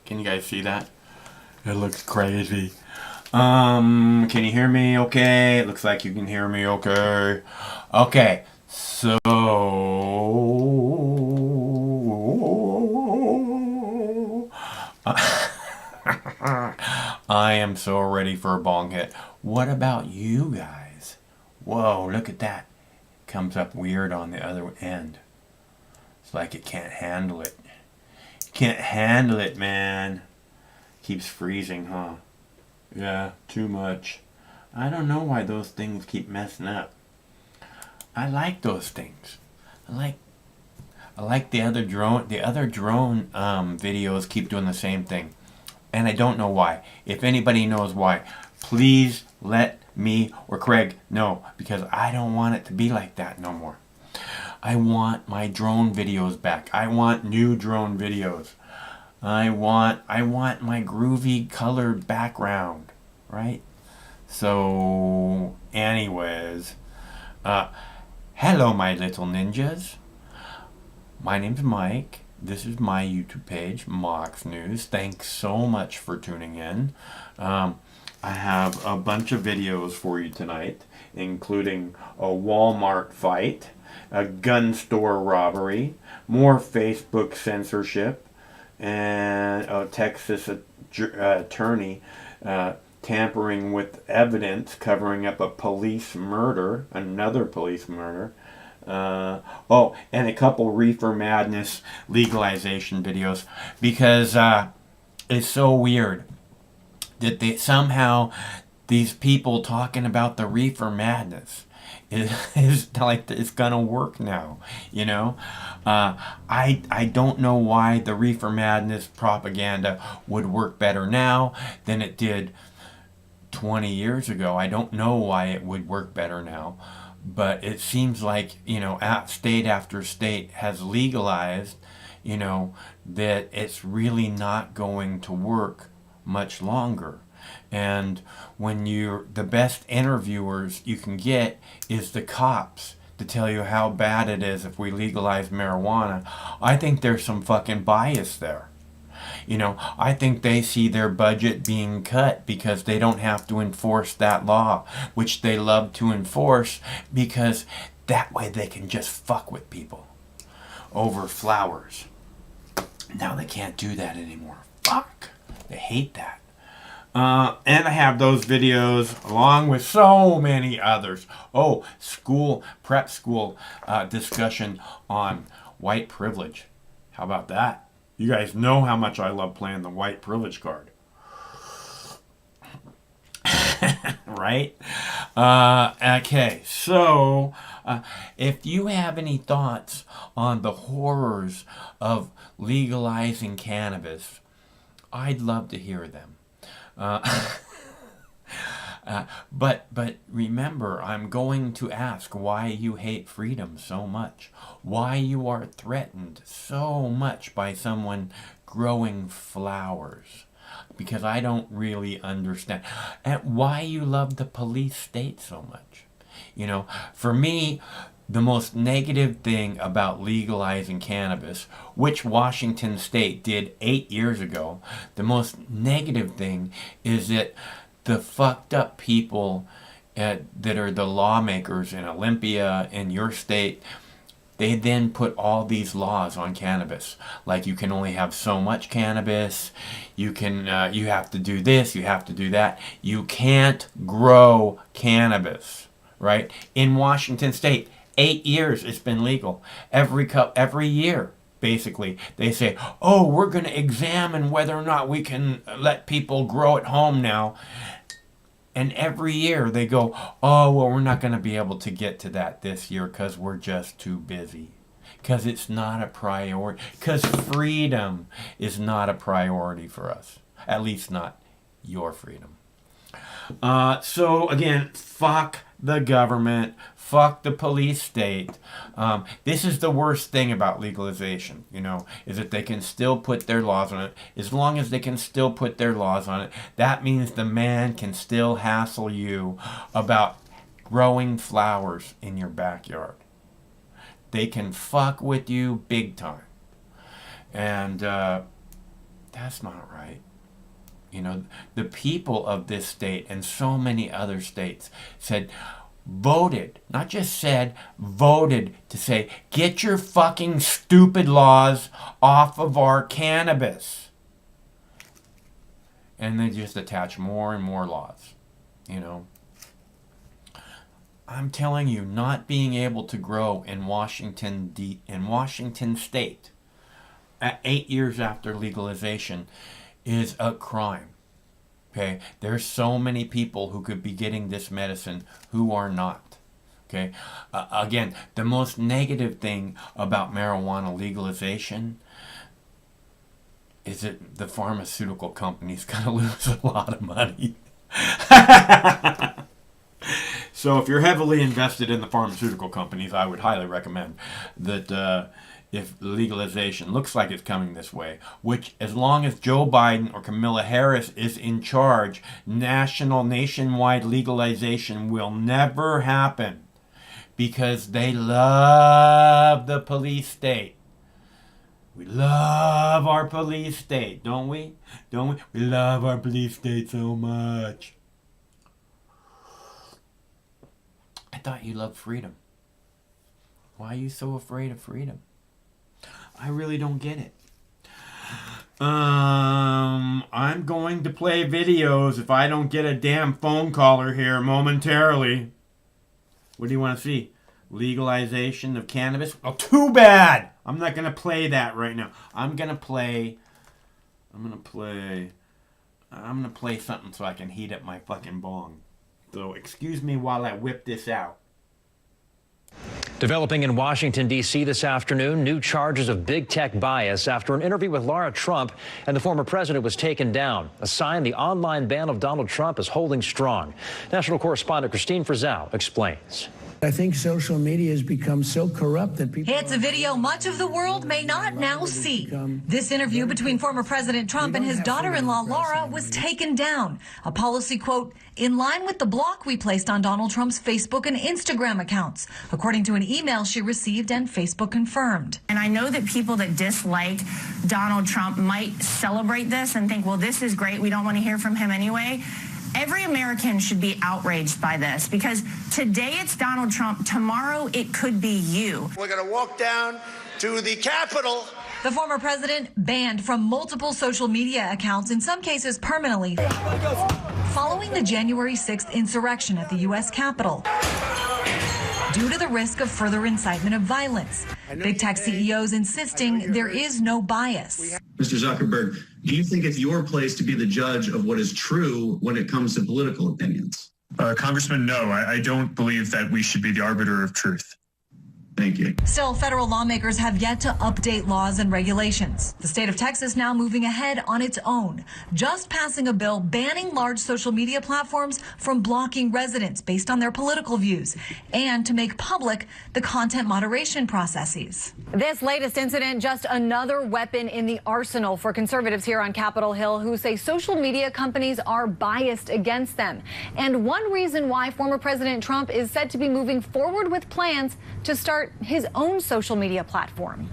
Can you guys see that? It looks crazy. Can you hear me okay? It looks like you can hear me okay. Okay, so I am so ready for a bong hit. What about you guys? Whoa, look at that. Comes up weird on the other end. It's like it can't handle it. Can't handle it, man. Keeps freezing, huh? Yeah, too much. I don't know why those things keep messing up. I like those things. I like the other drone. The other drone videos keep doing the same thing, and I don't know why. If anybody knows why, please let me or Craig know, because I don't want it to be like that no more. I want my drone videos back. I want new drone videos. I want my groovy colored background, right? So, anyways, hello, my little ninjas. My name's Mike. This is my YouTube page, Mox News. Thanks so much for tuning in. I have a bunch of videos for you tonight, including a Walmart fight, a gun store robbery, more Facebook censorship, and a Texas attorney tampering with evidence, covering up a police murder, another police murder. And a couple Reefer Madness legalization videos, because it's so weird that somehow these people talking about the Reefer Madness is like it's gonna work now, you know. I don't know why the Reefer Madness propaganda would work better now than it did 20 years ago. I don't know why it would work better now, but it seems like, you know, state after state has legalized, you know, that it's really not going to work much longer. And when the best interviewers you can get is the cops to tell you how bad it is if we legalize marijuana, I think there's some fucking bias there. You know, I think they see their budget being cut because they don't have to enforce that law, which they love to enforce, because that way they can just fuck with people over flowers. Now they can't do that anymore. Fuck. They hate that. And I have those videos along with so many others. Oh, prep school discussion on white privilege. How about that? You guys know how much I love playing the white privilege card. Right? Okay, so if you have any thoughts on the horrors of legalizing cannabis, I'd love to hear them. But remember, I'm going to ask why you hate freedom so much. Why you are threatened so much by someone growing flowers. Because I don't really understand. And why you love the police state so much. You know, for me, the most negative thing about legalizing cannabis, which Washington State did 8 years ago, the most negative thing is that the fucked up people that are the lawmakers in Olympia, in your state, they then put all these laws on cannabis. Like, you can only have so much cannabis, you have to do this, you have to do that. You can't grow cannabis, right? In Washington State, 8 years it's been legal. Every year, basically, they say, oh, we're going to examine whether or not we can let people grow at home now. And every year they go, oh, well, we're not going to be able to get to that this year because we're just too busy. Because it's not a priority. Because freedom is not a priority for us. At least not your freedom. So again, fuck the government, fuck the police state. This is the worst thing about legalization, you know, is that they can still put their laws on it. As long as they can still put their laws on it, that means the man can still hassle you about growing flowers in your backyard. They can fuck with you big time. And That's not right. You know, the people of this state and so many other states said, voted, not just said, voted to say, get your fucking stupid laws off of our cannabis. And they just attach more and more laws, you know. I'm telling you, not being able to grow in Washington State at 8 years after legalization is a crime. Okay, there's so many people who could be getting this medicine who are not. Okay, again, the most negative thing about marijuana legalization is that the pharmaceutical companies gonna lose a lot of money. So if you're heavily invested in the pharmaceutical companies, I would highly recommend that if legalization looks like it's coming this way, which as long as Joe Biden or Kamala Harris is in charge, nationwide legalization will never happen because they love the police state. We love our police state, don't we? Don't we? We love our police state so much. I thought you loved freedom. Why are you so afraid of freedom? I really don't get it. I'm going to play videos if I don't get a damn phone caller here momentarily. What do you want to see? Legalization of cannabis? Oh, too bad! I'm not going to play that right now. I'm going to play something so I can heat up my fucking bong. So excuse me while I whip this out. Developing in Washington, D.C. this afternoon, new charges of big tech bias after an interview with Laura Trump and the former president was taken down, a sign the online ban of Donald Trump is holding strong. National correspondent Christine Frizzell explains. I think social media has become so corrupt that people... It's a video much of the world may not now see. This interview between former President Trump and his daughter-in-law Laura was taken down. A policy, quote, in line with the block we placed on Donald Trump's Facebook and Instagram accounts, according to an email she received and Facebook confirmed. And I know that people that dislike Donald Trump might celebrate this and think, well, this is great. We don't want to hear from him anyway. Every American should be outraged by this because today it's Donald Trump. Tomorrow it could be you. We're going to walk down to the Capitol. The former president banned from multiple social media accounts, in some cases permanently, following the January 6th insurrection at the U.S. Capitol, due to the risk of further incitement of violence. Big tech CEOs insisting there is no bias. Mr. Zuckerberg, do you think it's your place to be the judge of what is true when it comes to political opinions? Congressman, no, I don't believe that we should be the arbiter of truth. Thank you. Still, federal lawmakers have yet to update laws and regulations. The state of Texas now moving ahead on its own, just passing a bill banning large social media platforms from blocking residents based on their political views and to make public the content moderation processes. This latest incident, just another weapon in the arsenal for conservatives here on Capitol Hill who say social media companies are biased against them. And one reason why former President Trump is said to be moving forward with plans to start his own social media platform.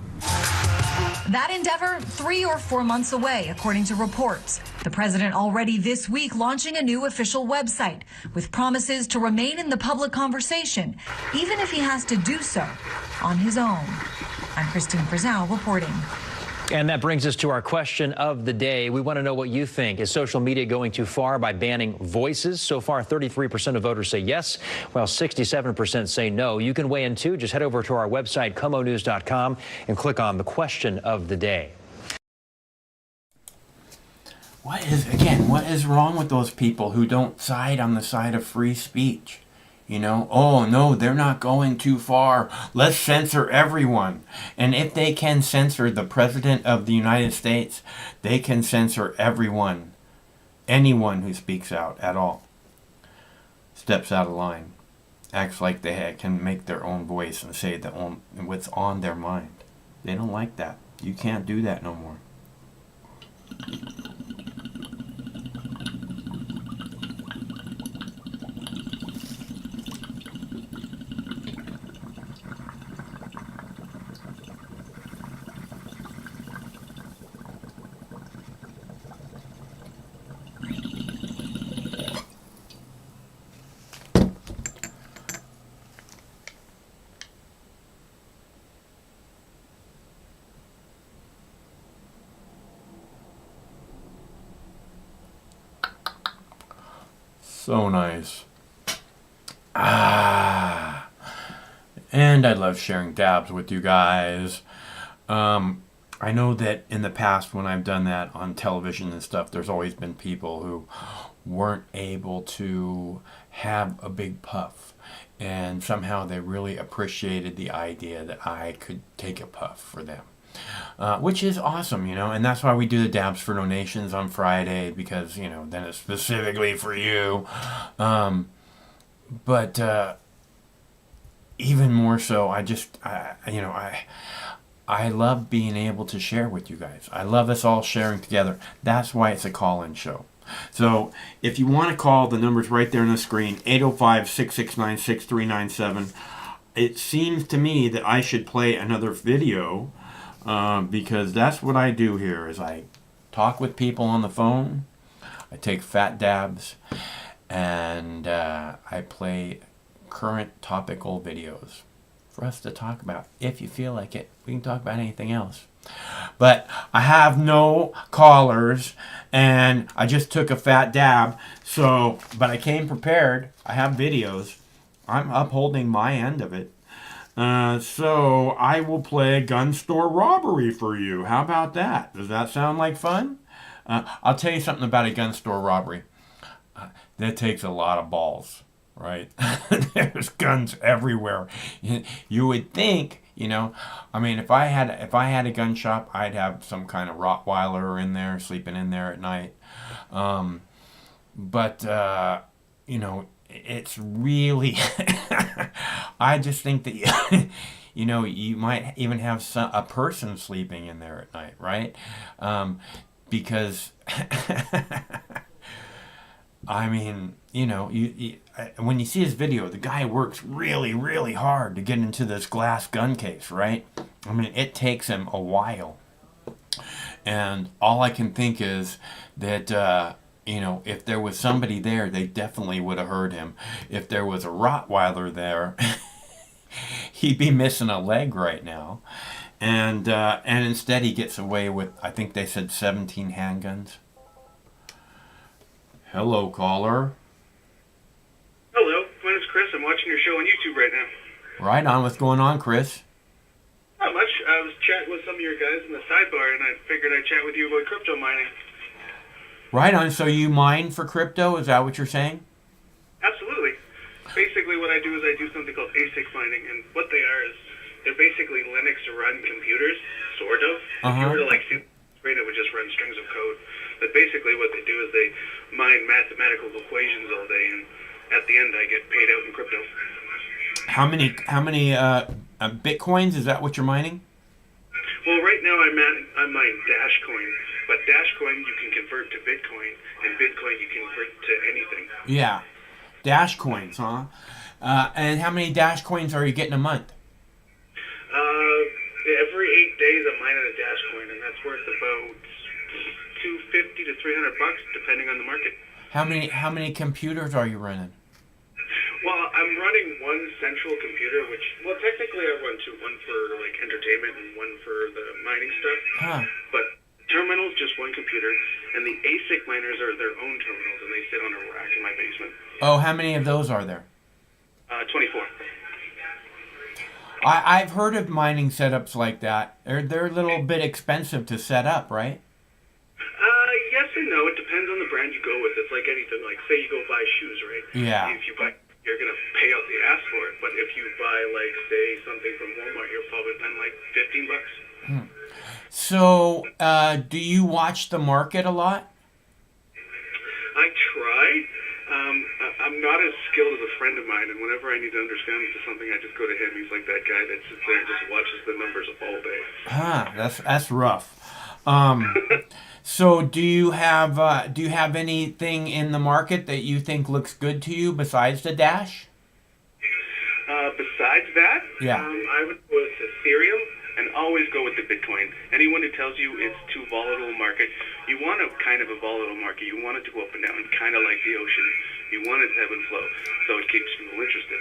That endeavor 3 or 4 months away, according to reports. The president already this week launching a new official website with promises to remain in the public conversation, even if he has to do so on his own. I'm Christine Frizzell reporting. And that brings us to our question of the day. We want to know what you think. Is social media going too far by banning voices? So far, 33% of voters say yes, while 67% say no. You can weigh in too. Just head over to our website, comonews.com, and click on the question of the day. What is wrong with those people who don't side on the side of free speech? You know, oh no, they're not going too far. Let's censor everyone. And if they can censor the President of the United States, they can censor everyone. Anyone who speaks out at all. Steps out of line. Acts like they can make their own voice and say what's on their mind. They don't like that. You can't do that no more. So nice. Ah. And I love sharing dabs with you guys. I know that in the past when I've done that on television and stuff, there's always been people who weren't able to have a big puff. And somehow they really appreciated the idea that I could take a puff for them. Which is awesome, you know, and that's why we do the dabs for donations on Friday, because, you know, then it's specifically for you. But even more so, I love being able to share with you guys. I love us all sharing together. That's why it's a call-in show. So if you want to call, the number's right there on the screen, 805-669-6397. It seems to me that I should play another video because that's what I do here is I talk with people on the phone, I take fat dabs, and I play current topical videos for us to talk about. If you feel like it, we can talk about anything else. But I have no callers, and I just took a fat dab. So, but I came prepared. I have videos. I'm upholding my end of it. So I will play a gun store robbery for you. How about that? Does that sound like fun? I'll tell you something about a gun store robbery. That takes a lot of balls, right? There's guns everywhere. You would think, you know, I mean, if I had a gun shop, I'd have some kind of Rottweiler in there, sleeping in there at night. But you know, it's really, I just think that, you know, you might even have a person sleeping in there at night, right? Because, I mean, you know, when you see his video, the guy works really, really hard to get into this glass gun case, right? I mean, it takes him a while. And all I can think is that, you know, if there was somebody there, they definitely would have heard him. If there was a Rottweiler there, he'd be missing a leg right now. And instead he gets away with, I think they said 17 handguns. Hello, caller. Hello, my name's Chris. I'm watching your show on YouTube right now. Right on. What's going on, Chris? Not much. I was chatting with some of your guys in the sidebar, and I figured I'd chat with you about crypto mining. Right on. So you mine for crypto? Is that what you're saying? Absolutely. Basically, what I do is I do something called ASIC mining, and what they are is they're basically Linux-run computers, sort of. If you were to like see it would just run strings of code. But basically, what they do is they mine mathematical equations all day, and at the end, I get paid out in crypto. How many bitcoins? Is that what you're mining? Well, right now I mine Dashcoin, but Dashcoin you can convert to Bitcoin, and Bitcoin you can convert to anything. Yeah, Dashcoins, huh? And how many Dashcoins are you getting a month? Every 8 days I'm mining a Dashcoin, and that's worth about $250 to $300, depending on the market. How many computers are you running? Well, I'm running one central computer, which, well, technically I run two, one for like entertainment and one for the mining stuff. Huh. But terminals, just one computer, and the ASIC miners are their own terminals, and they sit on a rack in my basement. Oh, how many of those are there? 24. I've heard of mining setups like that. They're a little bit expensive to set up, right? Yes and no. It depends on the brand you go with. It's like anything. Like, say you go buy shoes, right? Yeah. If you buy, you're going to pay out the ass for it. But if you buy, like, say, something from Walmart, you're probably paying, like, $15. So, do you watch the market a lot? I try. I'm not as skilled as a friend of mine, and whenever I need to understand something, I just go to him. He's like that guy that sits there and just watches the numbers all day. That's rough. So do you have anything in the market that you think looks good to you besides the Dash? Besides that, yeah. I would go with Ethereum and always go with the Bitcoin. Anyone who tells you it's too volatile a market, you want a kind of a volatile market. You want it to go up and down, kind of like the ocean. You want it to ebb and flow, so it keeps people interested.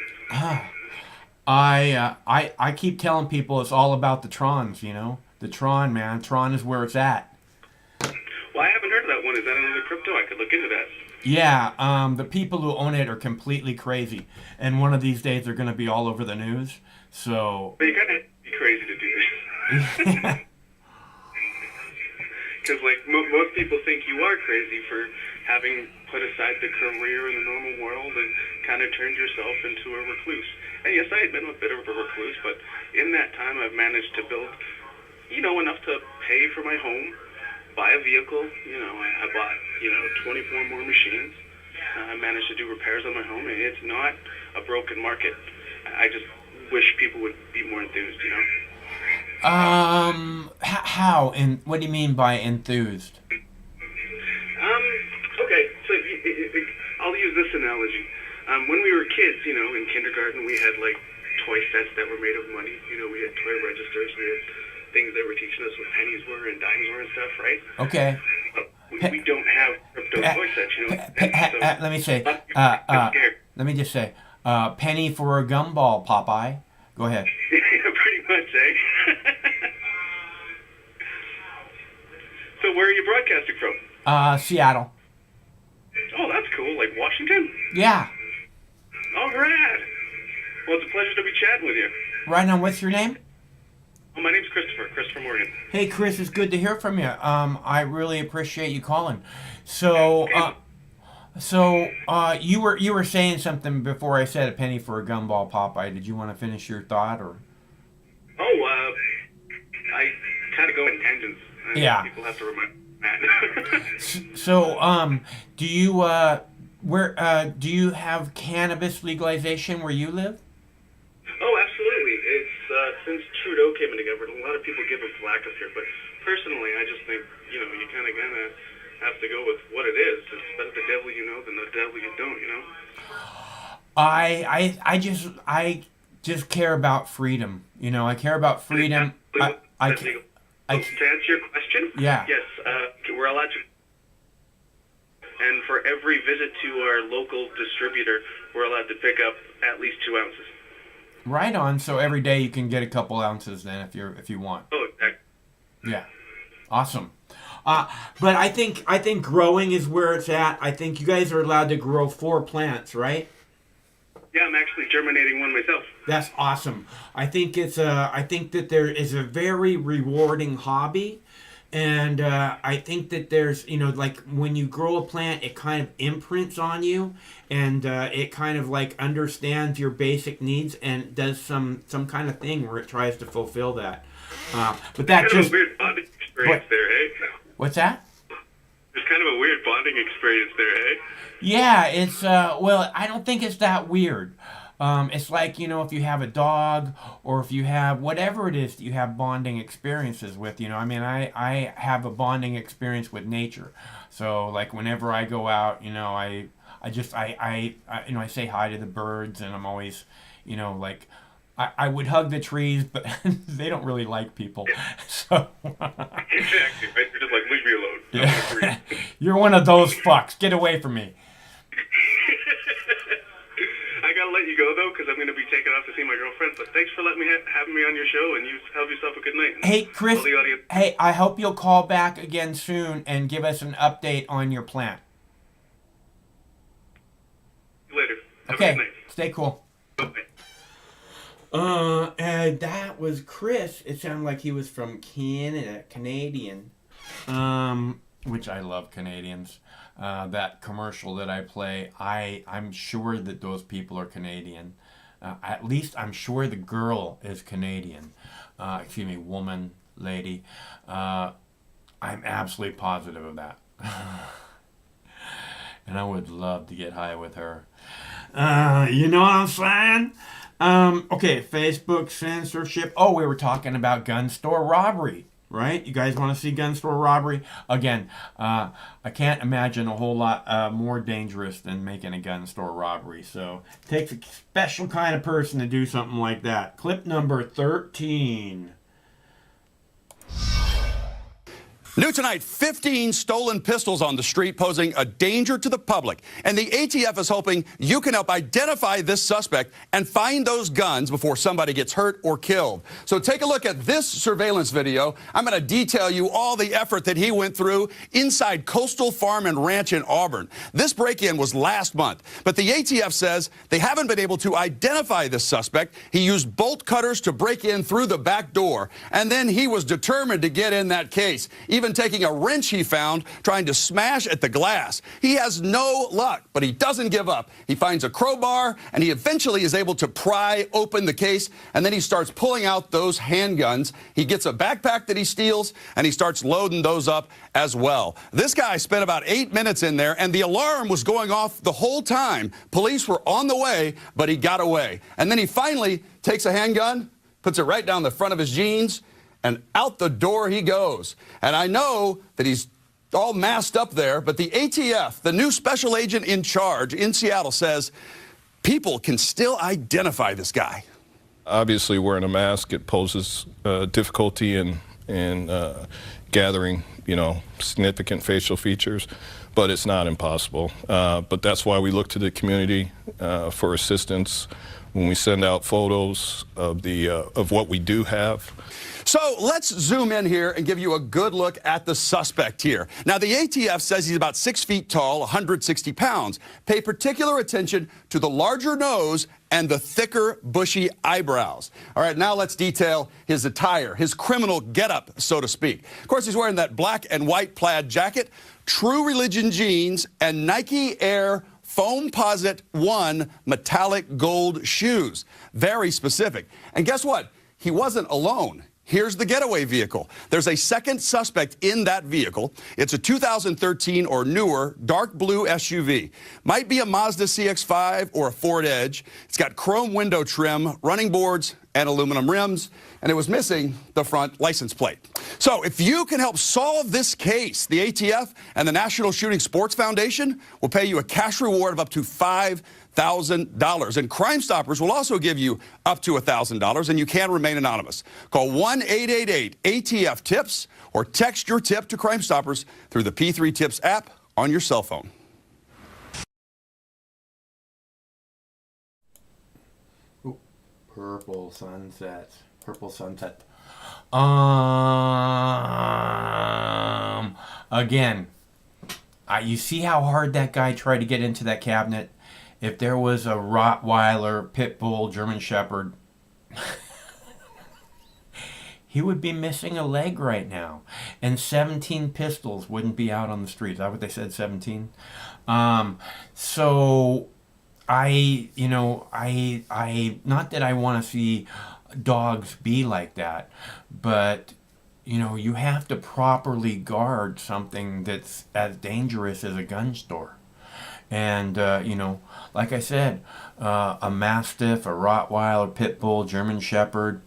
I keep telling people it's all about the Trons, you know? The Tron, man. Tron is where it's at. Well, I haven't heard of that one. Is that another crypto? I could look into that. Yeah, the people who own it are completely crazy, and one of these days they're going to be all over the news. So. But you kind of be crazy to do this. Because like most people think you are crazy for having put aside the career in the normal world and kind of turned yourself into a recluse. And yes, I had been a bit of a recluse, but in that time I've managed to build, enough to pay for my home, buy a vehicle. I bought, 24 more machines. I managed to do repairs on my home, and it's not a broken market. I just wish people would be more enthused, How? And what do you mean by enthused? Okay, so I'll use this analogy. When we were kids, in kindergarten, we had like toy sets that were made of money. We had toy registers. We had things that were teaching us what pennies were and dimes were and stuff, right? Okay. We don't have crypto toy sets, Let me say. Let me just say. Penny for a gumball, Popeye. Go ahead. Pretty much, eh? So where are you broadcasting from? Seattle. Oh, that's cool. Like Washington? Yeah. Oh, rad. Well, it's a pleasure to be chatting with you. Right on. What's your name? Oh, my name's Christopher Morgan. Hey, Chris, it's good to hear from you. I really appreciate you calling. So, you were saying something before I said a penny for a gumball, Popeye. Did you want to finish your thought, or? Oh, I kind of go in tangents. Yeah. People have to remind me that. So, do you have cannabis legalization where you live? Oh, absolutely. It's since Trudeau came into government, a lot of people give him flack up here, but personally, I just think you kind of have to go with what it is. It's better the devil you know than the devil you don't. I just care about freedom. I care about freedom. To answer your question, yeah. Yes, we're allowed to. And for every visit to our local distributor, we're allowed to pick up at least 2 ounces. Right on. So every day you can get a couple ounces then if you want. Oh, exactly. Yeah. Awesome. But I think growing is where it's at. I think you guys are allowed to grow 4 plants, right? Yeah, I'm actually germinating one myself. That's awesome. I think that there is a very rewarding hobby. And I think that there's, like when you grow a plant, it kind of imprints on you, and it kind of like understands your basic needs and does some kind of thing where it tries to fulfill that. But that just... Kind of a weird bonding experience there, hey? What's that? There's kind of a weird bonding experience there, hey? Yeah, it's, well, I don't think it's that weird. It's like, if you have a dog or if you have whatever it is that you have bonding experiences with, I have a bonding experience with nature. So like whenever I go out, I say hi to the birds, and I'm always, like I would hug the trees, but they don't really like people. So exactly, right? You're just like, leave me alone. Yeah. You're one of those fucks. Get away from me. I gotta let you go though, because I'm gonna be taking off to see my girlfriend. But thanks for letting me having me on your show, and you have yourself a good night. Hey, Chris. Hey, I hope you'll call back again soon and give us an update on your plant. Later. Have okay. a good night. Stay cool. Bye. And that was Chris. It sounded like he was from Canada, Canadian. Which I love Canadians. That commercial that I play, I'm sure that those people are Canadian. At least I'm sure the girl is Canadian. Woman, lady. I'm absolutely positive of that. And I would love to get high with her. You know what I'm saying? Okay, Facebook censorship. Oh, we were talking about gun store robbery. Right? You guys want to see gun store robbery? Again, I can't imagine a whole lot more dangerous than making a gun store robbery. So it takes a special kind of person to do something like that. Clip number 13. New tonight, 15 stolen pistols on the street posing a danger to the public. And the ATF is hoping you can help identify this suspect and find those guns before somebody gets hurt or killed. So take a look at this surveillance video. I'm going to detail you all the effort that he went through inside Coastal Farm and Ranch in Auburn. This break-in was last month, but the ATF says they haven't been able to identify this suspect. He used bolt cutters to break in through the back door, and then he was determined to get in that case, even taking a wrench he found, trying to smash at the glass. He has no luck, but he doesn't give up. He finds a crowbar, and he eventually is able to pry open the case, and then he starts pulling out those handguns. He gets a backpack that he steals, and he starts loading those up as well. This guy spent about 8 minutes in there, and the alarm was going off the whole time. Police were on the way, but he got away. And then he finally takes a handgun, puts it right down the front of his jeans, and out the door he goes. And I know that he's all masked up there, but the ATF, the new special agent in charge in Seattle, says people can still identify this guy. Obviously, wearing a mask, it poses difficulty in gathering, significant facial features, but it's not impossible. But that's why we look to the community for assistance when we send out photos of what we do have. So let's zoom in here and give you a good look at the suspect here. Now, the ATF says he's about 6 feet tall, 160 pounds. Pay particular attention to the larger nose and the thicker, bushy eyebrows. All right, now let's detail his attire, his criminal getup, so to speak. Of course, he's wearing that black and white plaid jacket, True Religion jeans, and Nike Air Foamposite 1 metallic gold shoes. Very specific. And guess what? He wasn't alone. Here's the getaway vehicle. There's a second suspect in that vehicle. It's a 2013 or newer dark blue SUV. Might be a Mazda CX-5 or a Ford Edge. It's got chrome window trim, running boards, and aluminum rims, and it was missing the front license plate. So if you can help solve this case, the ATF and the National Shooting Sports Foundation will pay you a cash reward of up to $5,000. And Crime Stoppers will also give you up to $1,000, and you can remain anonymous. Call 1-888-ATF-TIPS or text your tip to Crime Stoppers through the P3 Tips app on your cell phone. Ooh, purple sunset. Purple sunset. Again, you see how hard that guy tried to get into that cabinet? If there was a Rottweiler, Pit Bull, German Shepherd, he would be missing a leg right now. And 17 pistols wouldn't be out on the street. Is that what they said, 17? So, not that I want to see dogs be like that, but you have to properly guard something that's as dangerous as a gun store. And like I said, a Mastiff, a Rottweiler, Pit Bull, German Shepherd,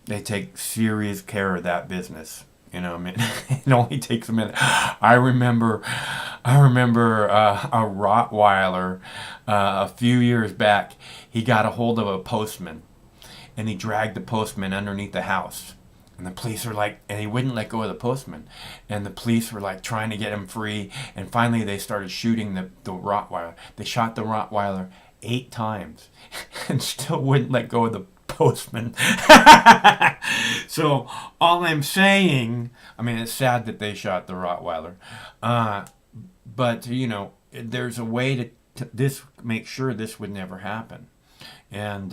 they take serious care of that business. It only takes a minute. I remember a Rottweiler a few years back. He got a hold of a postman, and he dragged the postman underneath the house. And the police were like, and he wouldn't let go of the postman. And the police were like trying to get him free. And finally they started shooting the Rottweiler. They shot the Rottweiler 8 times and still wouldn't let go of the postman. So all I'm saying, it's sad that they shot the Rottweiler. But, there's a way to make sure this would never happen. And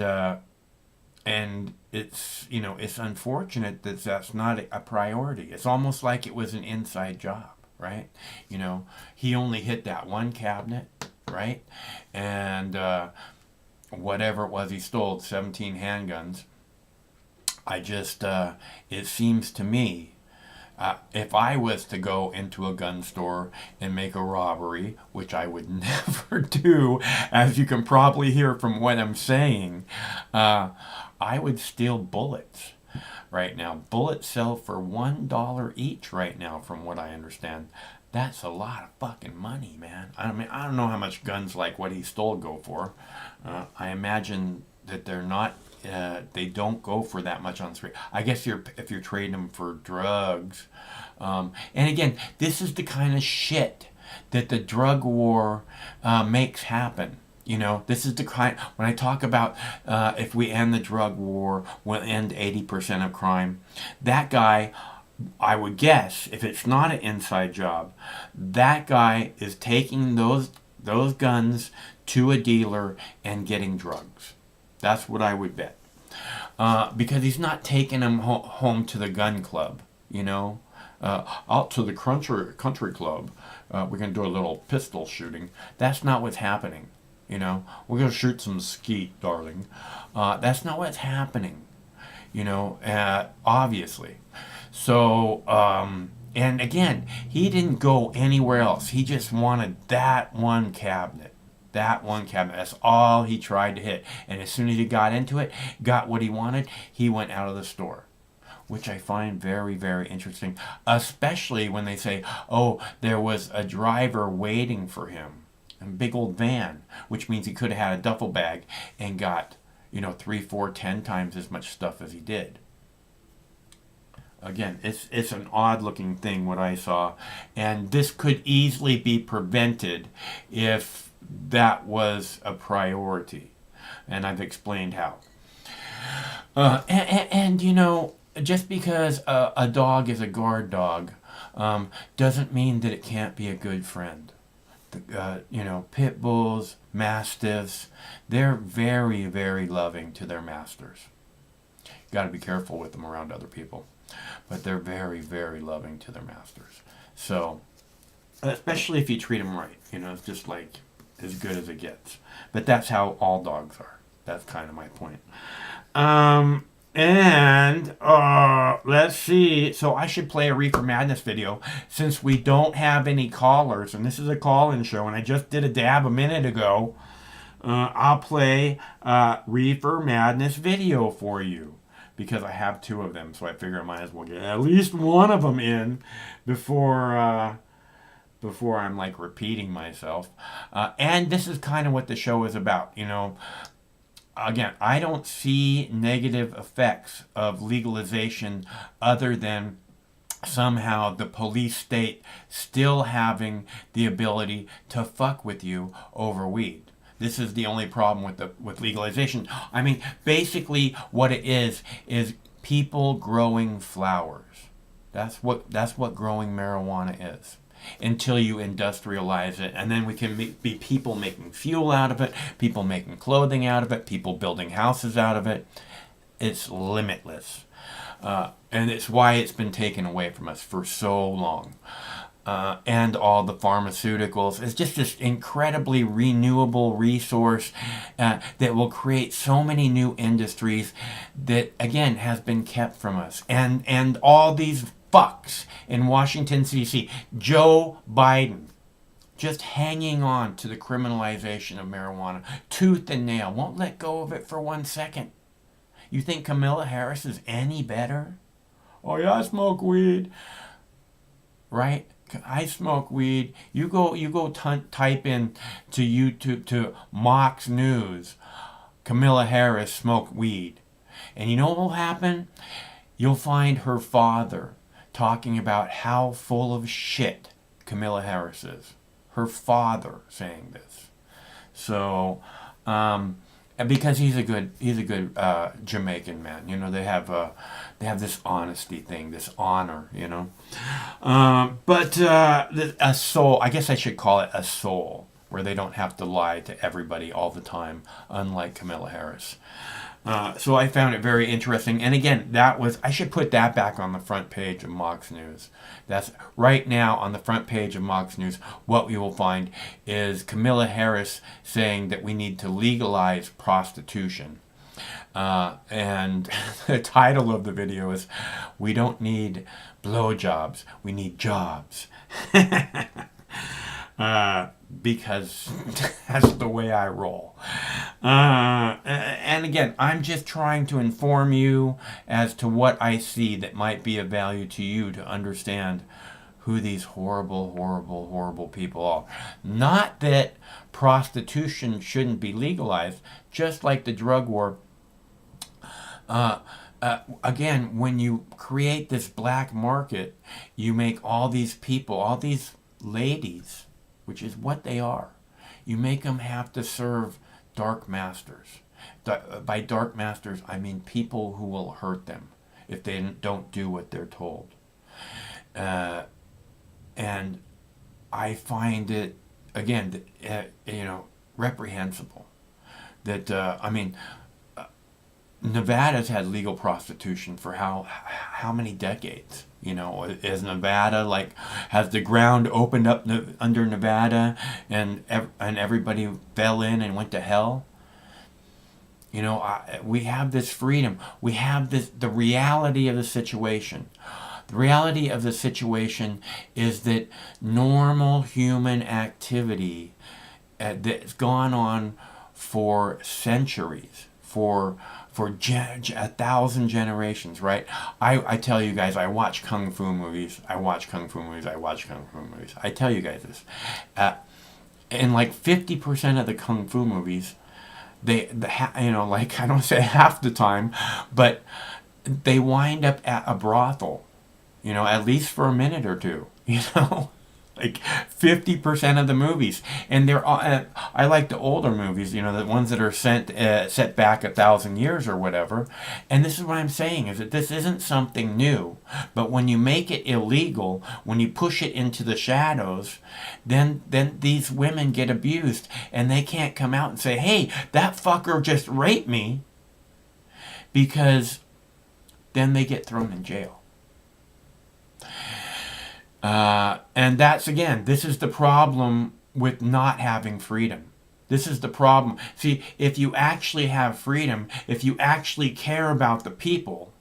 it's, it's unfortunate that that's not a priority. It's almost like it was an inside job, right? He only hit that one cabinet, right? And whatever it was he stole, 17 handguns. It seems to me, if I was to go into a gun store and make a robbery, which I would never do, as you can probably hear from what I'm saying, I would steal bullets right now. Bullets sell for $1 each right now, from what I understand. That's a lot of fucking money, man. I don't know how much guns like what he stole go for. I imagine that they're not they don't go for that much on the street. I guess if you're trading them for drugs. And again, this is the kind of shit that the drug war makes happen. You know, this is the kind, when I talk about if we end the drug war, we'll end 80% of crime. That guy, I would guess, if it's not an inside job, that guy is taking those guns to a dealer and getting drugs. That's what I would bet. Because he's not taking them home to the gun club, you know, out to the country club. We're going to do a little pistol shooting. That's not what's happening. You know, we're going to shoot some skeet, darling. That's not what's happening, you know, obviously. So, and again, he didn't go anywhere else. He just wanted that one cabinet. That one cabinet. That's all he tried to hit. And as soon as he got into it, got what he wanted, he went out of the store. Which I find very, very interesting. Especially when they say, oh, there was a driver waiting for him. A big old van, which means he could have had a duffel bag and got, you know, 3, 4, 10 times as much stuff as he did. Again, it's an odd looking thing what I saw, and this could easily be prevented if that was a priority, and I've explained how. And you know, just because a dog is a guard dog doesn't mean that it can't be a good friend. You know, pit bulls, mastiffs, they're very, very loving to their masters. You got to be careful with them around other people, but they're very, very loving to their masters. So, especially if you treat them right, you know, it's just like as good as it gets. But that's how all dogs are. That's kind of my point. And let's see. So I should play a Reefer Madness video since we don't have any callers, and this is a call-in show, and I just did a dab a minute ago. I'll play Reefer Madness video for you because I have 2 of them, so I figure I might as well get at least one of them in before I'm like repeating myself. And this is kind of what the show is about, you know. Again, I don't see negative effects of legalization other than somehow the police state still having the ability to fuck with you over weed. This is the only problem with legalization. I mean, basically what it is people growing flowers. That's what growing marijuana is. Until you industrialize it, and then we can be people making fuel out of it, people making clothing out of it, people building houses out of it. It's limitless, and it's why it's been taken away from us for so long. And all the pharmaceuticals. It's just this incredibly renewable resource that will create so many new industries that, again, has been kept from us. And all these fucks in Washington, D.C. Joe Biden just hanging on to the criminalization of marijuana tooth and nail, won't let go of it for 1 second. You think Kamala Harris is any better? Oh yeah, I smoke weed. Right? I smoke weed. You go type in to YouTube to Mox News, Kamala Harris smoked weed. And you know what will happen? You'll find her father talking about how full of shit Kamala Harris is. Her father saying this. So, because he's a good Jamaican man. You know, they have this honesty thing, this honor. You know, but a soul. I guess I should call it a soul, where they don't have to lie to everybody all the time, unlike Kamala Harris. So I found it very interesting. And again, I should put that back on the front page of Mox News. That's right now on the front page of Mox News. What we will find is Kamala Harris saying that we need to legalize prostitution. And the title of the video is, "We don't need blowjobs, we need jobs." Because that's the way I roll. And again, I'm just trying to inform you as to what I see that might be of value to you to understand who these horrible, horrible, horrible people are. Not that prostitution shouldn't be legalized, just like the drug war. Again, when you create this black market, you make all these people, all these ladies, which is what they are, you make them have to serve dark masters. By dark masters, I mean people who will hurt them if they don't do what they're told. And I find it, again, reprehensible. That, Nevada's had legal prostitution for how many decades? Is Nevada has the ground opened up under Nevada and everybody fell in and went to hell? We have this freedom. We have the reality of the situation. The reality of the situation is that normal human activity that's gone on for centuries, for 1,000 generations, right? I tell you guys, I watch kung fu movies. I tell you guys this. And 50% of the kung fu movies, I don't say half the time, but they wind up at a brothel, at least for a minute or two, 50% of the movies. And they're all, I like the older movies, the ones that are set back 1,000 years or whatever. And this is what I'm saying, is that this isn't something new. But when you make it illegal, when you push it into the shadows, then these women get abused. And they can't come out and say, hey, that fucker just raped me. Because then they get thrown in jail. And that's, again, this is the problem with not having freedom. This is the problem. See, if you actually have freedom, if you actually care about the people,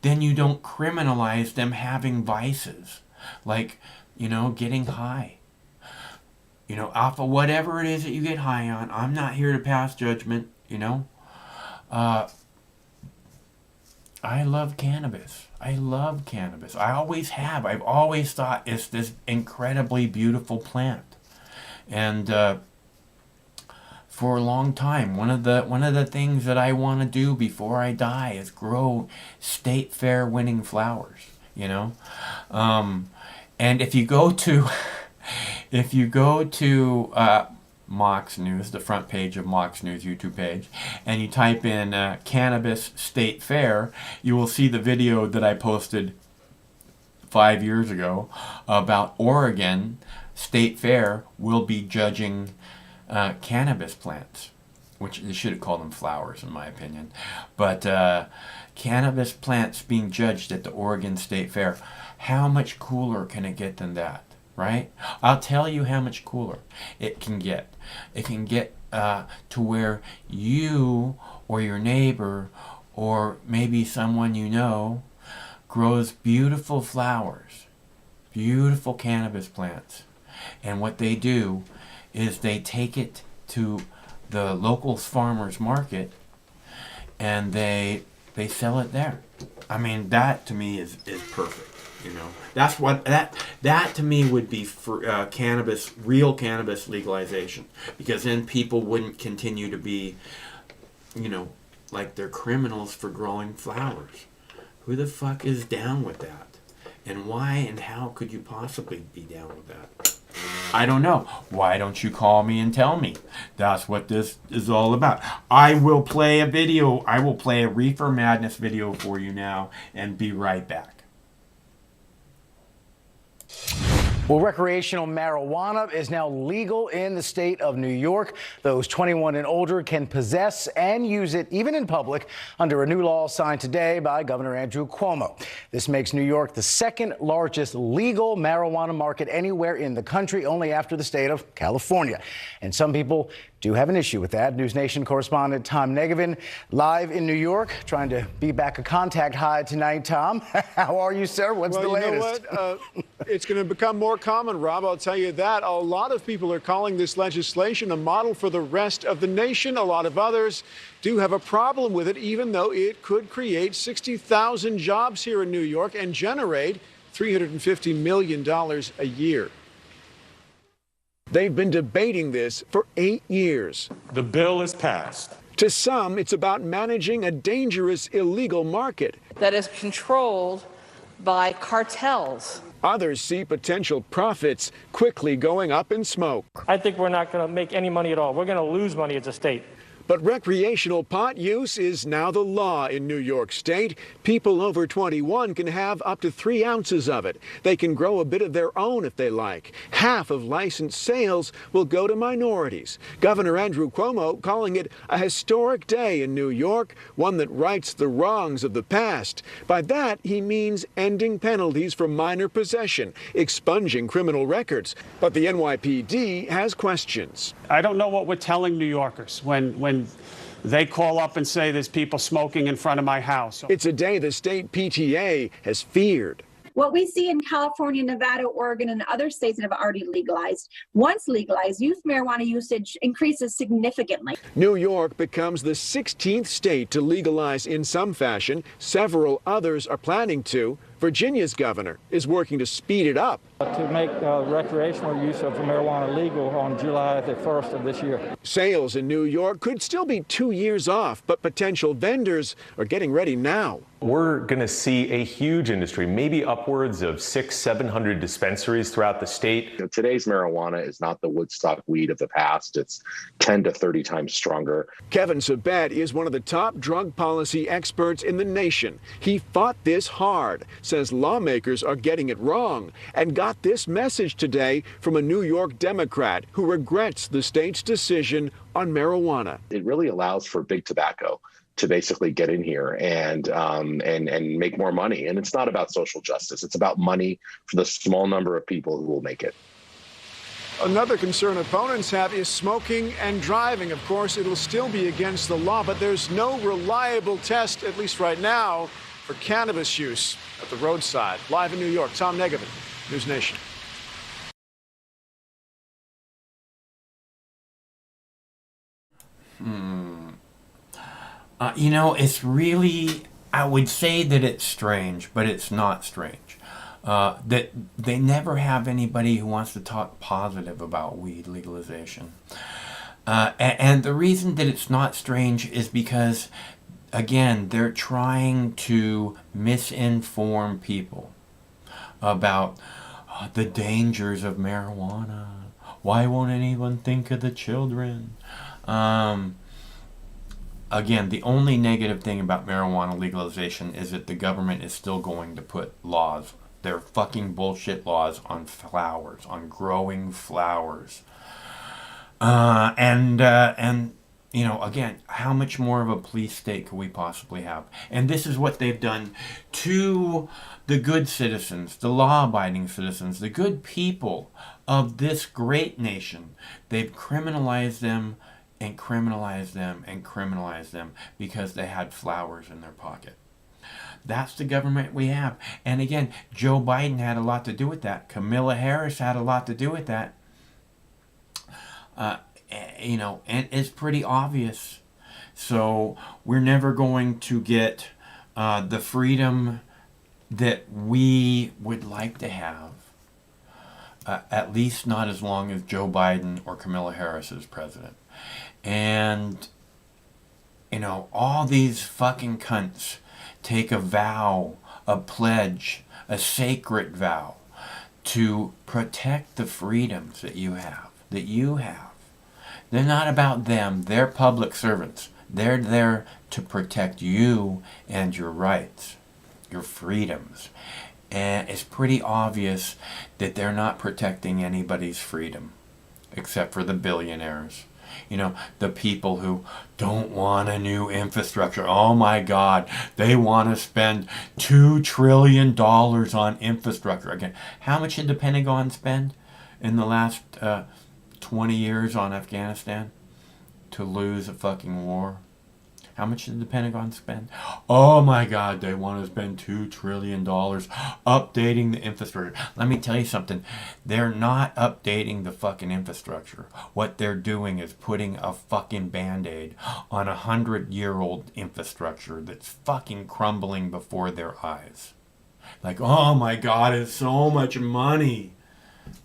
then you don't criminalize them having vices. Like, getting high. Off of whatever it is that you get high on. I'm not here to pass judgment, I love cannabis. I always have. I've always thought it's this incredibly beautiful plant. And for a long time, one of the things that I want to do before I die is grow state fair winning flowers, And if you go to Mox News, the front page of Mox News YouTube page, and you type in Cannabis State Fair, you will see the video that I posted 5 years ago about Oregon State Fair will be judging cannabis plants, which they should have called them flowers in my opinion, but cannabis plants being judged at the Oregon State Fair. How much cooler can it get than that? Right? I'll tell you how much cooler it can get. It can get to where you or your neighbor or maybe someone grows beautiful flowers, beautiful cannabis plants. And what they do is they take it to the local farmer's market and they sell it there. I mean, that to me is perfect. That's what that to me would be for real cannabis legalization, because then people wouldn't continue to be, like they're criminals for growing flowers. Who the fuck is down with that? And why and how could you possibly be down with that? I don't know. Why don't you call me and tell me? That's what this is all about. I will play a video. I will play a Reefer Madness video for you now and be right back. Well, recreational marijuana is now legal in the state of New York. Those 21 and older can possess and use it even in public under a new law signed today by Governor Andrew Cuomo. This makes New York the second largest legal marijuana market anywhere in the country, only after the state of California. And some people do have an issue with that. News Nation correspondent Tom Negevin live in New York, trying to be back a contact high tonight. Tom, how are you, sir? What's the latest? You know what? It's going to become more common, Rob. I'll tell you that. A lot of people are calling this legislation a model for the rest of the nation. A lot of others do have a problem with it, even though it could create 60,000 jobs here in New York and generate $350 million a year. They've been debating this for 8 years. The bill is passed. To some, it's about managing a dangerous illegal market that is controlled by cartels. Others see potential profits quickly going up in smoke. I think we're not going to make any money at all. We're going to lose money as a state. But recreational pot use is now the law in New York State. People over 21 can have up to 3 ounces of it. They can grow a bit of their own if they like. Half of licensed sales will go to minorities. Governor Andrew Cuomo calling it a historic day in New York, one that rights the wrongs of the past. By that, he means ending penalties for minor possession, expunging criminal records. But the NYPD has questions. I don't know what we're telling New Yorkers when they call up and say there's people smoking in front of my house. It's a day the state PTA has feared. What we see in California, Nevada, Oregon, and other states that have already legalized, once legalized, youth marijuana usage increases significantly. New York becomes the 16th state to legalize in some fashion. Several others are planning to. Virginia's governor is working to speed it up. To make recreational use of marijuana legal on July the 1st of this year. Sales in New York could still be 2 years off, but potential vendors are getting ready now. We're going to see a huge industry, maybe upwards of 600-700 dispensaries throughout the state. Today's marijuana is not the Woodstock weed of the past. It's 10 to 30 times stronger. Kevin Sabet is one of the top drug policy experts in the nation. He fought this hard, says lawmakers are getting it wrong, and got this message today from a New York Democrat who regrets the state's decision on marijuana. It really allows for big tobacco to basically get in here and make more money. And it's not about social justice. It's about money for the small number of people who will make it. Another concern opponents have is smoking and driving. Of course, it'll still be against the law, but there's no reliable test, at least right now, for cannabis use at the roadside. Live in New York, Tom Negovin, News Nation. It's really, I would say that it's strange, but it's not strange. That they never have anybody who wants to talk positive about weed legalization. And the reason that it's not strange is because, again, they're trying to misinform people about the dangers of marijuana. Why won't anyone think of the children? Again, the only negative thing about marijuana legalization is that the government is still going to put laws, their fucking bullshit laws, on flowers, on growing flowers. And again, how much more of a police state could we possibly have? And this is what they've done to the good citizens, the law-abiding citizens, the good people of this great nation. They've criminalized them and criminalize them and criminalize them because they had flowers in their pocket. That's the government we have. And again, Joe Biden had a lot to do with that. Kamala Harris had a lot to do with that. And it's pretty obvious. So we're never going to get the freedom that we would like to have. At least not as long as Joe Biden or Kamala Harris is president. And, all these fucking cunts take a vow, a pledge, a sacred vow to protect the freedoms that you have. They're not about them. They're public servants. They're there to protect you and your rights, your freedoms. And it's pretty obvious that they're not protecting anybody's freedom except for the billionaires. The people who don't want a new infrastructure. Oh my God, they want to spend $2 trillion on infrastructure. Again, how much did the Pentagon spend in the last 20 years on Afghanistan to lose a fucking war? How much did the Pentagon spend? Oh my God, they want to spend $2 trillion updating the infrastructure. Let me tell you something. They're not updating the fucking infrastructure. What they're doing is putting a fucking Band-Aid on 100-year-old infrastructure that's fucking crumbling before their eyes. Like, oh my God, it's so much money.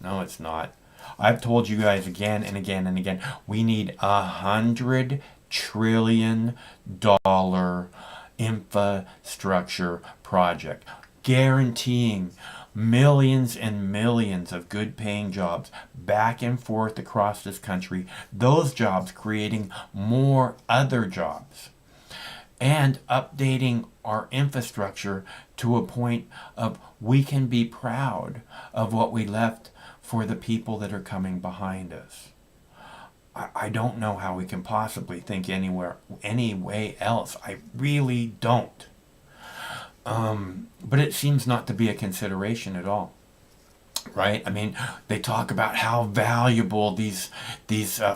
No, it's not. I've told you guys again and again and again, we need $100 trillion infrastructure project, guaranteeing millions and millions of good paying jobs back and forth across this country, those jobs creating more other jobs, and updating our infrastructure to a point of we can be proud of what we left for the people that are coming behind us. I don't know how we can possibly think any way else. I really don't. But it seems not to be a consideration at all, right? I mean, they talk about how valuable these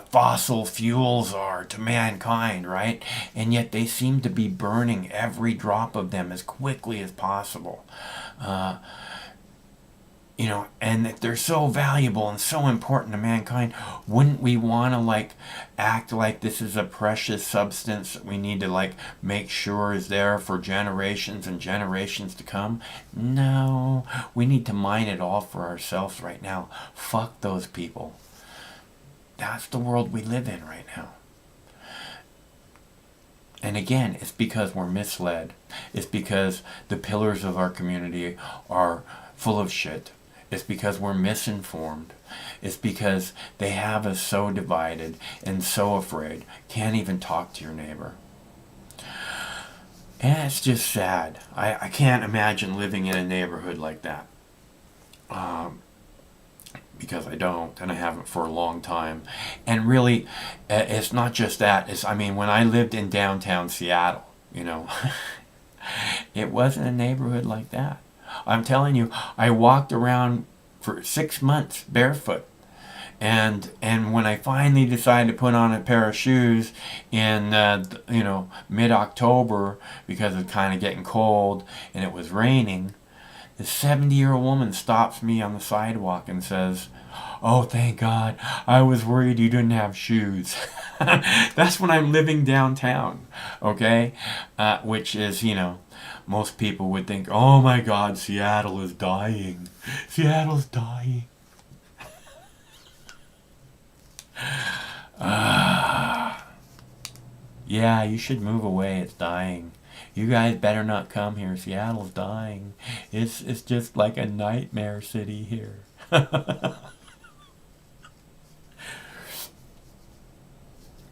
fossil fuels are to mankind, right? And yet they seem to be burning every drop of them as quickly as possible. You know, and if they're so valuable and so important to mankind, wouldn't we want to like act like this is a precious substance that we need to like make sure is there for generations and generations to come? No, we need to mine it all for ourselves right now. Fuck those people. That's the world we live in right now. And again, it's because we're misled. It's because the pillars of our community are full of shit. It's because we're misinformed. It's because they have us so divided and so afraid. Can't even talk to your neighbor. And it's just sad. I can't imagine living in a neighborhood like that. Because I don't, and I haven't for a long time. And really, it's not just that. I mean, when I lived in downtown Seattle, you know, it wasn't a neighborhood like that. I'm telling you, I walked around for 6 months barefoot. And when I finally decided to put on a pair of shoes in, mid-October, because it was kind of getting cold and it was raining, the 70-year-old woman stops me on the sidewalk and says, "Oh, thank God, I was worried you didn't have shoes." That's when I'm living downtown, okay? Which is, most people would think, "Oh my God, Seattle is dying. Seattle's dying." Yeah, you should move away. It's dying. You guys better not come here. Seattle's dying. It's just like a nightmare city here.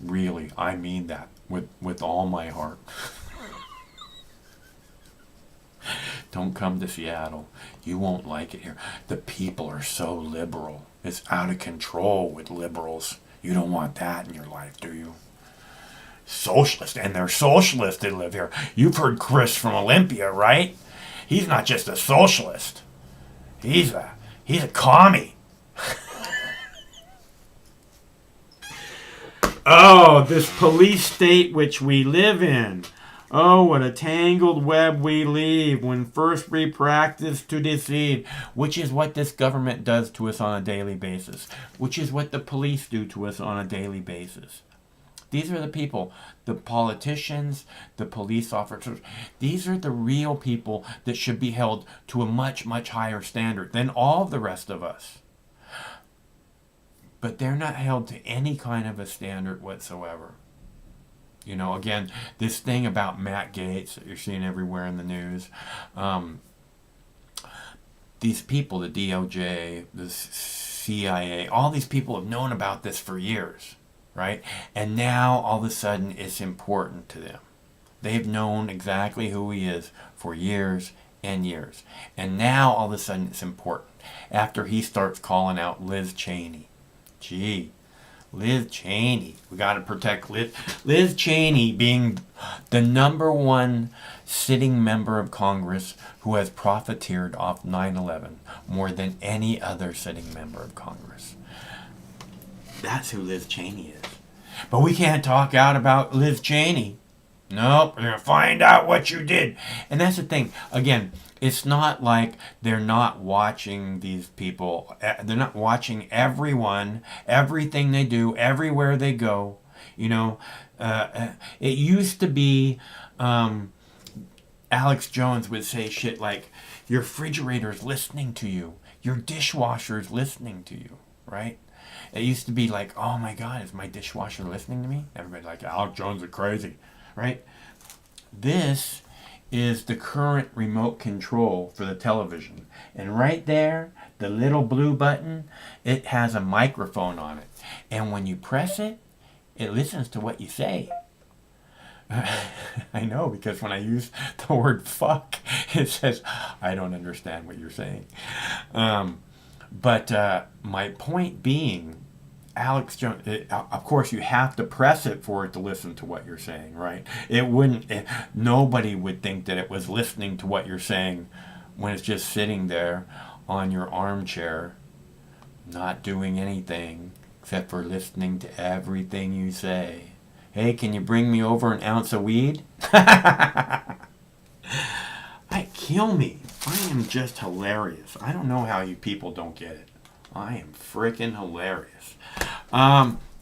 Really, I mean that with all my heart. Don't come to Seattle. You won't like it here. The people are so liberal. It's out of control with liberals. You don't want that in your life, do you? Socialist, and they're socialists that live here. You've heard Chris from Olympia, right? He's not just a socialist. He's a commie. Oh, this police state which we live in. Oh, what a tangled web we leave when first we practice to deceive, which is what this government does to us on a daily basis, which is what the police do to us on a daily basis. These are the people, the politicians, the police officers. These are the real people that should be held to a much, much higher standard than all the rest of us. But they're not held to any kind of a standard whatsoever. You know, again, this thing about Matt Gaetz that you're seeing everywhere in the news, these people, the DOJ, the CIA, all these people have known about this for years, right? And now, all of a sudden, it's important to them. They've known exactly who he is for years and years. And now, all of a sudden, it's important. After he starts calling out Liz Cheney. Gee, Liz Cheney. We got to protect Liz. Liz Cheney being the #1 sitting member of Congress who has profiteered off 9/11 more than any other sitting member of Congress. That's who Liz Cheney is. But we can't talk out about Liz Cheney. Nope, we're going to find out what you did. And that's the thing. Again, it's not like they're not watching these people. They're not watching everyone, everything they do, everywhere they go. You know, it used to be Alex Jones would say shit like, your refrigerator's listening to you. Your dishwasher's listening to you, right? It used to be like, oh my God, is my dishwasher listening to me? Everybody's like, Alex Jones is crazy, right? This is the current remote control for the television. And right there, the little blue button, it has a microphone on it. And when you press it, it listens to what you say. I know, because when I use the word fuck, it says, I don't understand what you're saying. But my point being, Alex Jones, of course you have to press it for it to listen to what you're saying, right? Nobody would think that it was listening to what you're saying when it's just sitting there on your armchair, not doing anything except for listening to everything you say. Hey, can you bring me over an ounce of weed? Kill me. I am just hilarious. I don't know how you people don't get it. I am freaking hilarious.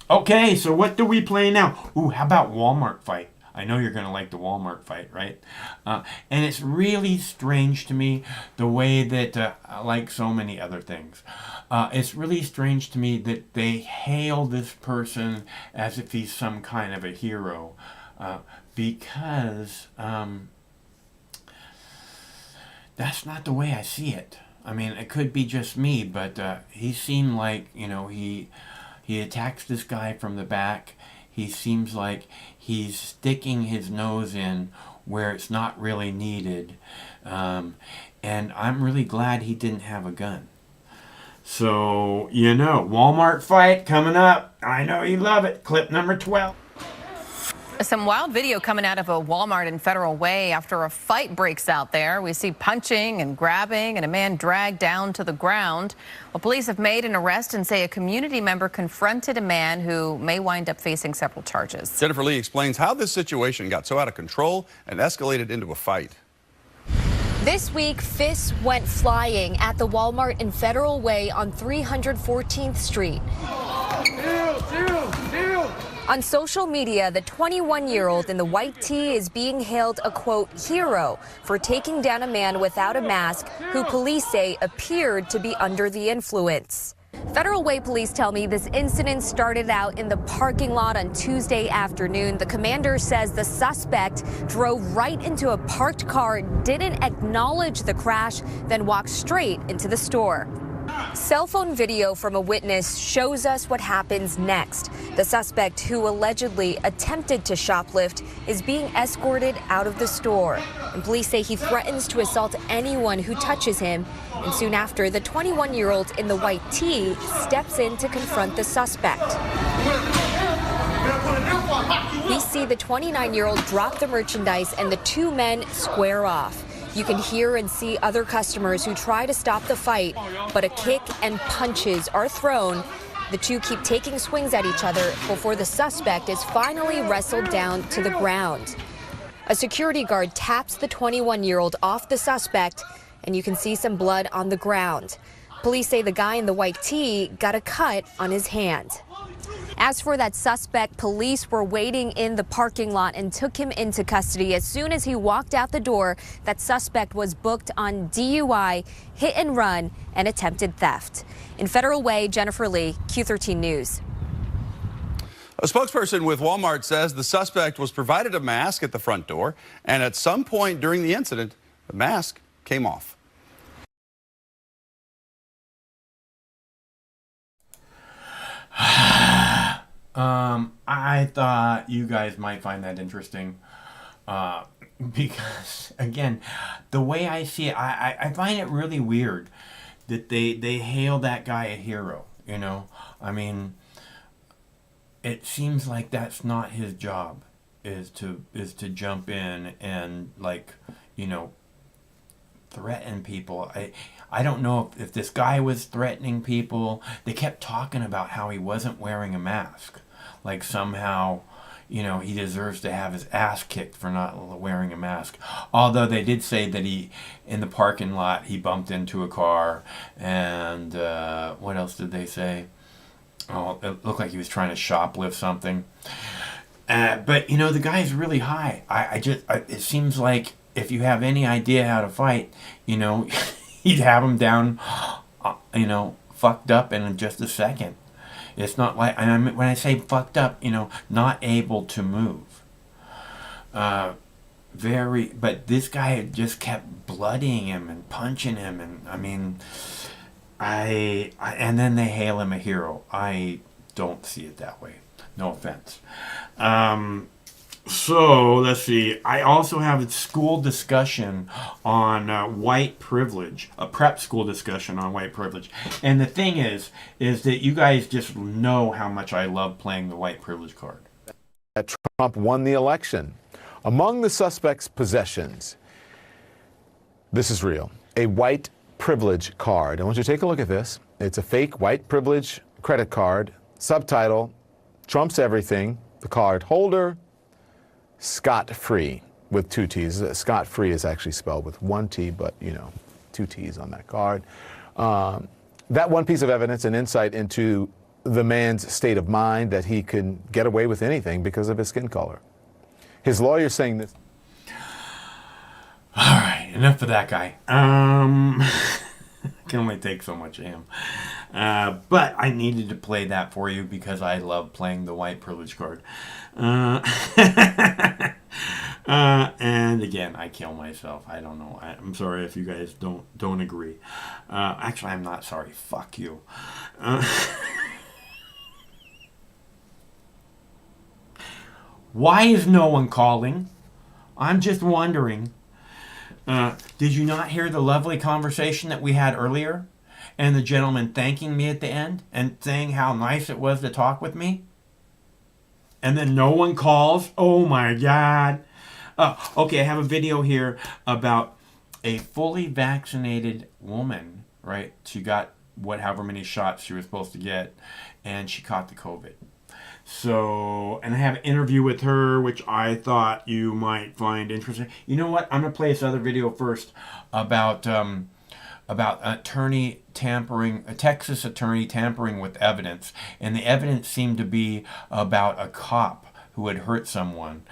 Okay, so what do we play now? Ooh, how about Walmart fight? I know you're going to like the Walmart fight, right? And it's really strange to me the way that, like so many other things, it's really strange to me that they hail this person as if he's some kind of a hero. Because that's not the way I see it. I mean, it could be just me, but he seemed like, he attacks this guy from the back. He seems like he's sticking his nose in where it's not really needed. And I'm really glad he didn't have a gun. So, Walmart fight coming up. I know you love it. Clip number 12. Some wild video coming out of a Walmart in Federal Way after a fight breaks out there. We see punching and grabbing and a man dragged down to the ground. Well, police have made an arrest and say a community member confronted a man who may wind up facing several charges. Jennifer Lee explains how this situation got so out of control and escalated into a fight. This week, fists went flying at the Walmart in Federal Way on 314th Street. On social media, the 21-year-old in the white tee is being hailed a, quote, hero for taking down a man without a mask who police say appeared to be under the influence. Federal Way police tell me this incident started out in the parking lot on Tuesday afternoon. The commander says the suspect drove right into a parked car, didn't acknowledge the crash, then walked straight into the store. Cell phone video from a witness shows us what happens next. The suspect, who allegedly attempted to shoplift, is being escorted out of the store. And police say he threatens to assault anyone who touches him. And soon after, the 21-year-old in the white tee steps in to confront the suspect. We see the 29-year-old drop the merchandise and the two men square off. You can hear and see other customers who try to stop the fight, but a kick and punches are thrown. The two keep taking swings at each other before the suspect is finally wrestled down to the ground. A security guard taps the 21-year-old off the suspect, and you can see some blood on the ground. Police say the guy in the white tee got a cut on his hand. As for that suspect, police were waiting in the parking lot and took him into custody. As soon as he walked out the door, that suspect was booked on DUI, hit and run, and attempted theft. In Federal Way, Jennifer Lee, Q13 News. A spokesperson with Walmart says the suspect was provided a mask at the front door, and at some point during the incident, the mask came off. I thought you guys might find that interesting because, again, the way I see it, I find it really weird that they hail that guy a hero, I mean, it seems like that's not his job, is to jump in and, threaten people. I don't know if this guy was threatening people. They kept talking about how he wasn't wearing a mask. Like somehow, he deserves to have his ass kicked for not wearing a mask. Although they did say that in the parking lot, he bumped into a car. And what else did they say? Oh, it looked like he was trying to shoplift something. But, the guy's really high. It seems like if you have any idea how to fight, he'd have him down, fucked up in just a second. It's not like, when I say fucked up, not able to move. But this guy just kept bloodying him and punching him, and and then they hail him a hero. I don't see it that way. No offense. So let's see. I also have a school discussion on white privilege, a prep school discussion on white privilege. And the thing is that you guys just know how much I love playing the white privilege card. Trump won the election. Among the suspects' possessions, this is real, a white privilege card. I want you to take a look at this. It's a fake white privilege credit card. Subtitle, Trump's everything. The card holder, scot-free, with 2 T's. Scot-free is actually spelled with 1 T, but 2 T's on that card. That one piece of evidence, an insight into the man's state of mind, that he can get away with anything because of his skin color. His lawyer saying this. All right, enough of that guy. Can only take so much of him. But I needed to play that for you because I love playing the white privilege card. And again, I kill myself. I don't know. I'm sorry if you guys don't agree. Actually, I'm not sorry. Fuck you. Why is no one calling? I'm just wondering. Did you not hear the lovely conversation that we had earlier? And the gentleman thanking me at the end and saying how nice it was to talk with me? And then no one calls? Oh my God. Okay, I have a video here about a fully vaccinated woman, right? She got however many shots she was supposed to get, and she caught the COVID. So, and I have an interview with her, which I thought you might find interesting. You know what? I'm going to play this other video first about attorney tampering, a Texas attorney tampering with evidence. And the evidence seemed to be about a cop who had hurt someone.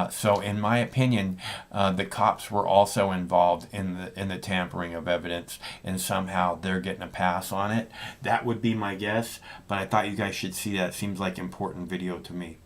So in my opinion, the cops were also involved in the tampering of evidence, and somehow they're getting a pass on it. That would be my guess, but I thought you guys should see that. It seems like important video to me.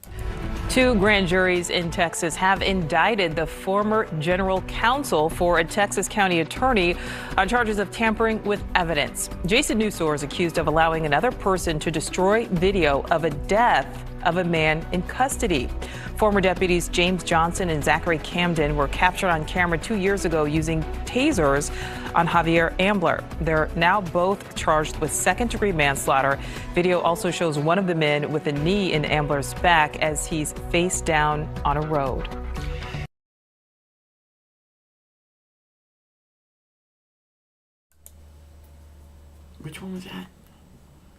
2 grand juries in Texas have indicted the former general counsel for a Texas county attorney on charges of tampering with evidence. Jason Newsor is accused of allowing another person to destroy video of a death of a man in custody. Former deputies James Johnson and Zachary Camden were captured on camera 2 years ago using tasers on Javier Ambler. They're now both charged with second-degree manslaughter. Video also shows one of the men with a knee in Ambler's back as he's face down on a road. Which one was that?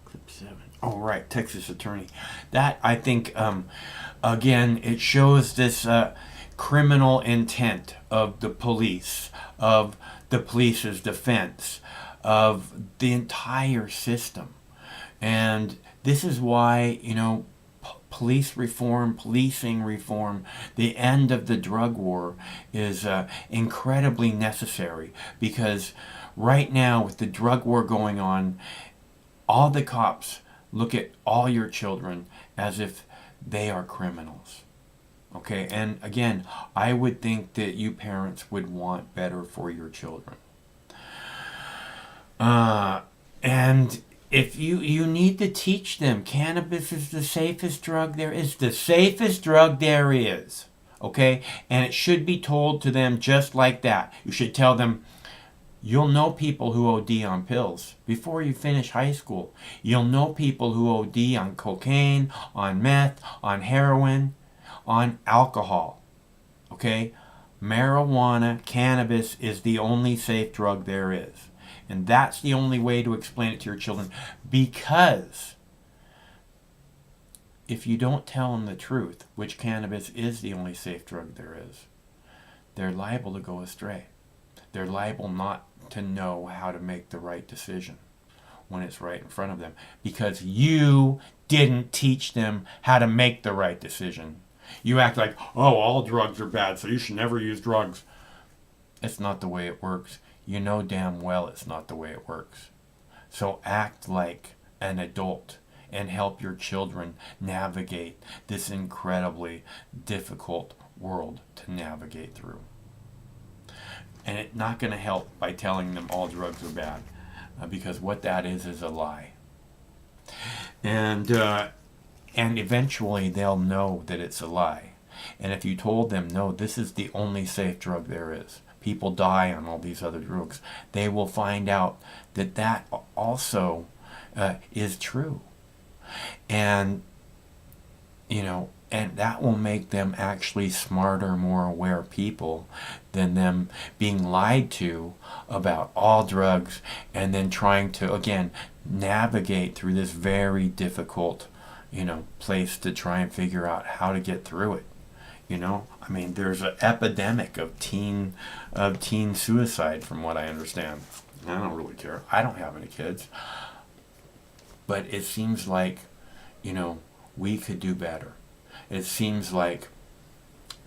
Clip 7. Oh, right, Texas attorney. That, I think, again, it shows this criminal intent of the police, of the police's defense, of the entire system. And this is why, police reform, policing reform, the end of the drug war is incredibly necessary, because right now with the drug war going on, all the cops look at all your children as if they are criminals. Okay, and again, I would think that you parents would want better for your children. And if you need to teach them, cannabis is the safest drug there is. The safest drug there is. Okay, and it should be told to them just like that. You should tell them, you'll know people who OD on pills before you finish high school. You'll know people who OD on cocaine, on meth, on heroin, on alcohol. Okay? Marijuana, cannabis is the only safe drug there is. And that's the only way to explain it to your children, because if you don't tell them the truth, which cannabis is the only safe drug there is, they're liable to go astray. They're liable not to know how to make the right decision when it's right in front of them, because you didn't teach them how to make the right decision. You act like, oh, all drugs are bad, so you should never use drugs. It's not the way it works. You know damn well it's not the way it works. So act like an adult and help your children navigate this incredibly difficult world to navigate through. And it's not going to help by telling them all drugs are bad, because what that is a lie. And eventually they'll know that it's a lie. And if you told them, no, this is the only safe drug there is, people die on all these other drugs, they will find out that that also is true. And, you know, and that will make them actually smarter, more aware people than them being lied to about all drugs and then trying to, again, navigate through this very difficult, you know, place to try and figure out how to get through it. You know, I mean, there's an epidemic of teen suicide, from what I understand. I don't really care. I don't have any kids. But it seems like, you know, we could do better. It seems like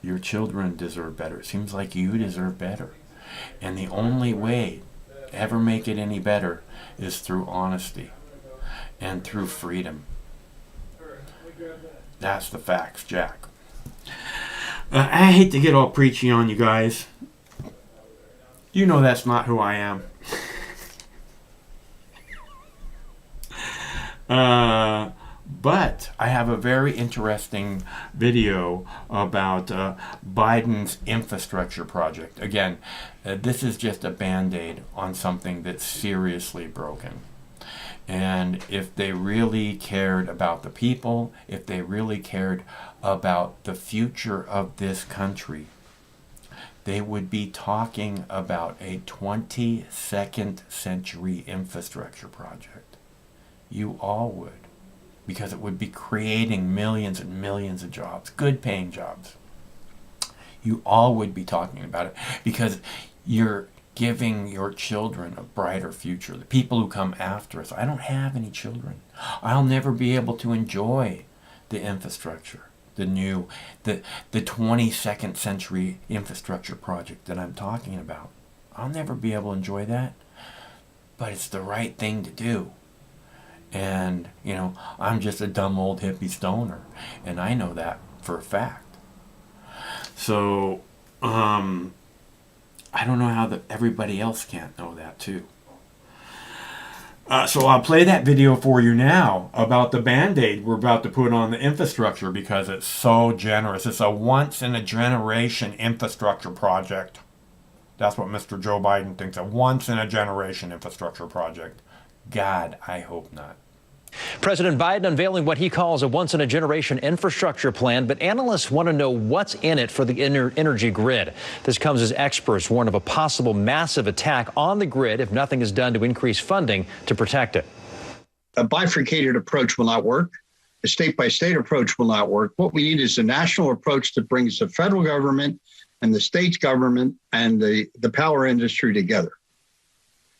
your children deserve better. It seems like you deserve better. And the only way to ever make it any better is through honesty and through freedom. That's the facts, Jack. I hate to get all preachy on you guys. You know that's not who I am. But I have a very interesting video about Biden's infrastructure project. Again, this is just a Band-Aid on something that's seriously broken. And if they really cared about the people, if they really cared about the future of this country, they would be talking about a 22nd century infrastructure project. You all would. Because it would be creating millions and millions of jobs, good paying jobs. You all would be talking about it because you're giving your children a brighter future. The people who come after us. I don't have any children. I'll never be able to enjoy the infrastructure, the 22nd century infrastructure project that I'm talking about. I'll never be able to enjoy that, but it's the right thing to do. And, you know, I'm just a dumb old hippie stoner, and I know that for a fact. So, I don't know how everybody else can't know that too. So I'll play that video for you now about the Band-Aid we're about to put on the infrastructure because it's so generous. It's a once-in-a-generation infrastructure project. That's what Mr. Joe Biden thinks, a once-in-a-generation infrastructure project. God, I hope not. President Biden unveiling what he calls a once-in-a-generation infrastructure plan, but analysts want to know what's in it for the energy grid. This comes as experts warn of a possible massive attack on the grid if nothing is done to increase funding to protect it. A bifurcated approach will not work. A state-by-state approach will not work. What we need is a national approach that brings the federal government and the state government and the power industry together.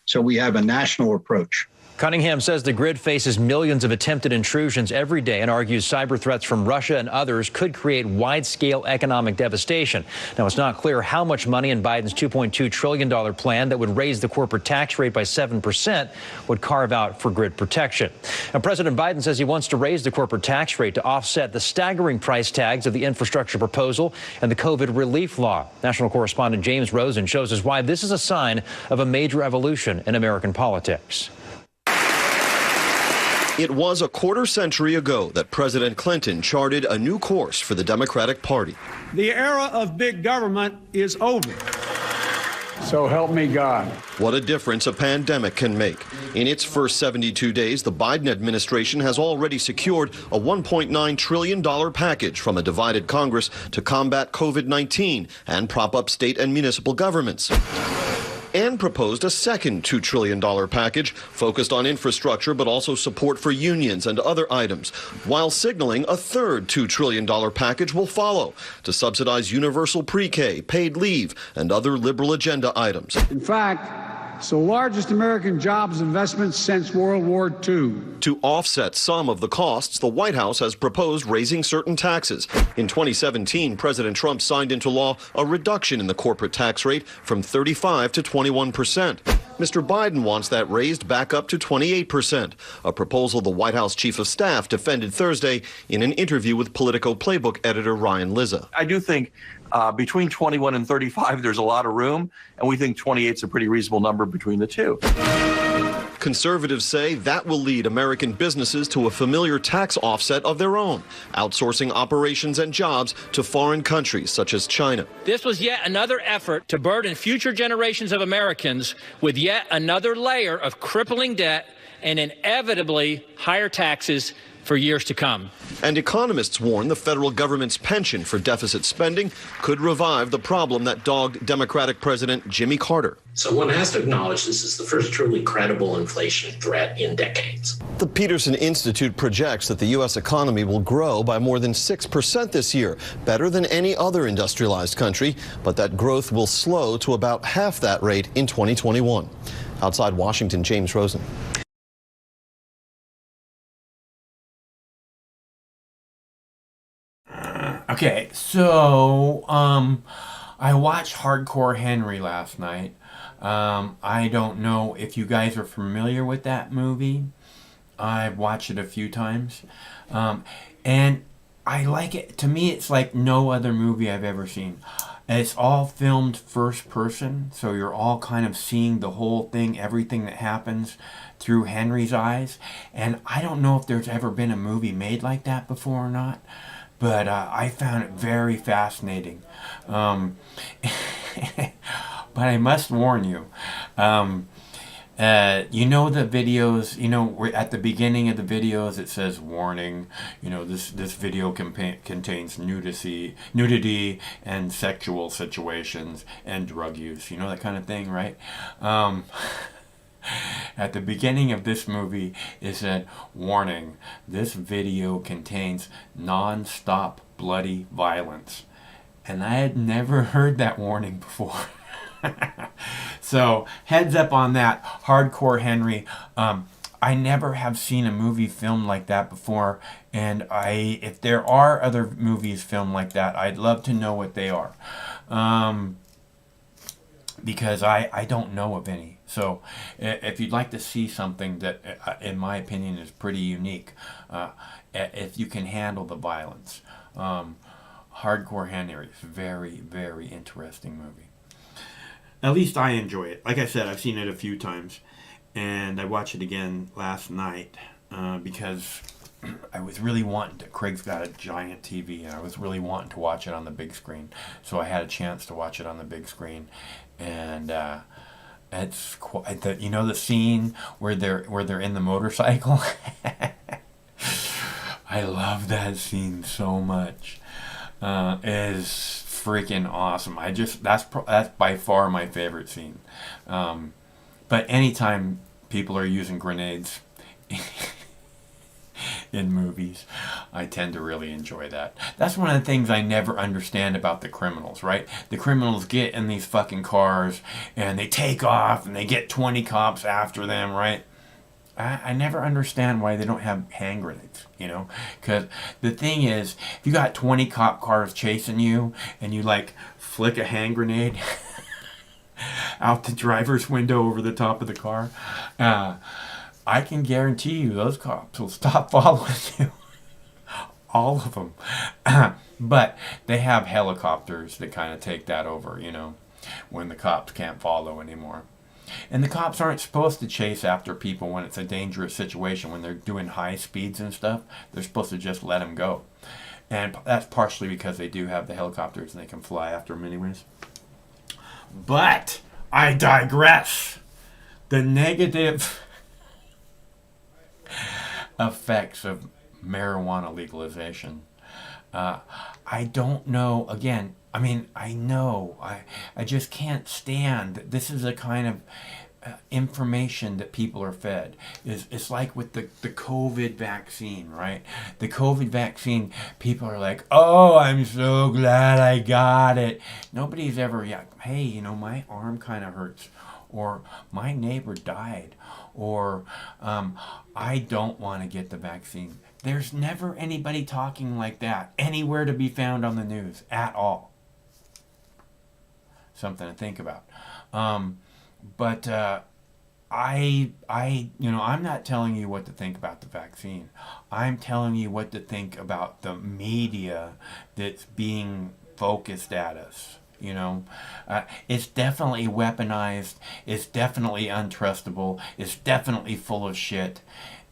So we have a national approach. Cunningham says the grid faces millions of attempted intrusions every day and argues cyber threats from Russia and others could create wide-scale economic devastation. Now, it's not clear how much money in Biden's $2.2 trillion plan that would raise the corporate tax rate by 7% would carve out for grid protection. Now, President Biden says he wants to raise the corporate tax rate to offset the staggering price tags of the infrastructure proposal and the COVID relief law. National correspondent James Rosen shows us why this is a sign of a major evolution in American politics. It was a quarter century ago that President Clinton charted a new course for the Democratic Party. The era of big government is over. So help me God. What a difference a pandemic can make. In its first 72 days, the Biden administration has already secured a $1.9 trillion package from a divided Congress to combat COVID-19 and prop up state and municipal governments. And proposed a second $2 trillion package focused on infrastructure but also support for unions and other items, while signaling a third $2 trillion package will follow to subsidize universal pre-K, paid leave, and other liberal agenda items. In fact, it's the largest American jobs investment since World War II. To offset some of the costs, the White House has proposed raising certain taxes. In 2017, President Trump signed into law a reduction in the corporate tax rate from 35% to 21%. Mr. Biden wants that raised back up to 28%, a proposal the White House Chief of Staff defended Thursday in an interview with Politico Playbook editor Ryan Lizza. I do think between 21 and 35, there's a lot of room, and we think 28 is a pretty reasonable number between the two. Conservatives say that will lead American businesses to a familiar tax offset of their own, outsourcing operations and jobs to foreign countries such as China. This was yet another effort to burden future generations of Americans with yet another layer of crippling debt and inevitably higher taxes for years to come. And economists warn the federal government's penchant for deficit spending could revive the problem that dogged Democratic President Jimmy Carter. So one has to acknowledge this is the first truly credible inflation threat in decades. The Peterson Institute projects that the U.S. economy will grow by more than 6% this year, better than any other industrialized country, but that growth will slow to about half that rate in 2021. Outside Washington, James Rosen. Okay, so I watched Hardcore Henry last night. I don't know if you guys are familiar with that movie. I've watched it a few times. And I like it. To me, it's like no other movie I've ever seen. It's all filmed first person, so you're all kind of seeing the whole thing, everything that happens through Henry's eyes. And I don't know if there's ever been a movie made like that before or not. But I found it very fascinating. But I must warn you, you know the videos, you know, at the beginning of the videos it says warning, you know, this video contains nudity and sexual situations and drug use, you know, that kind of thing, right? At the beginning of this movie, it said, warning, this video contains non-stop bloody violence. And I had never heard that warning before. So, heads up on that. Hardcore Henry. I never have seen a movie filmed like that before. And if there are other movies filmed like that, I'd love to know what they are. Because I don't know of any. So if you'd like to see something that, in my opinion, is pretty unique, if you can handle the violence, Hardcore Henry is a very, very interesting movie. At least I enjoy it. Like I said, I've seen it a few times, and I watched it again last night because I was really wanting to. Craig's got a giant TV, and I was really wanting to watch it on the big screen. So I had a chance to watch it on the big screen, and it's quite, you know, the scene where they're in the motorcycle. I love that scene so much. It is freaking awesome. That's by far my favorite scene. But anytime people are using grenades in movies, I tend to really enjoy that. That's one of the things I never understand about the criminals, right? The criminals get in these fucking cars and they take off and they get 20 cops after them, right? I never understand why they don't have hand grenades, you know? Because the thing is, if you got 20 cop cars chasing you and you like flick a hand grenade out the driver's window over the top of the car, I can guarantee you those cops will stop following you. All of them. But they have helicopters that kind of take that over, you know, when the cops can't follow anymore. And the cops aren't supposed to chase after people when it's a dangerous situation, when they're doing high speeds and stuff. They're supposed to just let them go. And that's partially because they do have the helicopters and they can fly after them anyways. But I digress. The negative effects of marijuana legalization. I don't know, again, I mean, I know, I just can't stand, this is a kind of information that people are fed. It's like with the COVID vaccine, right? The COVID vaccine, people are like, oh, I'm so glad I got it. Nobody's ever, hey, you know, my arm kind of hurts, or my neighbor died, or I don't want to get the vaccine. There's never anybody talking like that anywhere to be found on the news at all. Something to think about. But I'm not telling you what to think about the vaccine. I'm telling you what to think about the media that's being focused at us. It's definitely weaponized. It's definitely untrustable. It's definitely full of shit.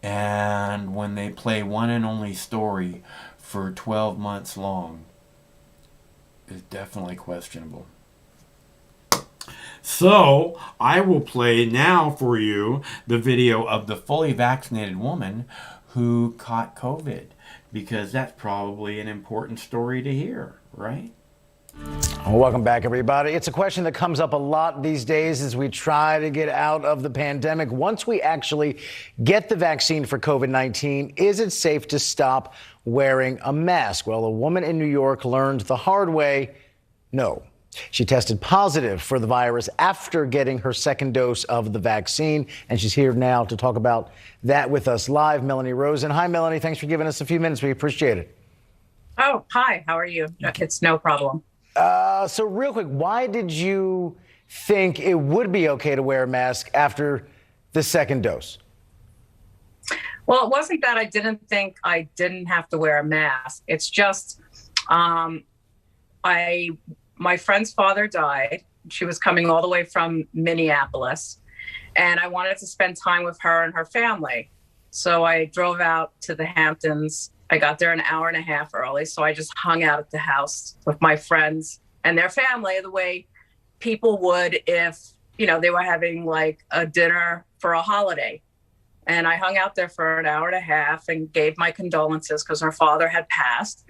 And when they play one and only story for 12 months long, it's definitely questionable. So, I will play now for you the video of the fully vaccinated woman who caught COVID, because that's probably an important story to hear, right? Welcome back, everybody. It's a question that comes up a lot these days as we try to get out of the pandemic. Once we actually get the vaccine for COVID-19, is it safe to stop wearing a mask? Well, a woman in New York learned the hard way, no. She tested positive for the virus after getting her second dose of the vaccine, and she's here now to talk about that with us live. Melanie Rosen. Hi, Melanie. Thanks for giving us a few minutes. We appreciate it. Oh, hi. How are you? It's no problem. So real quick, why did you think it would be okay to wear a mask after the second dose? Well, it wasn't that I didn't think I didn't have to wear a mask. It's just my friend's father died. She was coming all the way from Minneapolis, and I wanted to spend time with her and her family. So I drove out to the Hamptons. I got there an hour and a half early, so I just hung out at the house with my friends and their family the way people would if, they were having like a dinner for a holiday. And I hung out there for an hour and a half and gave my condolences because her father had passed.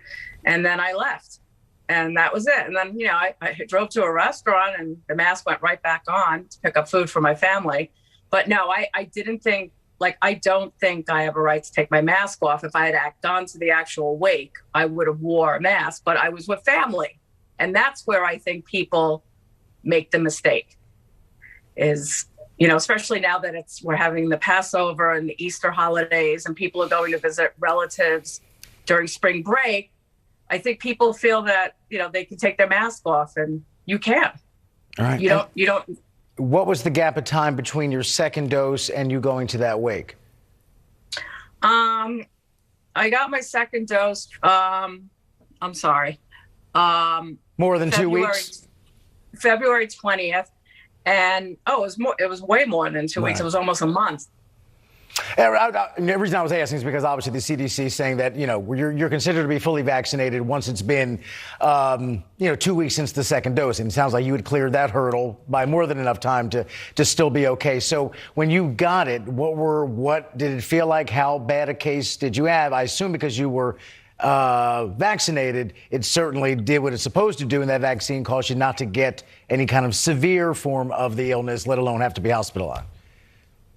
And then I left. And that was it. And then, I drove to a restaurant and the mask went right back on to pick up food for my family. But no, I didn't think, I don't think I have a right to take my mask off. If I had gone to the actual wake, I would have wore a mask, but I was with family. And that's where I think people make the mistake is, especially now that we're having the Passover and the Easter holidays and people are going to visit relatives during spring break. I think people feel that, they can take their mask off, and you can't. All right. You don't. What was the gap of time between your second dose and you going to that wake? I got my second dose. I'm sorry. More than 2 weeks? February 20th. And it was way more than 2 weeks. It was almost a month. The reason I was asking is because obviously the CDC is saying that, you're considered to be fully vaccinated once it's been, 2 weeks since the second dose. And it sounds like you had cleared that hurdle by more than enough time to still be okay. So when you got it, what did it feel like? How bad a case did you have? I assume because you were vaccinated, it certainly did what it's supposed to do. And that vaccine caused you not to get any kind of severe form of the illness, let alone have to be hospitalized.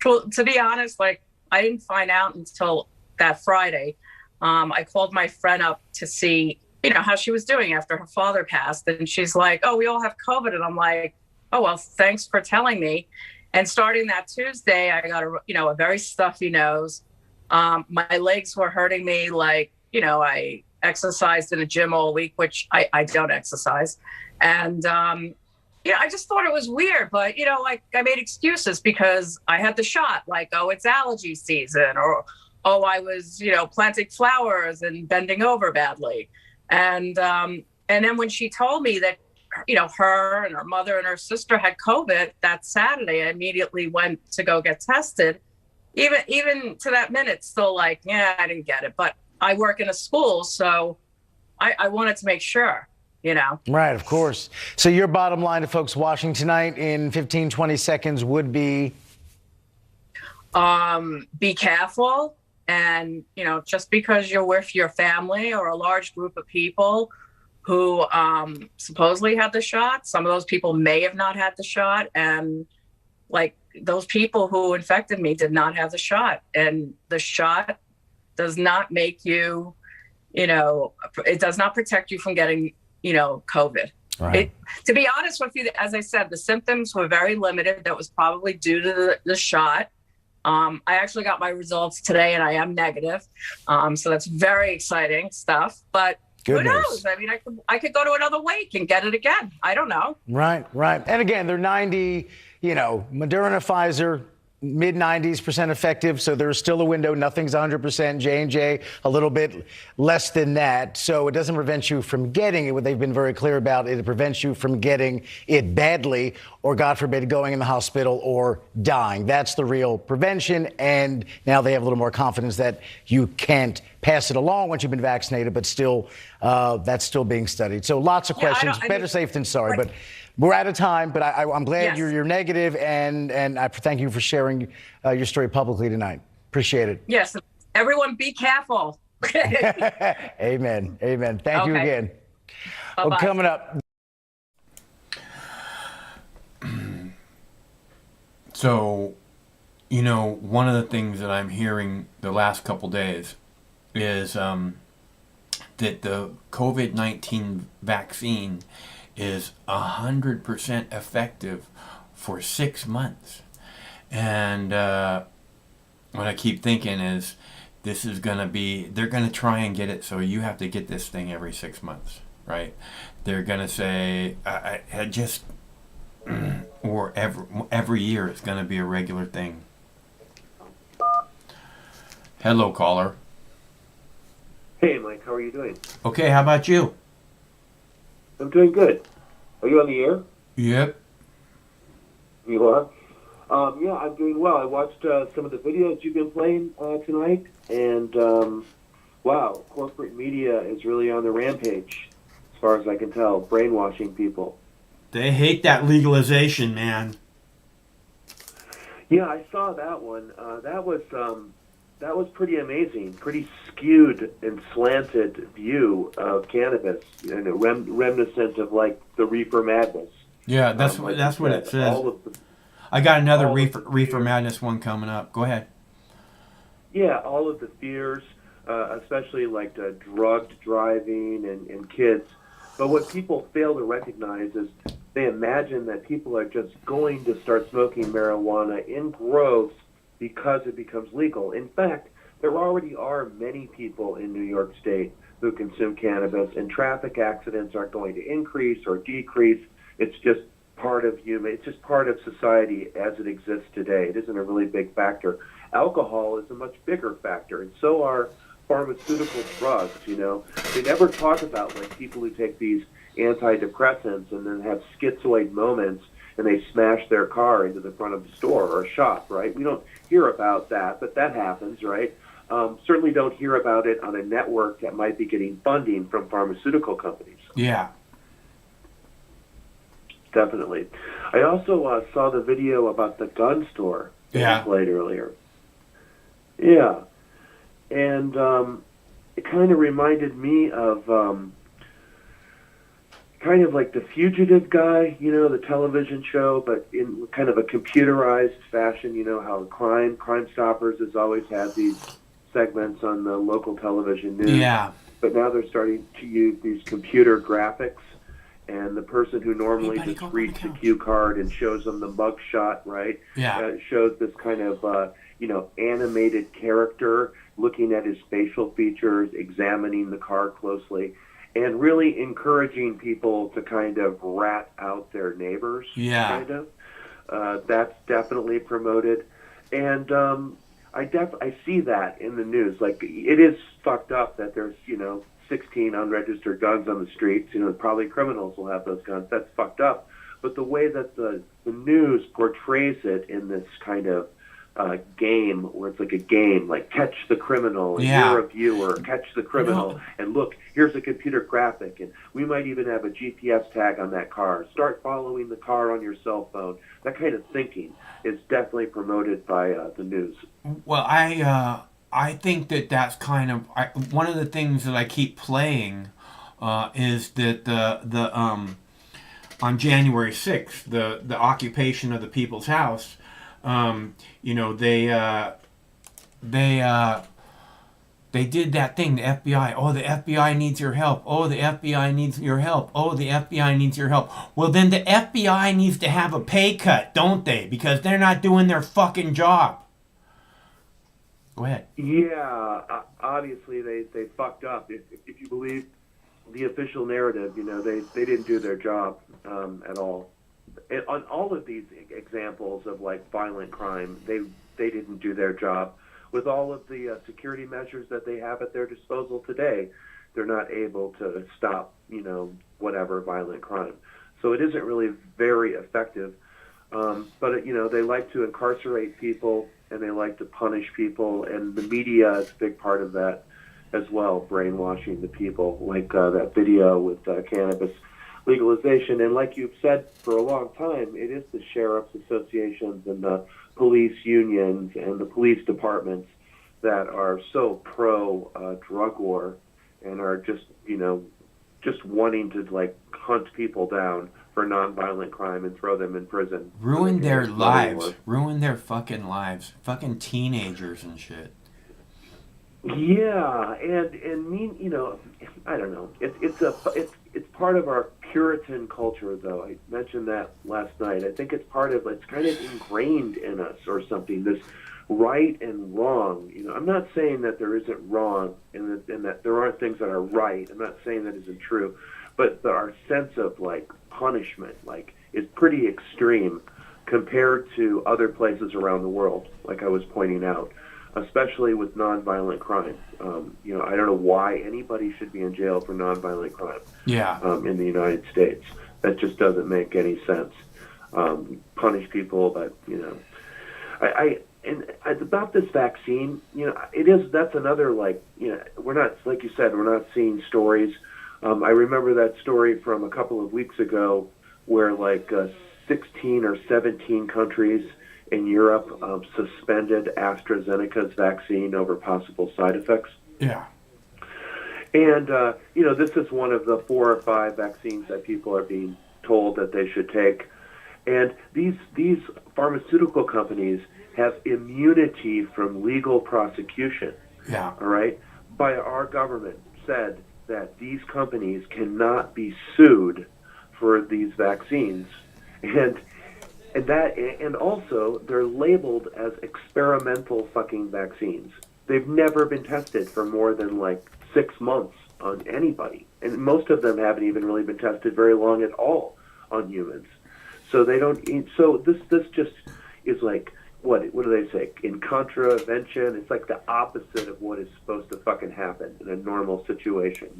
Well, to be honest, I didn't find out until that Friday. I called my friend up to see, how she was doing after her father passed. And she's like, oh, we all have COVID. And I'm like, oh, well, thanks for telling me. And starting that Tuesday, I got a very stuffy nose. My legs were hurting me. I exercised in a gym all week, which I don't exercise. And, I just thought it was weird, but, I made excuses because I had the shot, it's allergy season, or, I was, planting flowers and bending over badly. And then when she told me that, her and her mother and her sister had COVID that Saturday, I immediately went to go get tested. Even to that minute, still I didn't get it, but I work in a school, so I wanted to make sure. Right, of course. So your bottom line to folks watching tonight in 15, 20 seconds would be? Be careful. And, just because you're with your family or a large group of people who supposedly had the shot, some of those people may have not had the shot. And those people who infected me did not have the shot. And the shot does not make you, it does not protect you from getting COVID. Right. To be honest with you, as I said, the symptoms were very limited. That was probably due to the shot. I actually got my results today and I am negative. So that's very exciting stuff. But who knows? I mean, I could go to another wake and get it again. I don't know. Right. And again, they're 90, Moderna, Pfizer, mid-90s% effective, so there's still a window. Nothing's 100%. J&J, a little bit less than that. So it doesn't prevent you from getting it. What they've been very clear about, it prevents you from getting it badly or, God forbid, going in the hospital or dying. That's the real prevention. And now they have a little more confidence that you can't pass it along once you've been vaccinated, but still, that's still being studied. So lots of questions. Better safe than sorry. But we're out of time, but I'm glad you're negative, and I thank you for sharing your story publicly tonight. Appreciate it. Yes. Everyone be careful. Amen. Amen. Thank you again. Bye-bye. Well, coming up. So, you know, one of the things that I'm hearing the last couple days is that the COVID-19 vaccine is 100% effective for 6 months. And what I keep thinking is this is going to be, they're going to try and get it so you have to get this thing every 6 months, right? They're going to say, I just, or every year it's going to be a regular thing. Hello, caller. Hey, Mike, how are you doing? Okay, how about you? I'm doing good. Are you on the air? Yep. You are? Yeah, I'm doing well. I watched some of the videos you've been playing tonight, and wow, corporate media is really on the rampage, as far as I can tell, brainwashing people. They hate that legalization, man. Yeah, I saw that one. That was pretty amazing. Pretty skewed and slanted view of cannabis, and reminiscent of like the Reefer madness. Yeah, that's what it says. I got another Reefer Madness one coming up. Go ahead. Yeah, all of the fears, especially like the drugged driving and kids. But what people fail to recognize is they imagine that people are just going to start smoking marijuana in groves because it becomes legal. In fact, there already are many people in New York State who consume cannabis, and traffic accidents aren't going to increase or decrease. It's just part of it's just part of society as it exists today. It isn't a really big factor. Alcohol is a much bigger factor, and so are pharmaceutical drugs. You know, they never talk about like people who take these antidepressants and then have schizoid moments and they smash their car into the front of the store or a shop, right? We don't hear about that, but that happens, right? Certainly don't hear about it on a network that might be getting funding from pharmaceutical companies. Yeah. Definitely. I also saw the video about the gun store that you played earlier. Yeah. And it kind of reminded me of kind of like The Fugitive guy, you know, the television show, but in kind of a computerized fashion. You know how Crime Stoppers has always had these segments on the local television news. Yeah. But now they're starting to use these computer graphics, and the person who normally just reads the cue card and shows them the mug shot, right? Yeah. Shows this kind of, animated character looking at his facial features, examining the car closely, and really encouraging people to kind of rat out their neighbors. Yeah. Kind of. That's definitely promoted. And I see that in the news. Like, it is fucked up that there's, 16 unregistered guns on the streets. Probably criminals will have those guns. That's fucked up. But the way that the news portrays it in this kind of game, where it's like a game, like catch the criminal, and you're a viewer, catch the criminal, and look, here's a computer graphic, and we might even have a GPS tag on that car. Start following the car on your cell phone. That kind of thinking is definitely promoted by the news. Well, I think that's kind of one of the things that I keep playing is that the on January 6th, the occupation of the People's House. They did that thing, the FBI. Oh, the FBI needs your help. Oh, the FBI needs your help. Oh, the FBI needs your help. Well, then the FBI needs to have a pay cut, don't they? Because they're not doing their fucking job. Go ahead. Yeah, obviously they fucked up. If you believe the official narrative, they didn't do their job at all. on all of these examples of like violent crime, they didn't do their job. With all of the security measures that they have at their disposal today, they're not able to stop, whatever violent crime. So it isn't really very effective. But they like to incarcerate people and they like to punish people, and the media is a big part of that as well, brainwashing the people, like that video with cannabis legalization. And like you've said for a long time, it is the sheriff's associations and the police unions and the police departments that are so pro drug war and are just wanting to like hunt people down for nonviolent crime and throw them in prison. Ruin their lives. Ruin their fucking lives. Fucking teenagers and shit. Yeah, and I don't know. It's part of our Puritan culture, though. I mentioned that last night. I think it's kind of ingrained in us or something. This right and wrong. I'm not saying that there isn't wrong and that there aren't things that are right. I'm not saying that isn't true, but our sense of like punishment is pretty extreme compared to other places around the world. Like I was pointing out, especially with nonviolent crime. I don't know why anybody should be in jail for nonviolent crime. Yeah. In the United States, that just doesn't make any sense. Punish people, but about this vaccine, that's another we're not, like you said, we're not seeing stories. I remember that story from a couple of weeks ago where 16 or 17 countries in Europe suspended AstraZeneca's vaccine over possible side effects. Yeah. And, this is one of the 4 or 5 vaccines that people are being told that they should take. And these pharmaceutical companies have immunity from legal prosecution. Yeah. All right? By our government said that these companies cannot be sued for these vaccines. And also they're labeled as experimental fucking vaccines. They've never been tested for more than 6 months on anybody. And most of them haven't even really been tested very long at all on humans. So they don't so this just is what do they say? In contravention, it's like the opposite of what is supposed to fucking happen in a normal situation.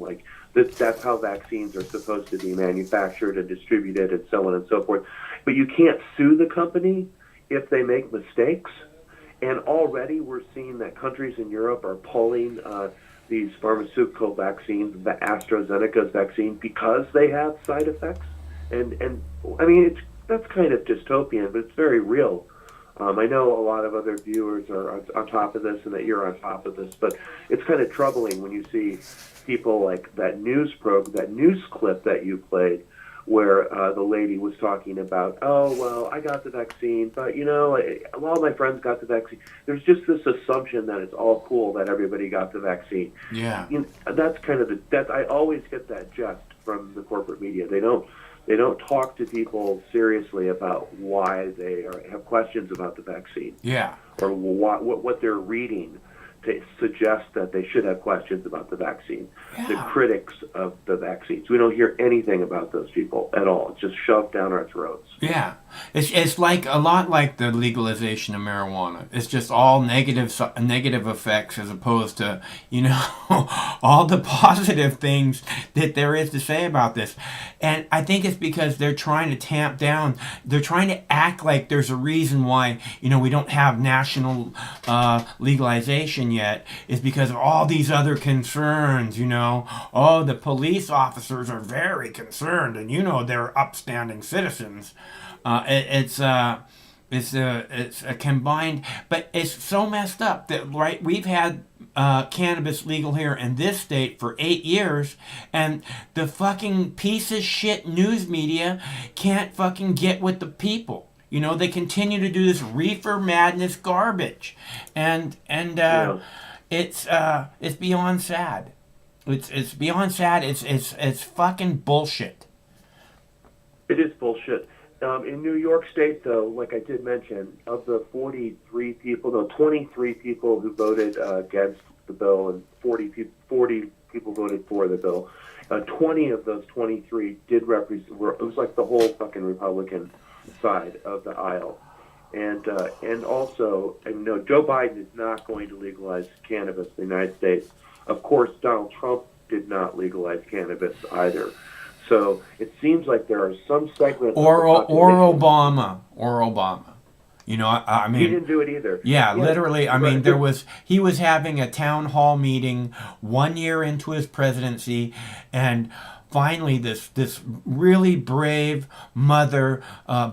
That's how vaccines are supposed to be manufactured and distributed and so on and so forth. But you can't sue the company if they make mistakes. And already we're seeing that countries in Europe are pulling these pharmaceutical vaccines, the AstraZeneca's vaccine, because they have side effects. And I mean, that's kind of dystopian, but it's very real. I know a lot of other viewers are on top of this and that you're on top of this, but it's kind of troubling when you see people like that news clip that you played where the lady was talking about, oh, well, I got the vaccine, but, a lot of my friends got the vaccine. There's just this assumption that it's all cool that everybody got the vaccine. Yeah. That's kind of I always get that jest from the corporate media. They don't talk to people seriously about why they have questions about the vaccine. Yeah. Or what they're reading to suggest that they should have questions about the vaccine. Yeah. The critics of the vaccines. We don't hear anything about those people at all. It's just shoved down our throats. Yeah. It's like a lot like the legalization of marijuana. It's just all negative effects as opposed to, all the positive things that there is to say about this. And I think it's because they're trying to tamp down. They're trying to act like there's a reason why, we don't have national legalization yet, is because of all these other concerns, Oh, the police officers are very concerned and, they're upstanding citizens. It's a combined, but it's so messed up that, right, we've had cannabis legal here in this state for 8 years, and the fucking piece of shit news media can't fucking get with the people. They continue to do this reefer madness garbage, and it's beyond sad. It's beyond sad. It's fucking bullshit. It is bullshit. In New York State, though, like I did mention, of the 23 people who voted against the bill and 40 people voted for the bill, 20 of those 23 did represent. It was like the whole fucking Republican side of the aisle. And also, Joe Biden is not going to legalize cannabis in the United States. Of course, Donald Trump did not legalize cannabis either. So it seems like there are some segments or Obama. I mean, he didn't do it either. Yeah, literally. I mean, he was having a town hall meeting 1 year into his presidency, and finally this really brave mother,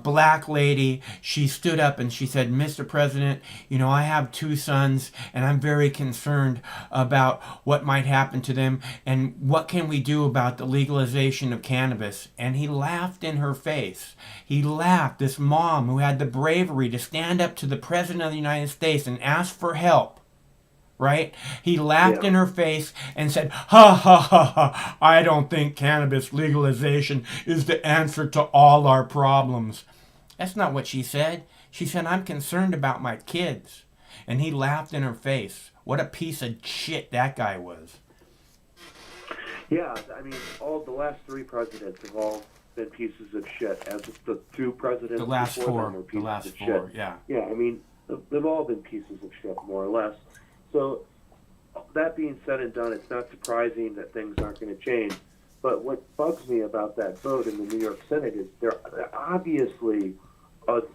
black lady, she stood up and she said, Mr. President, I have 2 sons and I'm very concerned about what might happen to them and what can we do about the legalization of cannabis. And he laughed in her face. He laughed, this mom who had the bravery to stand up to the President of the United States and ask for help. Right? He laughed in her face and said, ha, ha, ha, ha, I don't think cannabis legalization is the answer to all our problems. That's not what she said. She said, I'm concerned about my kids. And he laughed in her face. What a piece of shit that guy was. Yeah, I mean, all the last 3 presidents have all been pieces of shit. As the 2 presidents the last before 4, them were pieces the last of 4, shit. yeah. Yeah, I mean, they've all been pieces of shit, more or less. So that being said and done, it's not surprising that things aren't going to change. But what bugs me about that vote in the New York Senate is they're obviously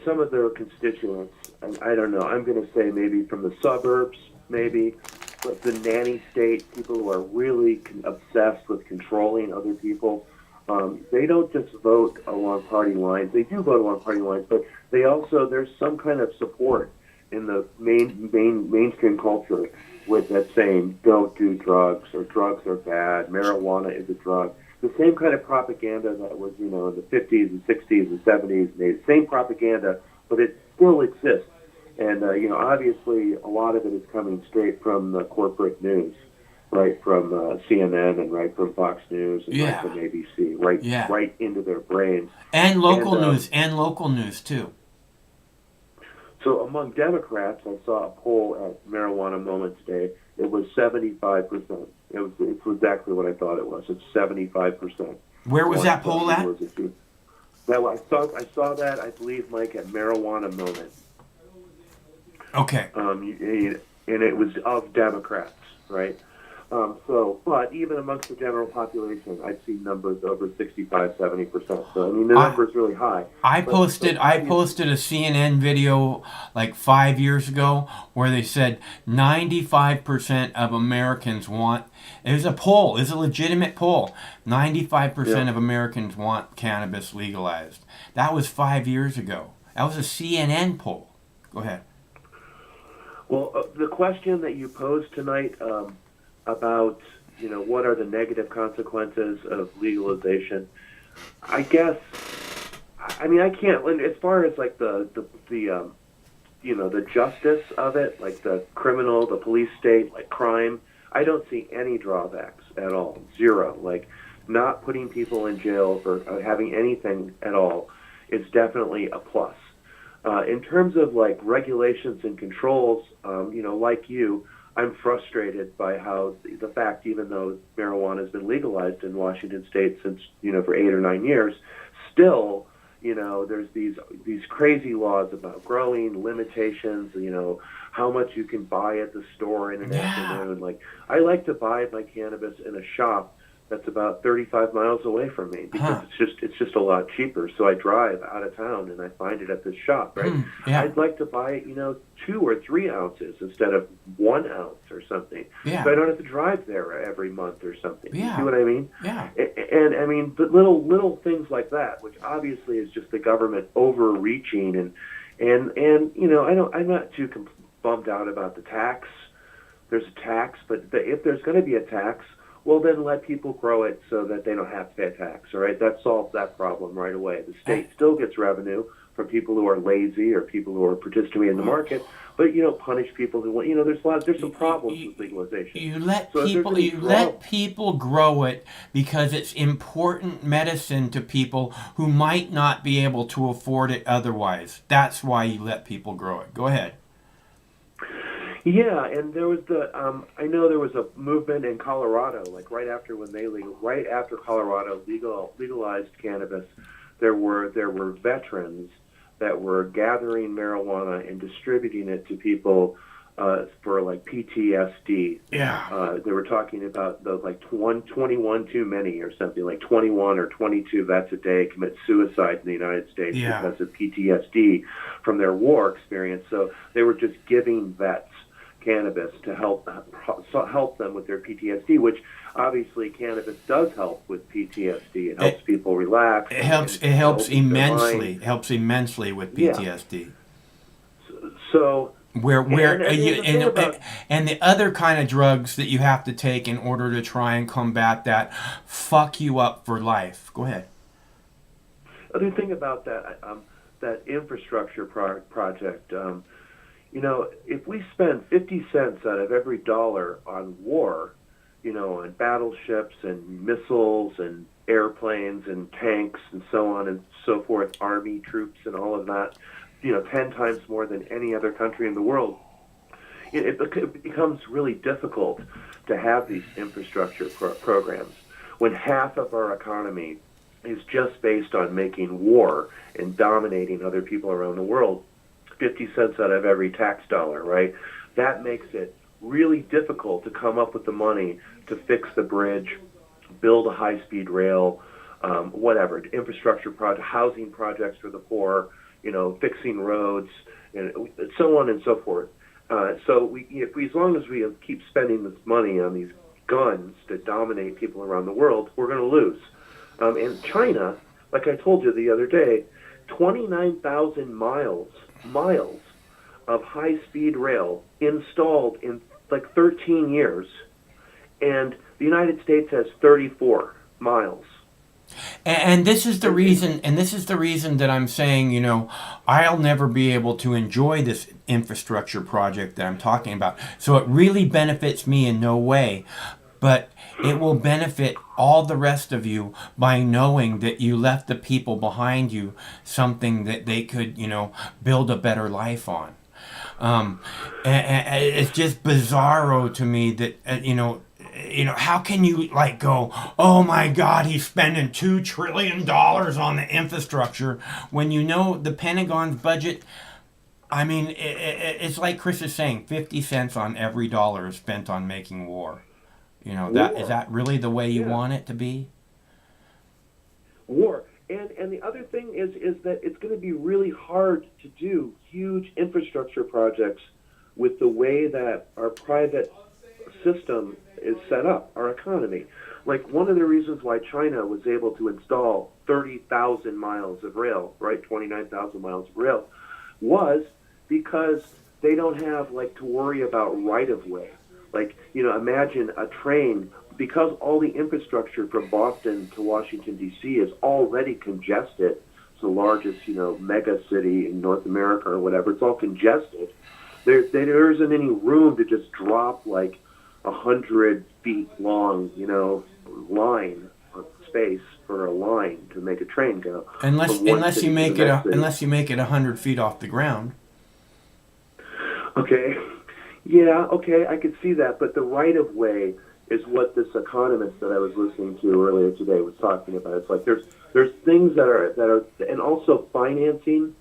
some of their constituents, and I don't know, I'm going to say maybe from the suburbs, maybe, but the nanny state, people who are really obsessed with controlling other people, they don't just vote along party lines. They do vote along party lines, but they also, there's some kind of support in the mainstream culture with that saying, don't do drugs, or drugs are bad, marijuana is a drug. The same kind of propaganda that was, in the 50s and 60s and 70s, the same propaganda, but it still exists. And, obviously a lot of it is coming straight from the corporate news, right from CNN and right from Fox News and right from ABC, right into their brains. And local news too. So among Democrats, I saw a poll at Marijuana Moment today. It was 75%. It's exactly what I thought it was. It's 75%. Where was that poll at? Now, I saw that, I believe, Mike, at Marijuana Moment. Okay. And it was of Democrats, right? But even amongst the general population, I've seen numbers over 65, 70%. So, the number's really high. I posted a CNN video like 5 years ago where they said 95% of Americans want, it was a poll, it's a legitimate poll, 95% of Americans want cannabis legalized. That was 5 years ago. That was a CNN poll. Go ahead. Well, the question that you posed tonight, about, what are the negative consequences of legalization? I guess, I can't, as far as like the justice of it, like the criminal, the police state, like crime, I don't see any drawbacks at all. 0. Like not putting people in jail for having anything at all is definitely a plus. In terms of like regulations and controls, like you, I'm frustrated by how the fact, even though marijuana has been legalized in Washington State since, for 8 or 9 years, still, there's these crazy laws about growing, limitations, how much you can buy at the store in an afternoon. Like, I like to buy my cannabis in a shop that's about 35 miles away from me because it's just a lot cheaper. So I drive out of town and I find it at this shop, right? I'd like to buy, 2 or 3 ounces instead of 1 ounce or something. So I don't have to drive there every month or something. You see what I mean? Yeah. And I mean, but little things like that, which obviously is just the government overreaching and I'm not too bummed out about the tax. There's a tax, but if there's going to be a tax, well, then let people grow it so that they don't have to pay a tax, all right? That solves that problem right away. The state still gets revenue from people who are lazy or people who are participating in the market, but, punish people who want, there's some problems with legalization. You let people grow it because it's important medicine to people who might not be able to afford it otherwise. That's why you let people grow it. Go ahead. Yeah, and there was I know there was a movement in Colorado, like right after Colorado legalized cannabis, there were veterans that were gathering marijuana and distributing it to people for like PTSD. Yeah. They were talking about the 21 too many or something, like 21 or 22 vets a day commit suicide in the United States because of PTSD from their war experience. So they were just giving vets cannabis to help them with their PTSD, which obviously cannabis does help with PTSD. It helps people relax. It helps immensely. It helps immensely with PTSD. Yeah. So and the other kind of drugs that you have to take in order to try and combat that fuck you up for life. Go ahead. Other thing about that that infrastructure project. If we spend 50 cents out of every dollar on war, on battleships and missiles and airplanes and tanks and so on and so forth, army troops and all of that, 10 times more than any other country in the world, it becomes really difficult to have these infrastructure programs when half of our economy is just based on making war and dominating other people around the world. 50 cents out of every tax dollar, right? That makes it really difficult to come up with the money to fix the bridge, build a high-speed rail, whatever, infrastructure project, housing projects for the poor, fixing roads, and so on and so forth. So as long as we keep spending this money on these guns to dominate people around the world, we're going to lose. And China, like I told you the other day, 29,000 miles of high-speed rail installed in like 13 years, and the United States has 34 miles. And this is the reason. And this is the reason that I'm saying, I'll never be able to enjoy this infrastructure project that I'm talking about. So it really benefits me in no way, but it will benefit all the rest of you by knowing that you left the people behind you something that they could, build a better life on. And it's just bizarro to me that, how can you go, oh my God, he's spending $2 trillion on the infrastructure when the Pentagon's budget, it's like Chris is saying, 50 cents on every dollar is spent on making war. Is that really the way you want it to be? War. And the other thing is that it's going to be really hard to do huge infrastructure projects with the way that our private system is set up, our economy. Like, one of the reasons why China was able to install 30,000 miles of rail, right, 29,000 miles of rail, was because they don't have, to worry about right-of-way. Imagine a train, because all the infrastructure from Boston to Washington, D.C. is already congested. It's the largest, mega city in North America or whatever. It's all congested. There isn't any room to just drop 100 feet long, line of space for a line to make a train go. Unless you make it 100 feet off the ground. Okay. Yeah, okay, I could see that, but the right-of-way is what this economist that I was listening to earlier today was talking about. It's like there's things that are, and also financing,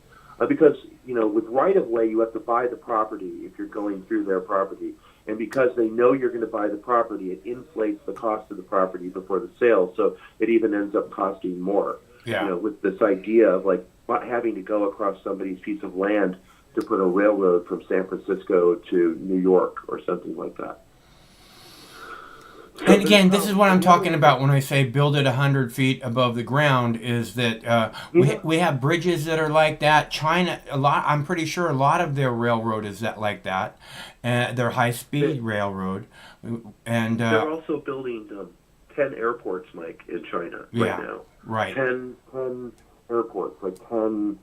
because with right-of-way you have to buy the property if you're going through their property, and because they know you're going to buy the property, it inflates the cost of the property before the sale, so it even ends up costing more. Yeah. With this idea of not having to go across somebody's piece of land to put a railroad from San Francisco to New York or something like that. And again, this is what I'm talking about when I say build it 100 feet above the ground, is that we have bridges that are like that. China, I'm pretty sure a lot of their railroad is like that. Their high-speed railroad. And they're also building 10 airports, Mike, in China right now. Right. 10 airports, 10...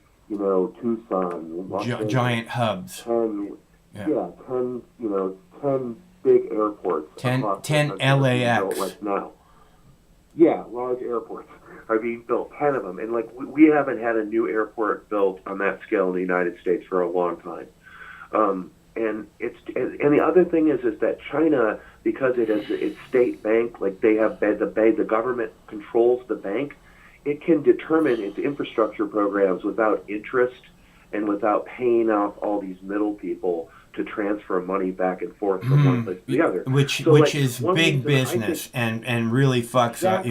Tucson, giant hubs. 10 big airports. 10 LAX. Right now. Yeah, large airports are being built, 10 of them. And we haven't had a new airport built on that scale in the United States for a long time. And the other thing is that China, because it is its state bank, the government controls the bank, it can determine its infrastructure programs without interest and without paying off all these middle people to transfer money back and forth from one place to the other. Which is big business and really fucks up,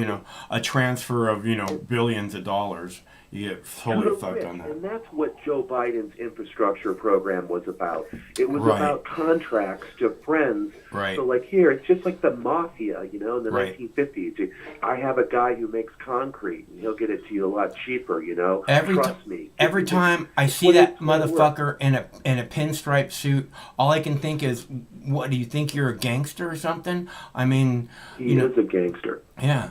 a transfer of, billions of dollars. You get totally fucked on that. And that's what Joe Biden's infrastructure program was about. It was about contracts to friends. Right. So here, it's just like the mafia, in the 1950s. I have a guy who makes concrete, and he'll get it to you a lot cheaper, Trust me. Every time I see that motherfucker in a pinstripe suit, all I can think is, what, do you think you're a gangster or something? I mean... He is a gangster. Yeah.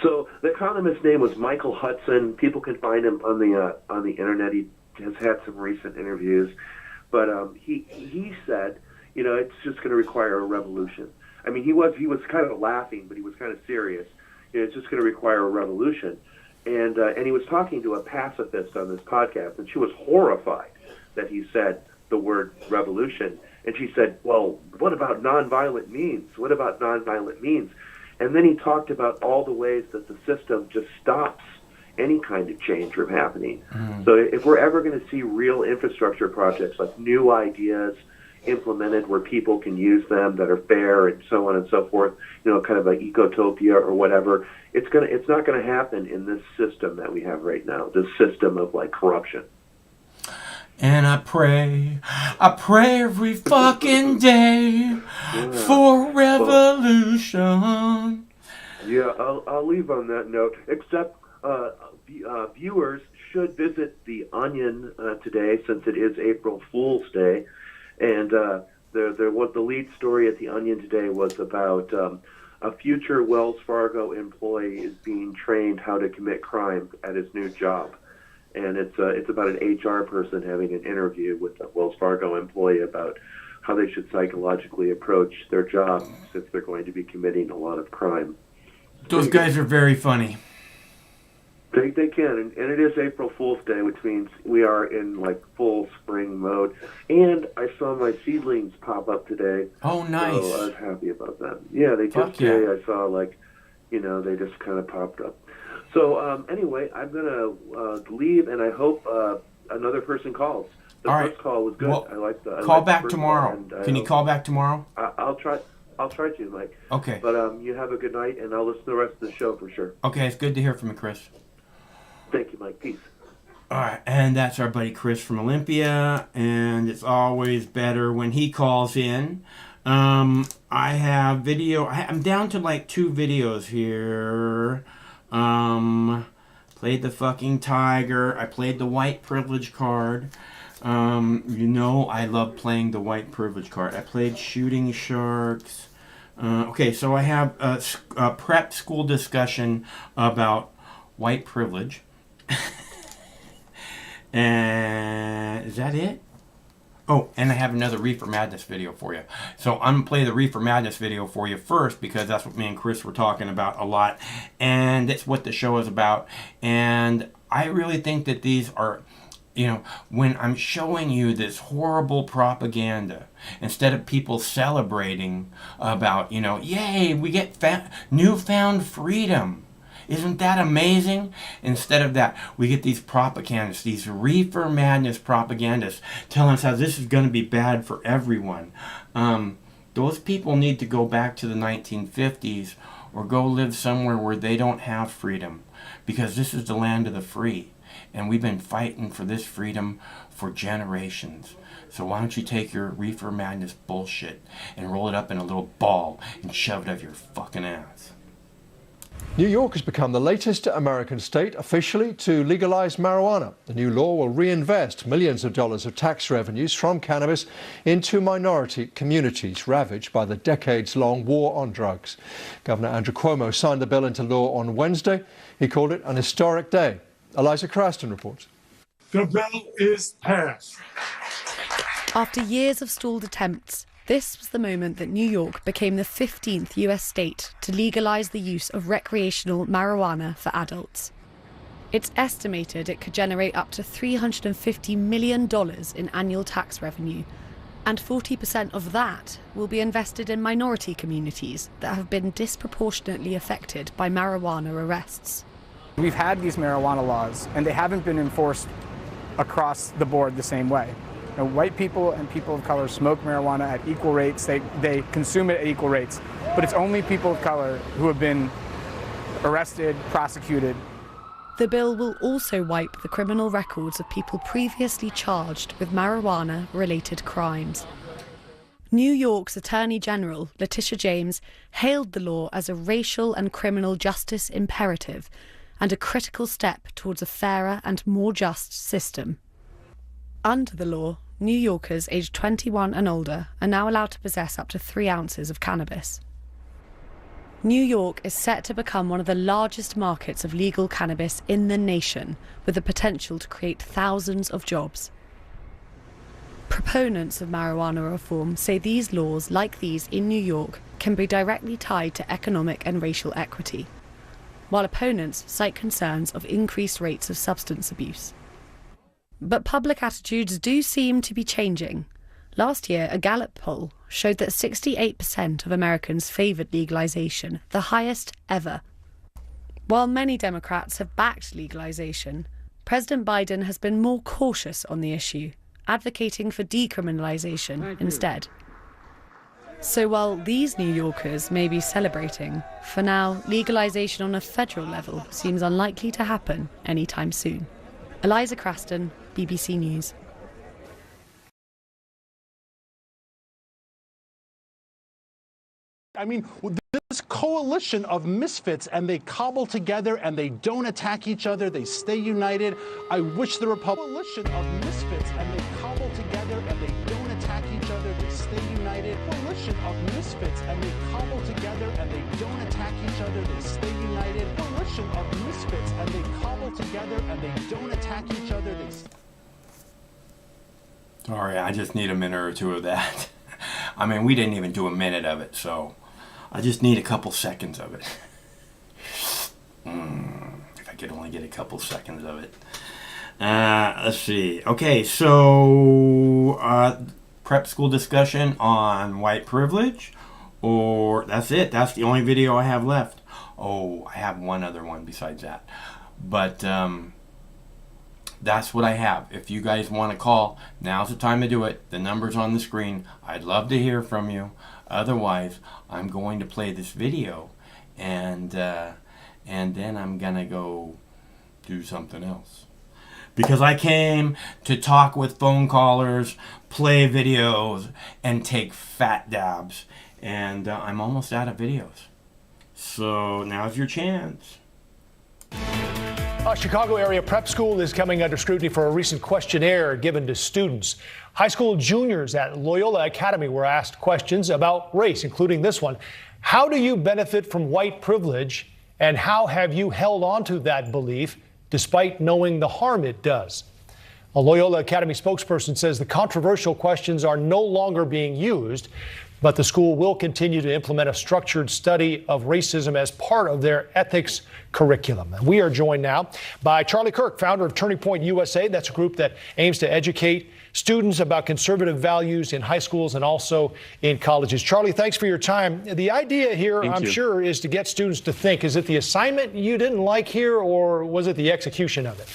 So the economist's name was Michael Hudson. People can find him on the internet. He has had some recent interviews, but he said, it's just going to require a revolution. I mean, he was kind of laughing, but he was kind of serious. It's just going to require a revolution, and he was talking to a pacifist on this podcast, and she was horrified that he said the word revolution, and she said, "Well, what about nonviolent means? What about nonviolent means?" And then he talked about all the ways that the system just stops any kind of change from happening. So if we're ever going to see real infrastructure projects, like new ideas implemented where people can use them that are fair and so on and so forth, kind of an ecotopia or whatever, it's not going to happen in this system that we have right now, this system of corruption. And I pray every fucking day for revolution. Yeah, I'll leave on that note, except viewers should visit The Onion today, since it is April Fool's Day. And the lead story at The Onion today was about a future Wells Fargo employee is being trained how to commit crime at his new job. And it's about an HR person having an interview with a Wells Fargo employee about how they should psychologically approach their job since they're going to be committing a lot of crime. Those guys are very funny. They can, and it is April Fool's Day, which means we are in full spring mode. And I saw my seedlings pop up today. Oh, nice! So I was happy about that. Yeah, they just today I saw they just kind of popped up. So anyway, I'm gonna leave, and I hope another person calls. The first call was good. Well, I like the call back tomorrow. Can you call back tomorrow? I'll try to, Mike. Okay. But you have a good night, and I'll listen to the rest of the show for sure. Okay, it's good to hear from you, Chris. Thank you, Mike. Peace. All right, and that's our buddy Chris from Olympia, and it's always better when he calls in. I have video. I'm down to 2 videos here. Played the fucking tiger. I played the white privilege card. I love playing the white privilege card. I played shooting sharks. Okay, so I have a prep school discussion about white privilege. And is that it? Oh, and I have another Reefer Madness video for you. So I'm going to play the Reefer Madness video for you first, because that's what me and Chris were talking about a lot. And it's what the show is about. And I really think that these are, when I'm showing you this horrible propaganda, instead of people celebrating about, yay, we get newfound freedom. Isn't that amazing? Instead of that, we get these propagandists, these Reefer Madness propagandists, telling us how this is going to be bad for everyone. Those people need to go back to the 1950s or go live somewhere where they don't have freedom, because this is the land of the free, and we've been fighting for this freedom for generations. So why don't you take your Reefer Madness bullshit and roll it up in a little ball and shove it up your fucking ass. New York has become the latest American state officially to legalize marijuana. The new law will reinvest millions of dollars of tax revenues from cannabis into minority communities ravaged by the decades-long war on drugs. Governor Andrew Cuomo signed the bill into law on Wednesday. He called it an historic day. Eliza Craston reports. The bill is passed. After years of stalled attempts, this was the moment that New York became the 15th US state to legalize the use of recreational marijuana for adults. It's estimated it could generate up to $350 million in annual tax revenue, and 40% of that will be invested in minority communities that have been disproportionately affected by marijuana arrests. We've had these marijuana laws, and they haven't been enforced across the board the same way. You know, white people and people of color smoke marijuana at equal rates. They consume it at equal rates. But it's only people of color who have been arrested, prosecuted. The bill will also wipe the criminal records of people previously charged with marijuana-related crimes. New York's Attorney General, Letitia James, hailed the law as a racial and criminal justice imperative and a critical step towards a fairer and more just system. Under the law, New Yorkers aged 21 and older are now allowed to possess up to 3 ounces of cannabis. New York is set to become one of the largest markets of legal cannabis in the nation, with the potential to create thousands of jobs. Proponents of marijuana reform say these laws, like these in New York, can be directly tied to economic and racial equity, while opponents cite concerns of increased rates of substance abuse. But public attitudes do seem to be changing. Last year, a Gallup poll showed that 68% of Americans favoured legalization, the highest ever. While many Democrats have backed legalization, President Biden has been more cautious on the issue, advocating for decriminalization instead. So while these New Yorkers may be celebrating, for now, legalization on a federal level seems unlikely to happen anytime soon. Eliza Craston, BBC News. I mean, this coalition of misfits, and they cobble together and they don't attack each other, they stay united. I wish the coalition of misfits, and they cobble together and they don't attack each other, they stay united. Coalition of misfits, and they cobble together and they don't attack each other, they stay united. Coalition of misfits, and they cobble together and they don't attack each other, they Sorry, I just need a minute or two of that. I mean, we didn't even do a minute of it, so I just need a couple seconds of it. If I could only get a couple seconds of it. Let's see. Okay, so prep school discussion on white privilege, or that's it. That's the only video I have left. Oh, I have one other one besides that. But that's what I have. If you guys want to call, now's the time to do it. The number's on the screen. I'd love to hear from you. Otherwise, I'm going to play this video, and then I'm gonna go do something else. Because I came to talk with phone callers, play videos, and take fat dabs. And I'm almost out of videos. So now's your chance. A Chicago area prep school is coming under scrutiny for a recent questionnaire given to students. High school juniors at Loyola Academy were asked questions about race, including this one. How do you benefit from white privilege, and how have you held on to that belief despite knowing the harm it does? A Loyola Academy spokesperson says the controversial questions are no longer being used, but the school will continue to implement a structured study of racism as part of their ethics curriculum. And we are joined now by Charlie Kirk, founder of Turning Point USA. That's a group that aims to educate students about conservative values in high schools and also in colleges. Charlie, thanks for your time. The idea here, I'm sure, is to get students to think. Is it the assignment you didn't like here, or was it the execution of it?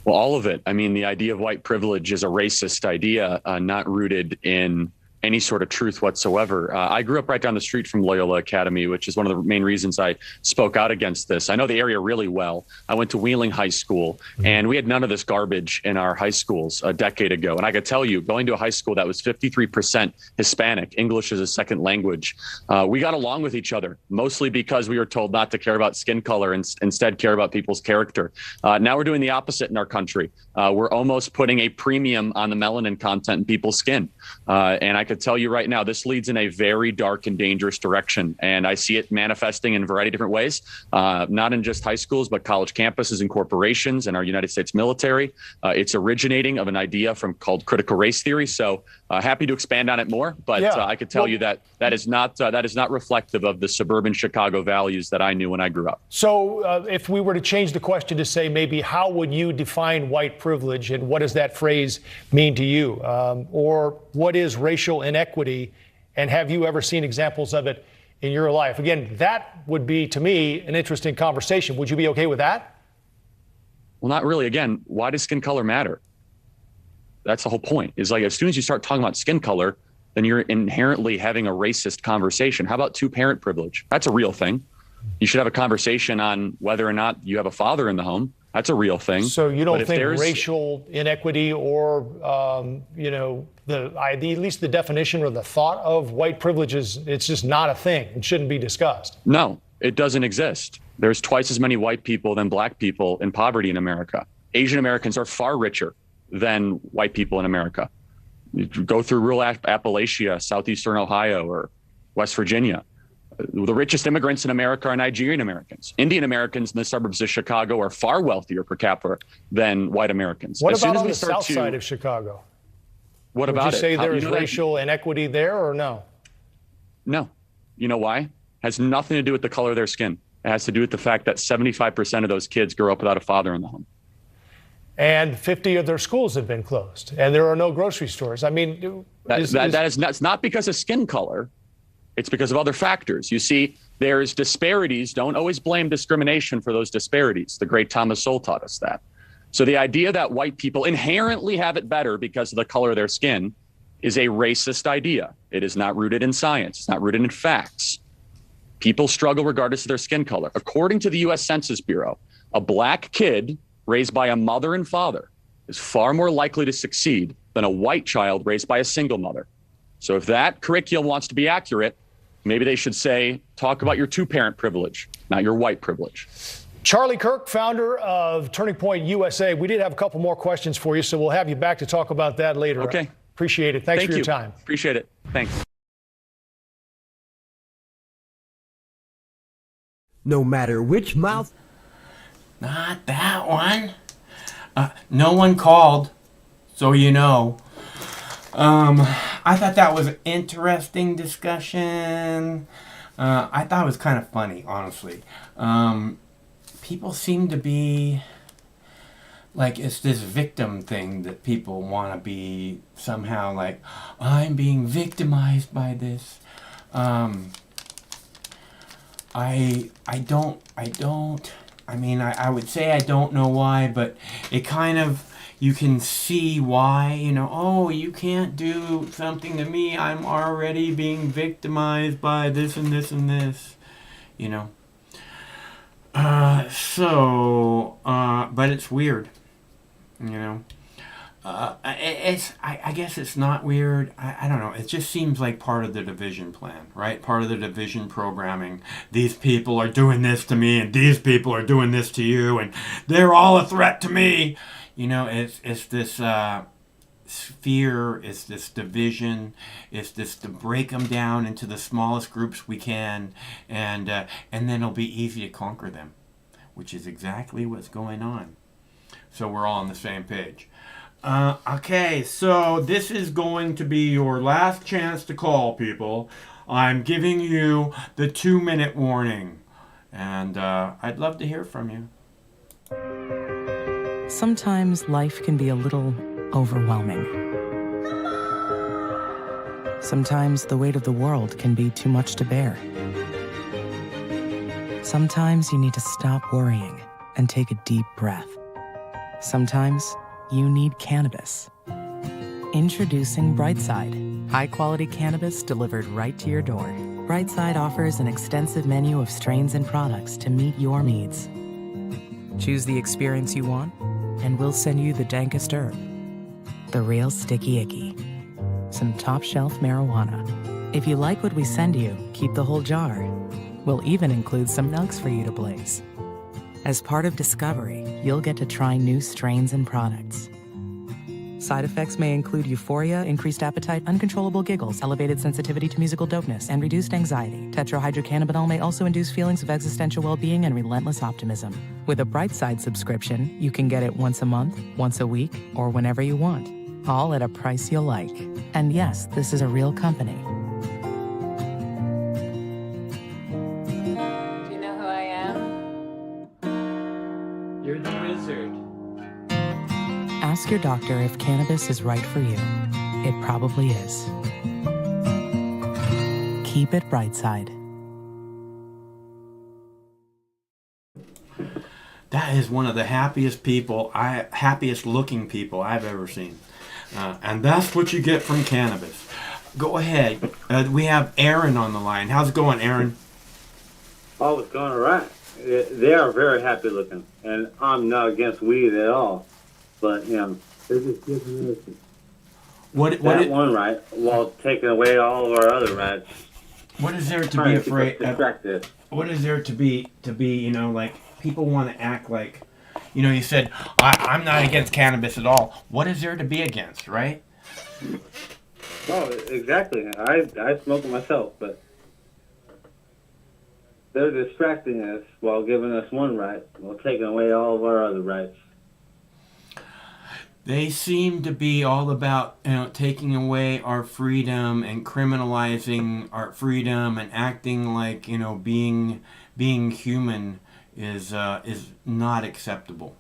Well, all of it. I mean, the idea of white privilege is a racist idea, not rooted in any sort of truth whatsoever. I grew up right down the street from Loyola Academy, which is one of the main reasons I spoke out against this. I know the area really well. I went to Wheeling High School, and we had none of this garbage in our high schools a decade ago. And I could tell you, going to a high school that was 53% Hispanic, English as a second language, we got along with each other, mostly because we were told not to care about skin color and instead care about people's character. Now we're doing the opposite in our country. We're almost putting a premium on the melanin content in people's skin. And I could tell you right now, this leads in a very dark and dangerous direction. And I see it manifesting in a variety of different ways, not in just high schools, but college campuses and corporations and our United States military. It's originating of an idea called critical race theory. So happy to expand on it more, but I could tell you that that is not reflective of the suburban Chicago values that I knew when I grew up. So if we were to change the question to say, maybe how would you define white privilege, and what does that phrase mean to you? Or what is racial inequity, and have you ever seen examples of it in your life? Again, that would be, to me, an interesting conversation. Would you be okay with that? Well, not really. Again, why does skin color matter? That's the whole point. Is like as soon as you start talking about skin color, then you're inherently having a racist conversation. How about two-parent privilege? That's a real thing. You should have a conversation on whether or not you have a father in the home. That's a real thing. So you don't think racial inequity or, at least the definition or the thought of white privilege it's just not a thing. It shouldn't be discussed. No, it doesn't exist. There's twice as many white people than black people in poverty in America. Asian Americans are far richer than white people in America. You go through rural Appalachia, southeastern Ohio, or West Virginia. The richest immigrants in America are Nigerian Americans. Indian Americans in the suburbs of Chicago are far wealthier per capita than white Americans. What about on the south side of Chicago? What about it? Would you say there is racial inequity there or no? No. You know why? It has nothing to do with the color of their skin. It has to do with the fact that 75% of those kids grow up without a father in the home. And 50 of their schools have been closed, and there are no grocery stores. I mean, that's not because of skin color. It's because of other factors. You see, there's disparities. Don't always blame discrimination for those disparities. The great Thomas Sowell taught us that. So the idea that white people inherently have it better because of the color of their skin is a racist idea. It is not rooted in science. It's not rooted in facts. People struggle regardless of their skin color. According to the U.S. Census Bureau, a black kid raised by a mother and father is far more likely to succeed than a white child raised by a single mother. So if that curriculum wants to be accurate, maybe they should say, talk about your two-parent privilege, not your white privilege. Charlie Kirk, founder of Turning Point USA. We did have a couple more questions for you, so we'll have you back to talk about that later. Okay. Appreciate it. Thanks for your time. Appreciate it. Thanks. No matter which mouth. Not that one. No one called, so you know. I thought that was an interesting discussion. I thought it was kind of funny, honestly. People seem to be like, it's this victim thing that people want to be somehow like, I'm being victimized by this. I would say I don't know why, but it kind of, you can see why, oh, you can't do something to me. I'm already being victimized by this and this and this, but it's weird, I guess it's not weird. I don't know. It just seems like part of the division plan, right? Part of the division programming. These people are doing this to me, and these people are doing this to you, and they're all a threat to me. It's this fear, it's this division, it's this to break them down into the smallest groups we can, and then it'll be easy to conquer them, which is exactly what's going on. So we're all on the same page. Okay, so this is going to be your last chance to call, people. I'm giving you the 2-minute warning, and I'd love to hear from you. Sometimes life can be a little overwhelming. Sometimes the weight of the world can be too much to bear. Sometimes you need to stop worrying and take a deep breath. Sometimes you need cannabis. Introducing Brightside, high-quality cannabis delivered right to your door. Brightside offers an extensive menu of strains and products to meet your needs. Choose the experience you want, and we'll send you the dankest herb, the real sticky icky, some top-shelf marijuana. If you like what we send you, keep the whole jar. We'll even include some nugs for you to blaze. As part of Discovery, you'll get to try new strains and products. Side effects may include euphoria, increased appetite, uncontrollable giggles, elevated sensitivity to musical dopeness, and reduced anxiety. Tetrahydrocannabinol may also induce feelings of existential well-being and relentless optimism. With a Brightside subscription, you can get it once a month, once a week, or whenever you want, all at a price you'll like. And yes, this is a real company. Do you know who I am? You're the wizard. Ask your doctor if cannabis is right for you. It probably is. Keep it Brightside. That is one of the happiest looking people I've ever seen. And that's what you get from cannabis. Go ahead. We have Aaron on the line. How's it going, Aaron? Oh, it's going all right. They are very happy looking, and I'm not against weed at all. But, you know, they're just giving us one right while taking away all of our other rights. What is there to be afraid of? What is there to be, you know, like, people want to act like, you know, you said, I'm not against cannabis at all. What is there to be against, right? Oh, exactly. I smoke it myself, but they're distracting us while giving us one right, while taking away all of our other rights. They seem to be all about, you know, taking away our freedom and criminalizing our freedom and acting like, you know, being human is not acceptable.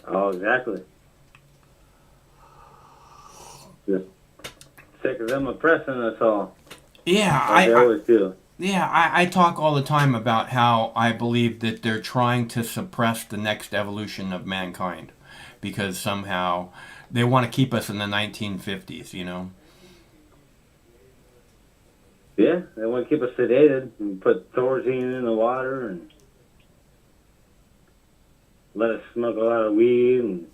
Oh, exactly. Just sick of them oppressing us all. Yeah, like they always do. Yeah, I talk all the time about how I believe that they're trying to suppress the next evolution of mankind because somehow they want to keep us in the 1950s, you know? Yeah, they want to keep us sedated and put Thorazine in the water and let us smoke a lot of weed. And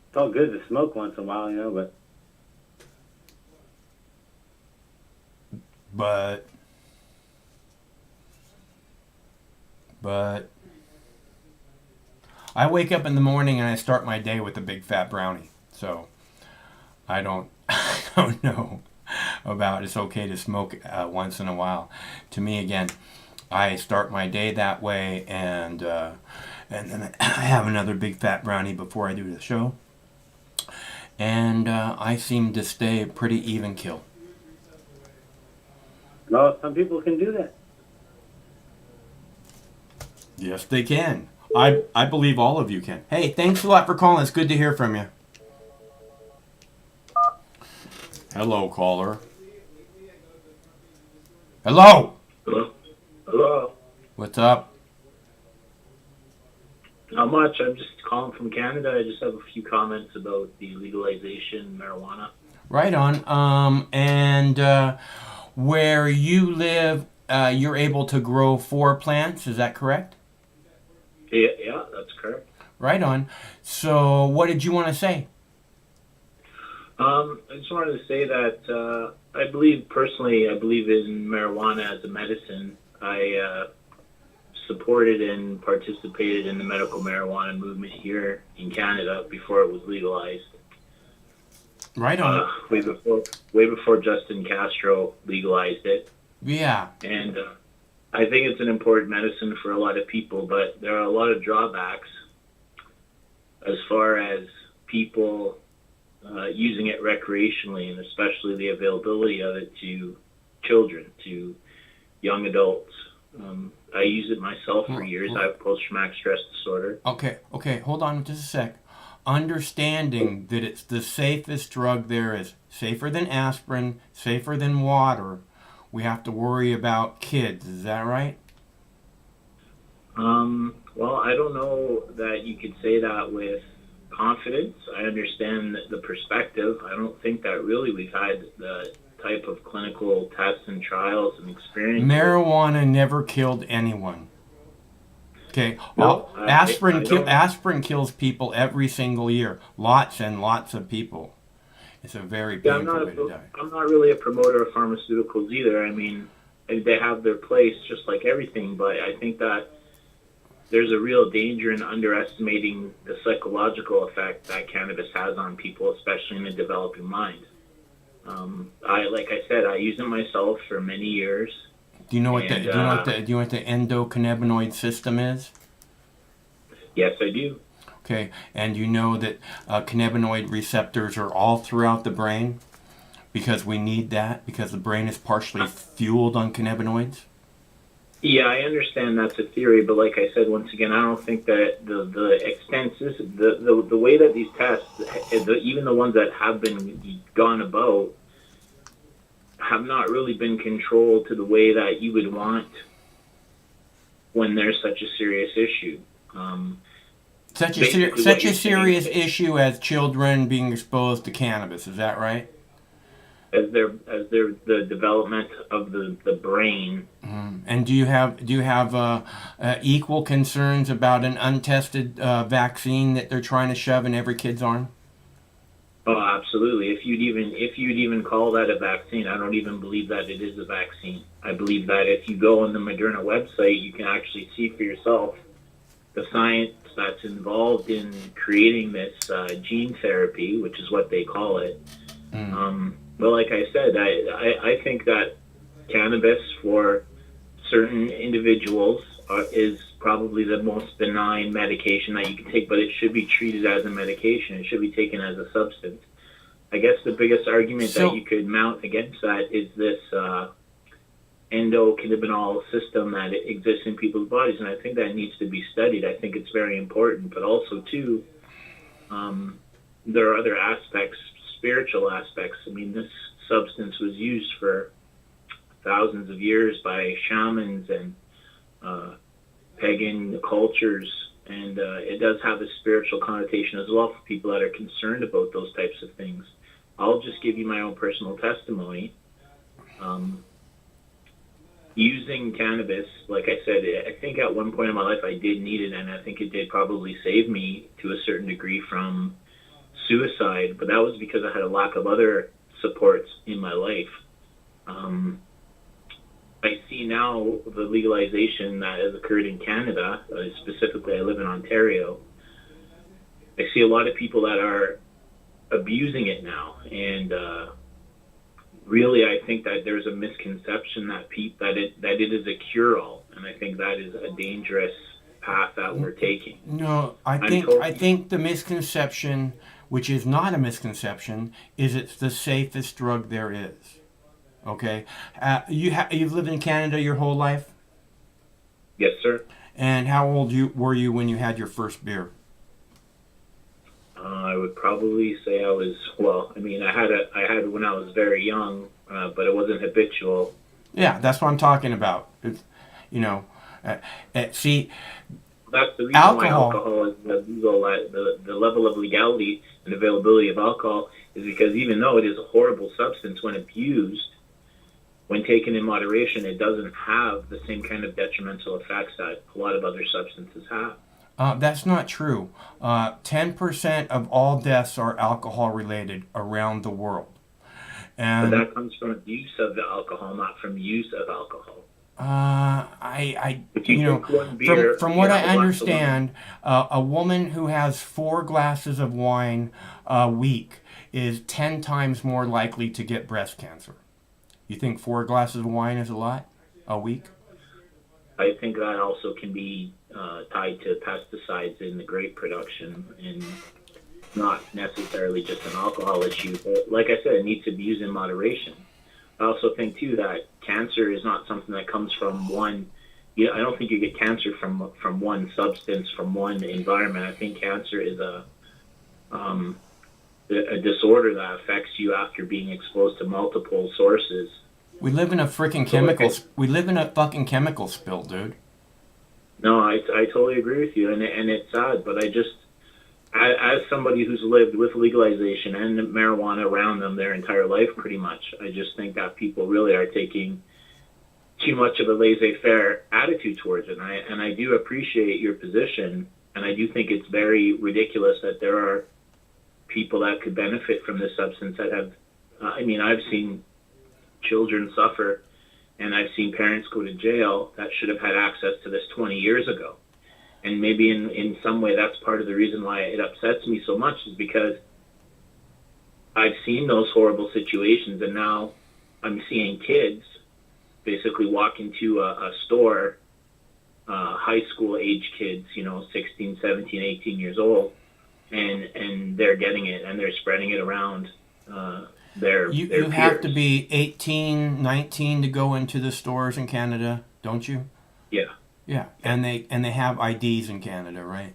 it's all good to smoke once in a while, you know, but I wake up in the morning and I start my day with a big fat brownie. So I don't know about it's okay to smoke once in a while. To me, again, I start my day that way, and then I have another big fat brownie before I do the show. And I seem to stay pretty even kill. no, some people can do that. Yes, they can. I believe all of you can. Hey, thanks a lot for calling. It's good to hear from you. Hello, caller. Hello. Hello. Hello. What's up? Not much. I'm just calling from Canada. I just have a few comments about the legalization of marijuana. Right on. And where you live, you're able to grow 4 plants. Is that correct? Yeah, that's correct. Right on. So, what did you want to say? I just wanted to say that I believe in marijuana as a medicine. I supported and participated in the medical marijuana movement here in Canada before it was legalized. Right on. Way before Justin Castro legalized it. Yeah. And I think it's an important medicine for a lot of people, but there are a lot of drawbacks as far as people using it recreationally, and especially the availability of it to children, to young adults. I use it myself for years. I have post-traumatic stress disorder. Okay, hold on just a sec. Understanding that it's the safest drug there is, safer than aspirin, safer than water, we have to worry about kids. Is that right? Well, I don't know that you could say that with confidence. I understand the perspective. I don't think that really we've had the type of clinical tests and trials and experience. Marijuana never killed anyone. Okay, No, aspirin kills people every single year. Lots and lots of people. It's a very painful way to die. I'm not really a promoter of pharmaceuticals either. I mean, they have their place just like everything, but I think that there's a real danger in underestimating the psychological effect that cannabis has on people, especially in a developing mind. Like I said, I use it myself for many years. Do you know what the endocannabinoid system is? Yes, I do. Okay, and you know that cannabinoid receptors are all throughout the brain because we need that, because the brain is partially fueled on cannabinoids? Yeah, I understand that's a theory, but like I said, once again, I don't think that the extensive, the way that these tests, even the ones that have been gone about, have not really been controlled to the way that you would want when there's such a serious issue. Such a Basically, such what a you're serious saying issue as children being exposed to cannabis. Is that right? as their the development of the brain. And do you have equal concerns about an untested vaccine that they're trying to shove in every kid's arm? Oh, absolutely. If you'd even call that a vaccine, I don't even believe that it is a vaccine. I believe that if you go on the Moderna website, you can actually see for yourself the science that's involved in creating this gene therapy, which is what they call it. But like I said, I think that cannabis for certain individuals is probably the most benign medication that you can take, but it should be treated as a medication. It should be taken as a substance. I guess the biggest argument that you could mount against that is this endocannabinol system that exists in people's bodies, and I think that needs to be studied. I think it's very important, but also too, there are other aspects, spiritual aspects. I mean, this substance was used for thousands of years by shamans and pagan cultures, and it does have a spiritual connotation as well for people that are concerned about those types of things. I'll just give you my own personal testimony. Using cannabis, like I said, I think at one point in my life I did need it, and I think it did probably save me to a certain degree from suicide, but that was because I had a lack of other supports in my life. I see now the legalization that has occurred in Canada, specifically I live in Ontario. I see a lot of people that are abusing it now, and really I think that there's a misconception that it is a cure-all, and I think that is a dangerous path that we're taking. No, I think the misconception, which is not a misconception, is it's the safest drug there is. Okay, you've lived in Canada your whole life? Yes, sir. And how old were you when you had your first beer? I would probably say I was, well, I mean, I had when I was very young, but it wasn't habitual. Yeah, that's what I'm talking about. It's, see, that's the reason why alcohol is legal. The level of legality and availability of alcohol is because even though it is a horrible substance when abused, when taken in moderation, it doesn't have the same kind of detrimental effects that a lot of other substances have. That's not true. 10% of all deaths are alcohol related around the world. And but that comes from abuse of the alcohol, not from use of alcohol. From what I understand, a woman who has 4 glasses of wine a week is 10 times more likely to get breast cancer. You think 4 glasses of wine is a lot a week? I think that also can be tied to pesticides in the grape production, and not necessarily just an alcohol issue. But like I said, it needs to be used in moderation. I also think too that cancer is not something that comes from one. I don't think you get cancer from one substance, from one environment. I think cancer is a disorder that affects you after being exposed to multiple sources. We live in a freaking chemical. We live in a fucking chemical spill, dude. No, I totally agree with you, and it's sad, but I just, as somebody who's lived with legalization and marijuana around them their entire life, pretty much, I just think that people really are taking too much of a laissez-faire attitude towards it, and I do appreciate your position, and I do think it's very ridiculous that there are people that could benefit from this substance that have, I've seen children suffer, and I've seen parents go to jail that should have had access to this 20 years ago. And maybe in some way that's part of the reason why it upsets me so much, is because I've seen those horrible situations, and now I'm seeing kids basically walk into a store, high school age kids, 16, 17, 18 years old, and they're getting it, and they're spreading it around You have to be 18, 19 to go into the stores in Canada, don't you? Yeah. Yeah, and they have IDs in Canada, right?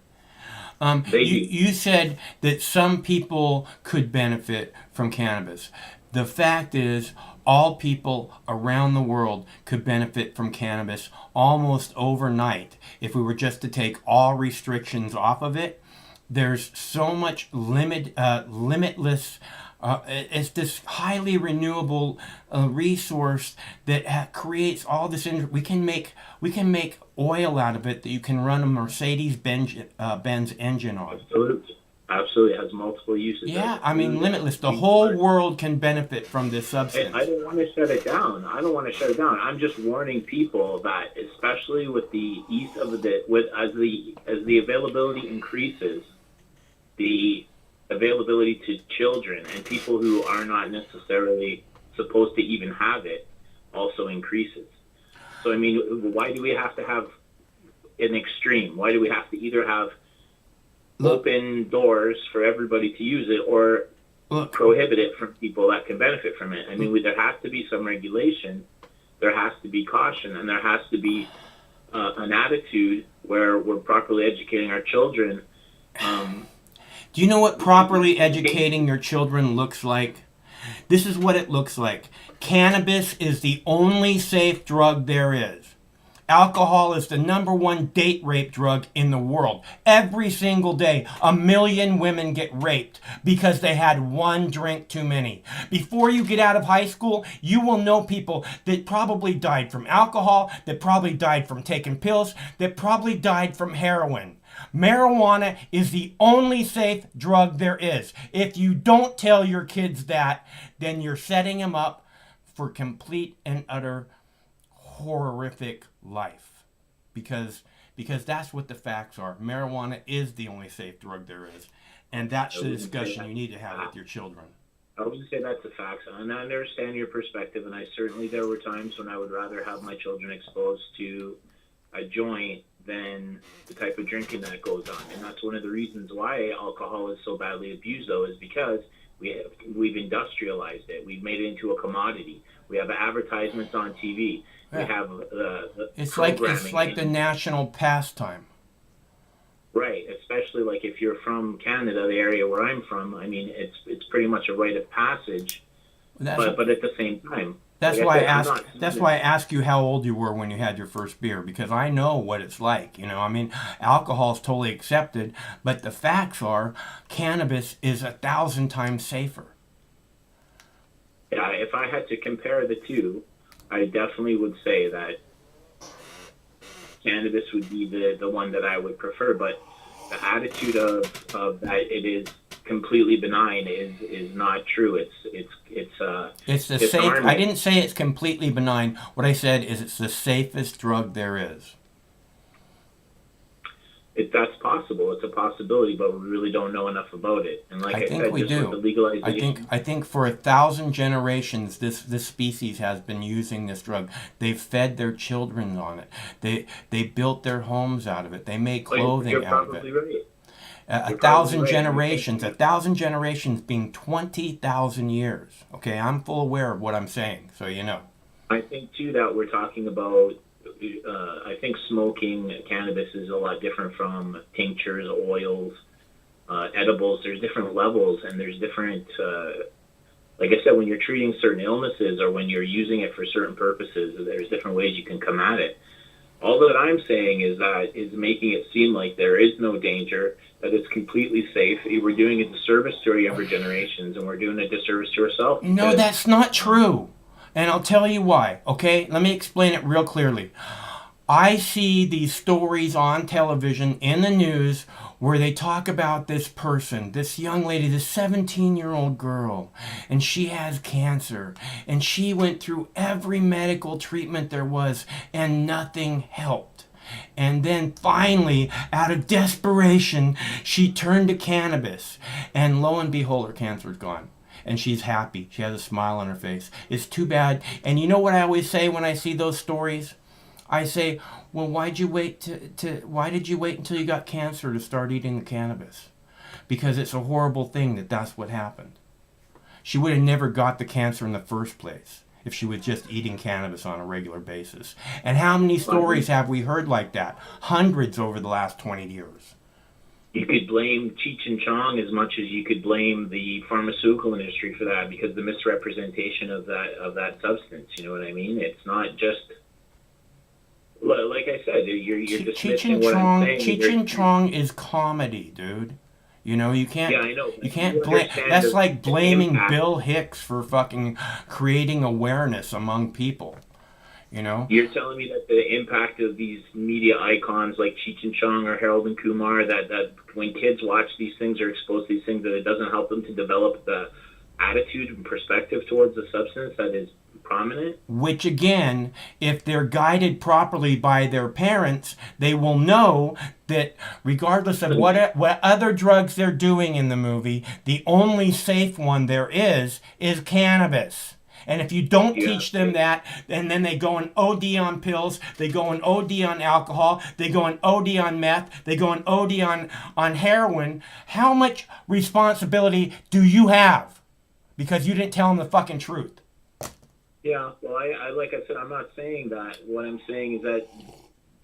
You said that some people could benefit from cannabis. The fact is, all people around the world could benefit from cannabis almost overnight if we were just to take all restrictions off of it. There's so much limitless. It's this highly renewable resource that creates all this. We can make oil out of it that you can run a Mercedes-Benz engine on. Absolutely, it has multiple uses. Yeah, I mean, limitless. The whole world can benefit from this substance. I don't want to shut it down. I'm just warning people that, especially with the ease of as the availability increases, the availability to children and people who are not necessarily supposed to even have it also increases. So, I mean, why do we have to have an extreme? Why do we have to either have open doors for everybody to use it or prohibit it from people that can benefit from it? I mean, there has to be some regulation, there has to be caution, and there has to be an attitude where we're properly educating our children. Do you know what properly educating your children looks like? This is what it looks like. Cannabis is the only safe drug there is. Alcohol is the #1 date rape drug in the world. Every single day, 1 million women get raped because they had one drink too many. Before you get out of high school, you will know people that probably died from alcohol, that probably died from taking pills, that probably died from heroin. Marijuana is the only safe drug there is. If you don't tell your kids that, then you're setting them up for complete and utter horrific life. Because that's what the facts are. Marijuana is the only safe drug there is. And that's the discussion you need to have with your children. I wouldn't say that's the facts, and I understand your perspective, and there were times when I would rather have my children exposed to a joint than the type of drinking that goes on. And that's one of the reasons why alcohol is so badly abused, though, is because we've industrialized it. We've made it into a commodity. We have advertisements on TV. Yeah. We have the it's like the national pastime. Right, especially like if you're from Canada, the area where I'm from. I mean, it's pretty much a rite of passage. But at the same time, that's why I asked you how old you were when you had your first beer, because I know what it's like. You know, I mean, alcohol is totally accepted, but the facts are cannabis is 1,000 times safer. Yeah, if I had to compare the two, I definitely would say that cannabis would be the one that I would prefer. But the attitude of that it is completely benign is not true. It's the safe. I didn't say it's completely benign. What I said is it's the safest drug there is. That's possible. It's a possibility, but we really don't know enough about it. And like I think said, we just do. with the legalization, I think for 1,000 generations, this species has been using this drug. They've fed their children on it. They built their homes out of it. They made clothing out of it. Right. 1,000 generations. 1,000 generations being 20,000 years. Okay, I'm full aware of what I'm saying, so you know. I think too that we're talking about. I think smoking cannabis is a lot different from tinctures, oils, edibles. There's different levels, and there's different. Like I said, when you're treating certain illnesses or when you're using it for certain purposes, there's different ways you can come at it. All that I'm saying is making it seem like there is no danger, that it's completely safe. We're doing a disservice to our younger generations, and we're doing a disservice to ourselves. No, that's not true. And I'll tell you why, okay? Let me explain it real clearly. I see these stories on television, in the news, where they talk about this person, this young lady, this 17-year-old girl, and she has cancer, and she went through every medical treatment there was, and nothing helped. And then finally, out of desperation, she turned to cannabis, and lo and behold, her cancer's gone. And she's happy. She has a smile on her face. It's too bad. And you know what I always say when I see those stories? I say, well, why did you wait until you got cancer to start eating the cannabis? Because it's a horrible thing that's what happened. She would have never got the cancer in the first place if she was just eating cannabis on a regular basis. And how many stories have we heard like that? Hundreds over the last 20 years. you could blame Cheech and Chong as much as you could blame the pharmaceutical industry for that, because the misrepresentation of that substance. You know what I mean? It's not just like I said. You're dismissing what I'm saying. Cheech and Chong is comedy, dude. You know, you can't. Yeah, I know. You can't blame. That's the like blaming impact. Bill Hicks for fucking creating awareness among people. You know. You're telling me that the impact of these media icons like Cheech and Chong or Harold and Kumar, that when kids watch these things or exposed to these things, that it doesn't help them to develop the attitude and perspective towards the substance that is prominent? Which again, if they're guided properly by their parents, they will know that regardless of what other drugs they're doing in the movie, the only safe one there is cannabis. And if you don't teach them that, and then they go and OD on pills, they go and OD on alcohol, they go and OD on meth, they go and OD on heroin, how much responsibility do you have? Because you didn't tell them the fucking truth. Yeah, well, I like I said, I'm not saying that. What I'm saying is that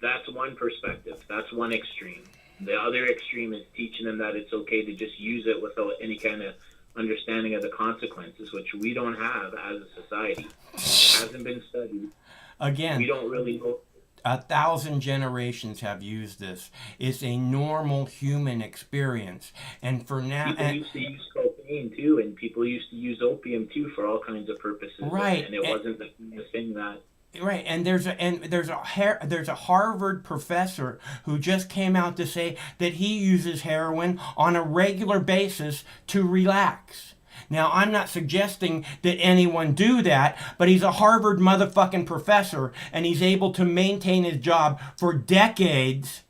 that's one perspective. That's one extreme. The other extreme is teaching them that it's okay to just use it without any kind of understanding of the consequences, which we don't have as a society. It hasn't been studied. Again, we don't really know. 1,000 generations have used this. It's a normal human experience. And for now... People used to use cocaine too, and people used to use opium too for all kinds of purposes. Right. And it wasn't the thing that... Right, and there's a Harvard professor who just came out to say that he uses heroin on a regular basis to relax. Now, I'm not suggesting that anyone do that, but he's a Harvard motherfucking professor, and he's able to maintain his job for decades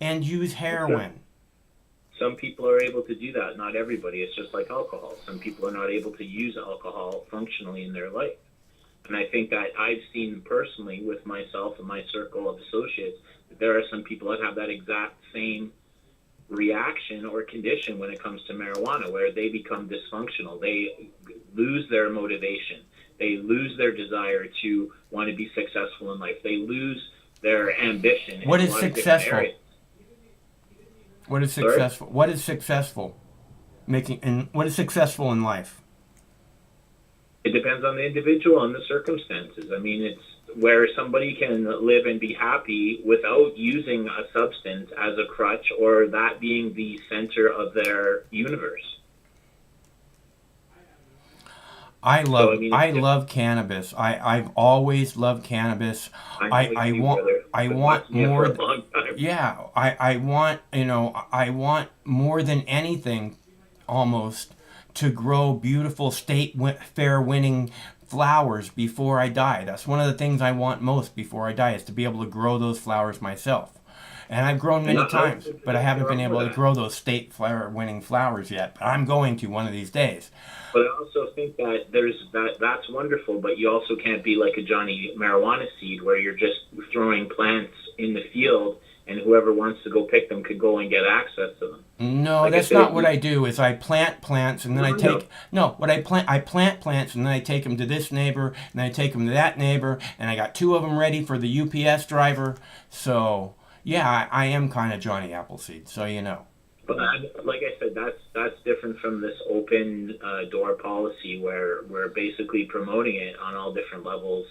and use heroin. Some people are able to do that. Not everybody. It's just like alcohol. Some people are not able to use alcohol functionally in their life. And I think that I've seen personally with myself and my circle of associates that there are some people that have that exact same reaction or condition when it comes to marijuana, where they become dysfunctional. They lose their motivation. They lose their desire to want to be successful in life. They lose their ambition. What is successful? What is successful? What is successful? What is successful in life? It depends on the individual and the circumstances. I mean, it's where somebody can live and be happy without using a substance as a crutch or that being the center of their universe. I love cannabis. I've always loved cannabis. I want more. Yeah, I want more than anything, almost, to grow beautiful state fair winning flowers before I die. That's one of the things I want most before I die, is to be able to grow those flowers myself. And I've grown many times, but I haven't been able to grow those state flower winning flowers yet. But I'm going to one of these days. But I also think that that's wonderful, but you also can't be like a Johnny Marijuana Seed where you're just throwing plants in the field and whoever wants to go pick them could go and get access to them. No, like that's not what I do. Is I plant plants and then I plant plants and then I take them to this neighbor and then I take them to that neighbor, and I got 2 of them ready for the UPS driver. So yeah, I am kind of Johnny Appleseed, so you know. But like I said, that's different from this open door policy where we're basically promoting it on all different levels.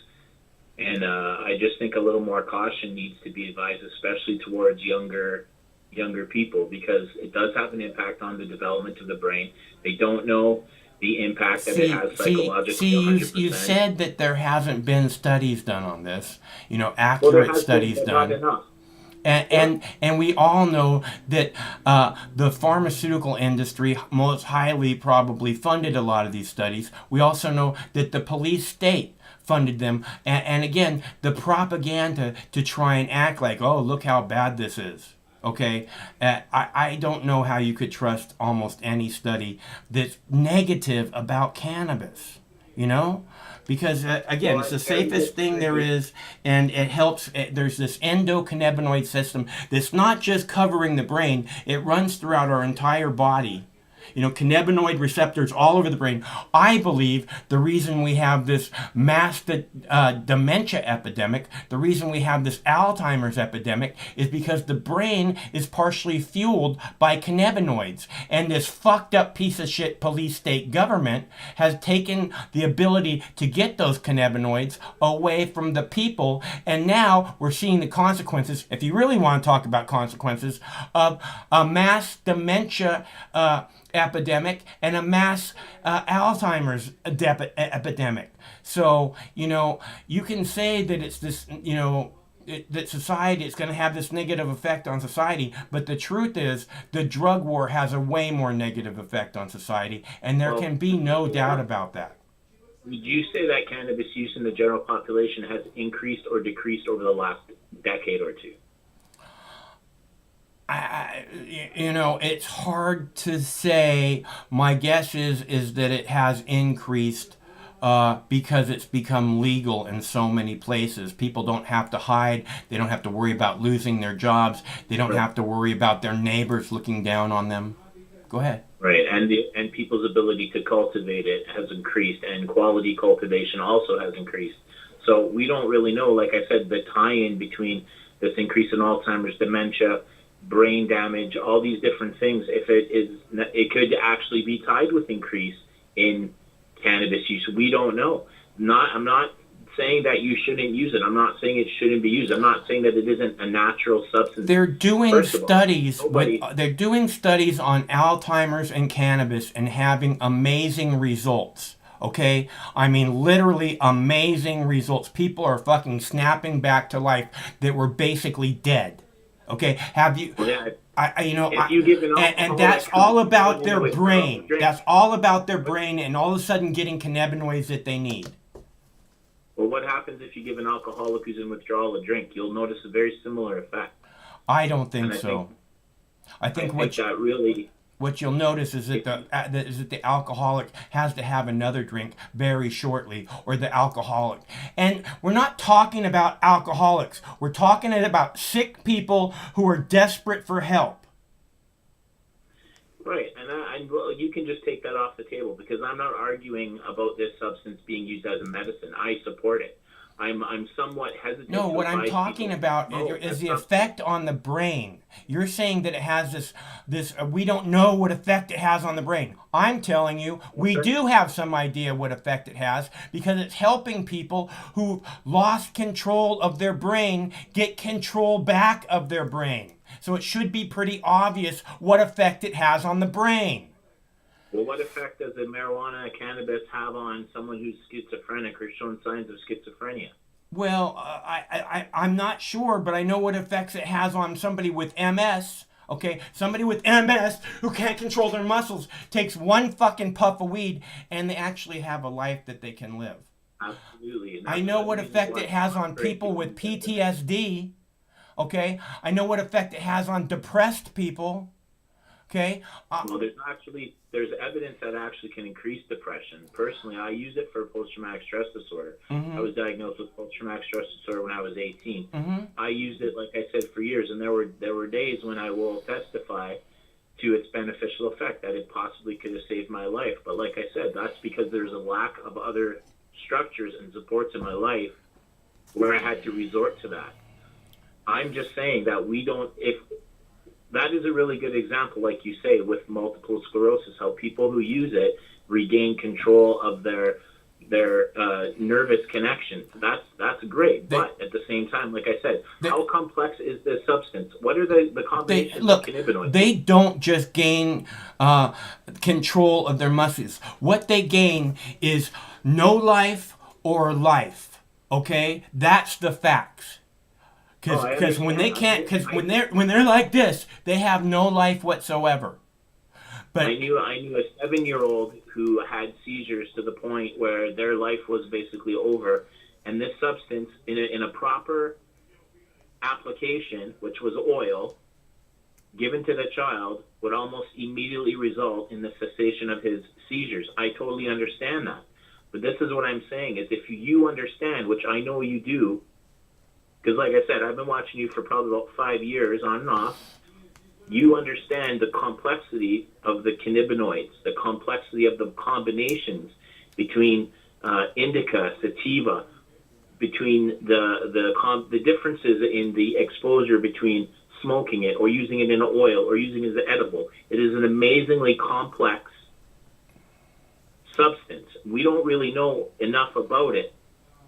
And I just think a little more caution needs to be advised, especially towards younger people, because it does have an impact on the development of the brain. They don't know the impact that it has psychologically. 100%. You said that there hasn't been studies done on this, accurate studies done. Not enough. And we all know that the pharmaceutical industry most highly probably funded a lot of these studies. We also know that the police state funded them. And again, the propaganda to try and act like, oh, look how bad this is. Okay? I don't know how you could trust almost any study that's negative about cannabis, Because, again, it's the safest thing there is, and it helps. There's this endocannabinoid system that's not just covering the brain. It runs throughout our entire body, Cannabinoid receptors all over the brain. I believe the reason we have this mass dementia epidemic, the reason we have this Alzheimer's epidemic, is because the brain is partially fueled by cannabinoids. And this fucked up piece of shit police state government has taken the ability to get those cannabinoids away from the people. And now we're seeing the consequences, if you really want to talk about consequences, of a mass dementia epidemic and a mass Alzheimer's epidemic. So, you can say that it's this, that society is going to have this negative effect on society, but the truth is the drug war has a way more negative effect on society, and there can be no doubt about that. Would you say that cannabis use in the general population has increased or decreased over the last decade or two? It's hard to say. My guess is that it has increased because it's become legal in so many places. People don't have to hide. They don't have to worry about losing their jobs. They don't have to worry about their neighbors looking down on them. Go ahead. Right, and people's ability to cultivate it has increased, and quality cultivation also has increased. So we don't really know, like I said, the tie-in between this increase in Alzheimer's, dementia, brain damage, all these different things. If it could actually be tied with increase in cannabis use. We don't know. I'm not saying that you shouldn't use it. I'm not saying it shouldn't be used. I'm not saying that it isn't a natural substance. They're doing studies. They're doing studies on Alzheimer's and cannabis and having amazing results. Okay? I mean, literally amazing results. People are fucking snapping back to life that were basically dead. Okay? Have you... And that's all about their brain. That's all about their brain, and all of a sudden getting cannabinoids that they need. Well, what happens if you give an alcoholic who's in withdrawal a drink? You'll notice a very similar effect. I don't think so. I think what you'll notice is that the alcoholic has to have another drink very shortly, or the alcoholic. And we're not talking about alcoholics. We're talking about sick people who are desperate for help. Right, and well, you can just take that off the table, because I'm not arguing about this substance being used as a medicine. I support it. I'm somewhat hesitant. No, what I'm talking about is the effect on the brain. You're saying that it has this. We don't know what effect it has on the brain. I'm telling you, we do have some idea what effect it has, because it's helping people who've lost control of their brain get control back of their brain. So it should be pretty obvious what effect it has on the brain. Well, what effect does the marijuana and cannabis have on someone who's schizophrenic or showing signs of schizophrenia? Well, I'm not sure, but I know what effects it has on somebody with MS. Okay, somebody with MS who can't control their muscles takes one fucking puff of weed, and they actually have a life that they can live. Absolutely. I know what effect it has on people with PTSD. Okay, I know what effect it has on depressed people. Okay. Well, there's evidence that actually can increase depression. Personally, I use it for post-traumatic stress disorder. Mm-hmm. I was diagnosed with post-traumatic stress disorder when I was 18. Mm-hmm. I used it, like I said, for years, and there were days when I will testify to its beneficial effect, that it possibly could have saved my life. But like I said, that's because there's a lack of other structures and supports in my life where I had to resort to that. I'm just saying that that is a really good example, like you say, with multiple sclerosis, how people who use it regain control of their nervous connections. That's great. But at the same time, like I said, how complex is this substance? What are the combinations of cannabinoids? They don't just gain control of their muscles. What they gain is no life or life. Okay? That's the facts. Because when they're like this, they have no life whatsoever. But I knew a 7-year-old who had seizures to the point where their life was basically over, and this substance, in a proper application, which was oil, given to the child, would almost immediately result in the cessation of his seizures. I totally understand that, but this is what I'm saying: is if you understand, which I know you do. Because like I said, I've been watching you for probably about 5 years on and off. you understand the complexity of the cannabinoids, the complexity of the combinations between indica, sativa, between the differences in the exposure between smoking it or using it in an oil or using it as an edible. It is an amazingly complex substance. We don't really know enough about it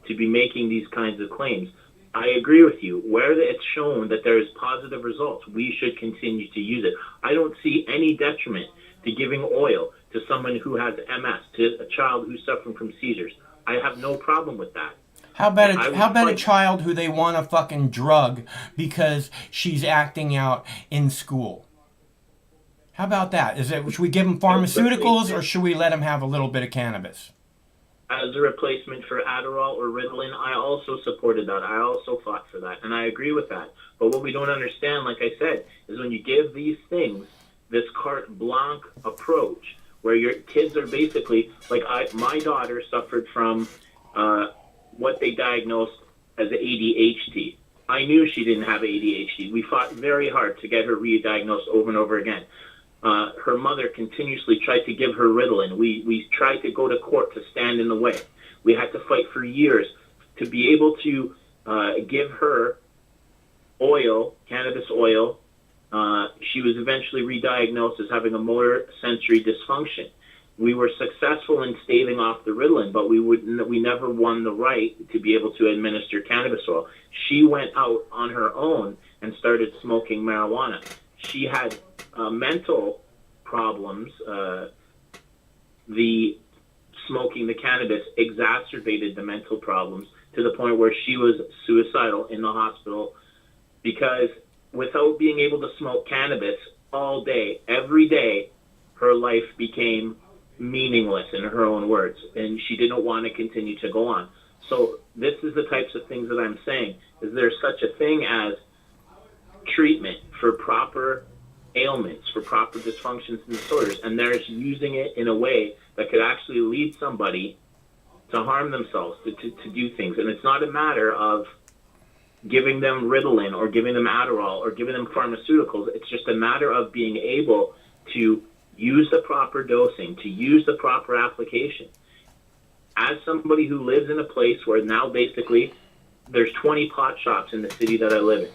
to be making these kinds of claims. I agree with you. Where it's shown that there is positive results, we should continue to use it. I don't see any detriment to giving oil to someone who has MS, to a child who's suffering from seizures. I have no problem with that. How about a child who they want to fucking drug because she's acting out in school? How about that? Should we give them pharmaceuticals or should we let them have a little bit of cannabis? As a replacement for Adderall or Ritalin, I also supported that. I also fought for that, and I agree with that. But what we don't understand, like I said, is when you give these things this carte blanche approach, where your kids are basically, like my daughter suffered from what they diagnosed as ADHD. I knew she didn't have ADHD. We fought very hard to get her re-diagnosed over and over again. Her mother continuously tried to give her Ritalin. We tried to go to court to stand in the way. We had to fight for years to be able to give her oil, cannabis oil. She was eventually re-diagnosed as having a motor sensory dysfunction. We were successful in staving off the Ritalin, but we never won the right to be able to administer cannabis oil. She went out on her own and started smoking marijuana. She had mental problems. The smoking the cannabis exacerbated the mental problems to the point where she was suicidal in the hospital because without being able to smoke cannabis all day, every day, her life became meaningless in her own words, and she didn't want to continue to go on. So this is the types of things that I'm saying. Is there such a thing as treatment for proper ailments, for proper dysfunctions and disorders, and they're using it in a way that could actually lead somebody to harm themselves, to do things. And it's not a matter of giving them Ritalin or giving them Adderall or giving them pharmaceuticals. It's just a matter of being able to use the proper dosing, to use the proper application. As somebody who lives in a place where now basically there's 20 pot shops in the city that I live in,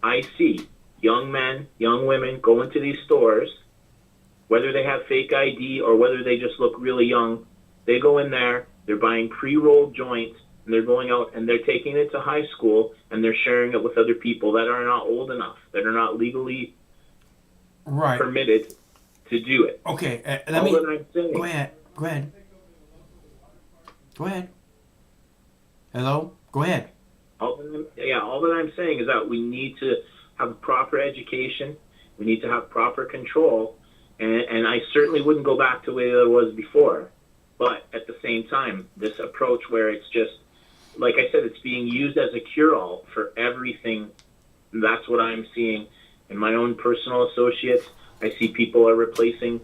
I see young men, young women go into these stores, whether they have fake ID or whether they just look really young, they go in there, they're buying pre-rolled joints, and they're going out and they're taking it to high school and they're sharing it with other people that are not old enough, that are not legally permitted to do it. Okay, go ahead. Hello? Go ahead. All that I'm saying is that we need to have proper education. We need to have proper control. And I certainly wouldn't go back to the way it was before. But at the same time, this approach where it's just, like I said, it's being used as a cure-all for everything. That's what I'm seeing in my own personal associates. I see people are replacing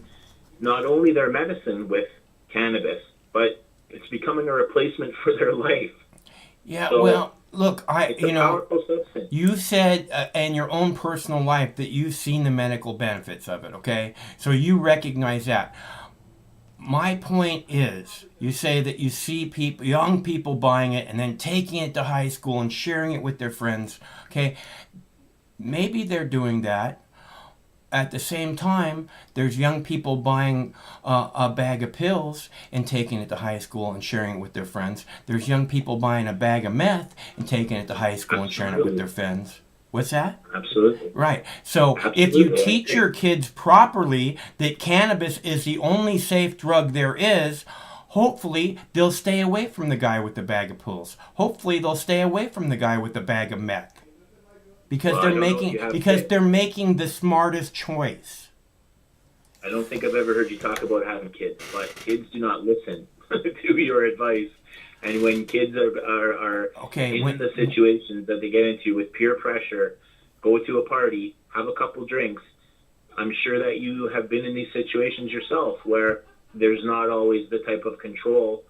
not only their medicine with cannabis, but it's becoming a replacement for their life. Yeah, so well, look, you said in your own personal life that you've seen the medical benefits of it, okay? So you recognize that. My point is, you say that you see people, young people buying it and then taking it to high school and sharing it with their friends, okay? Maybe they're doing that. At the same time, there's young people buying a bag of pills and taking it to high school and sharing it with their friends. There's young people buying a bag of meth and taking it to high school and sharing it with their friends. What's that? Absolutely. Right. So if you teach your kids properly that cannabis is the only safe drug there is, hopefully they'll stay away from the guy with the bag of pills. Hopefully they'll stay away from the guy with the bag of meth. Because they're making the smartest choice. I don't think I've ever heard you talk about having kids, but kids do not listen to your advice. And when kids are in the situations that they get into with peer pressure, go to a party, have a couple drinks, I'm sure that you have been in these situations yourself where there's not always the type of control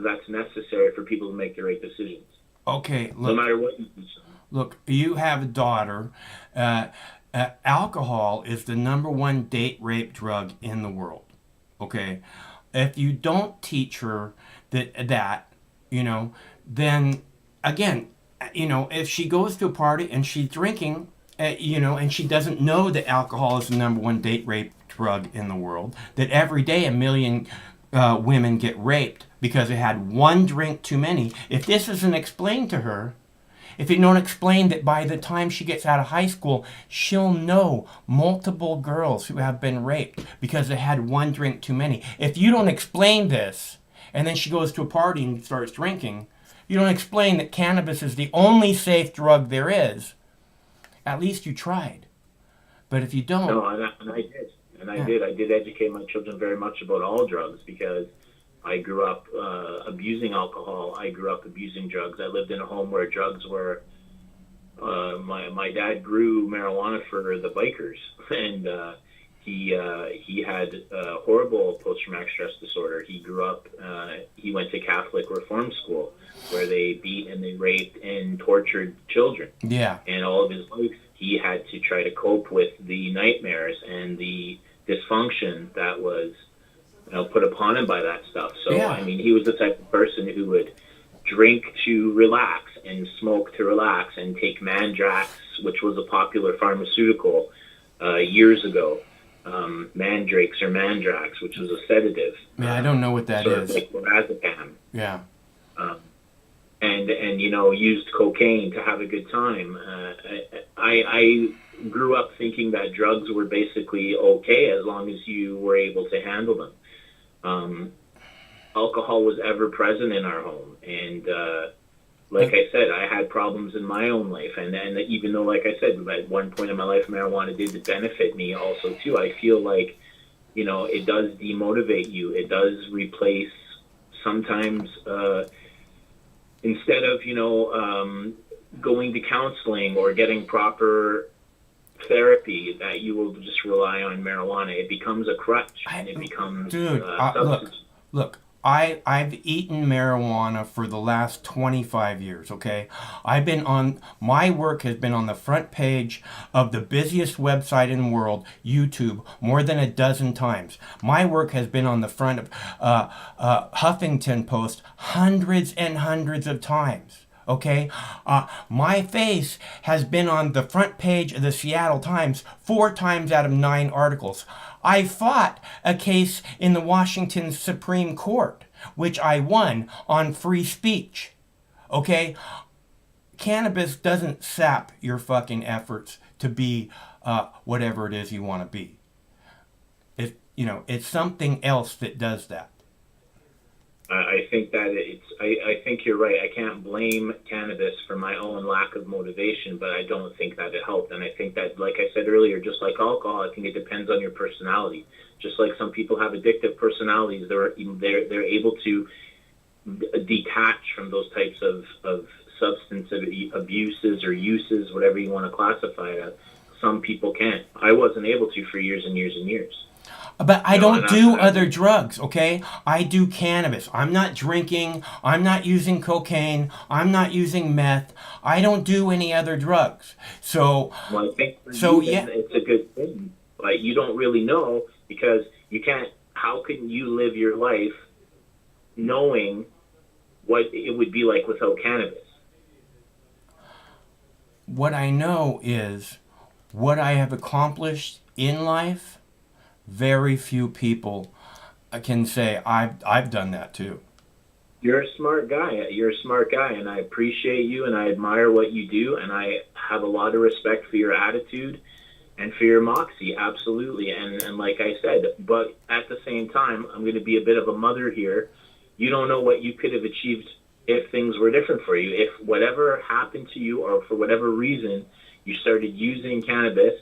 that's necessary for people to make the right decisions. Okay, look, no matter what you do. Look, you have a daughter, Alcohol is the #1 date rape drug in the world. Okay, if you don't teach her that, you know, then again, you know, if she goes to a party and she's drinking, you know, and she doesn't know that alcohol is the #1 date rape drug in the world, that every day 1 million women get raped because they had one drink too many. If this isn't explained to her, if you don't explain that by the time she gets out of high school, she'll know multiple girls who have been raped because they had one drink too many. If you don't explain this, and then she goes to a party and starts drinking, you don't explain that cannabis is the only safe drug there is, at least you tried. But if you don't... No, and I did. And I did. I did educate my children very much about all drugs because I grew up abusing alcohol. I grew up abusing drugs. I lived in a home where drugs were... my dad grew marijuana for the bikers, and he had horrible post-traumatic stress disorder. He grew up... he went to Catholic reform school where they beat and they raped and tortured children. Yeah. And all of his life, he had to try to cope with the nightmares and the dysfunction that was, you know, put upon him by that stuff. So, Yeah. I mean, he was the type of person who would drink to relax and smoke to relax and take Mandrax, which was a popular pharmaceutical years ago. Mandrakes or Mandrax, which was a sedative. Yeah, I don't know what that sort is. of like lorazepam. Yeah. And you know, used cocaine to have a good time. I grew up thinking that drugs were basically okay as long as you were able to handle them. Alcohol was ever present in our home, and like I said, I had problems in my own life, and even though, like I said, at one point in my life, marijuana did benefit me also too. I feel like, you know, it does demotivate you. It does replace sometimes. Instead of, you know, going to counseling or getting proper therapy, that you will just rely on marijuana. It becomes a crutch, and it becomes Look, I've eaten marijuana for the last 25 years, okay? My work has been on the front page of the busiest website in the world, YouTube, more than a dozen times. My work has been on the front of Huffington Post hundreds and hundreds of times. Okay, my face has been on the front page of the Seattle Times 4 times out of 9 articles. I fought a case in the Washington Supreme Court, which I won on free speech. Okay, cannabis doesn't sap your fucking efforts to be whatever it is you want to be. It's something else that does that. I think that I think you're right. I can't blame cannabis for my own lack of motivation, but I don't think that it helped. And I think that, like I said earlier, just like alcohol, I think it depends on your personality. Just like some people have addictive personalities, they're able to detach from those types of substance abuses or uses, whatever you want to classify it as. Some people can't. I wasn't able to for years and years and years. But I don't do other drugs, okay? I do cannabis. I'm not drinking. I'm not using cocaine. I'm not using meth. I don't do any other drugs. So, well, I think it's a good thing. But you don't really know because you can't. How can you live your life knowing what it would be like without cannabis? What I know is what I have accomplished in life. Very few people can say I've done that too. You're a smart guy. You're a smart guy, and I appreciate you, and I admire what you do, and I have a lot of respect for your attitude and for your moxie, absolutely. And like I said, but at the same time, I'm going to be a bit of a mother here. You don't know what you could have achieved if things were different for you. If whatever happened to you, or for whatever reason, you started using cannabis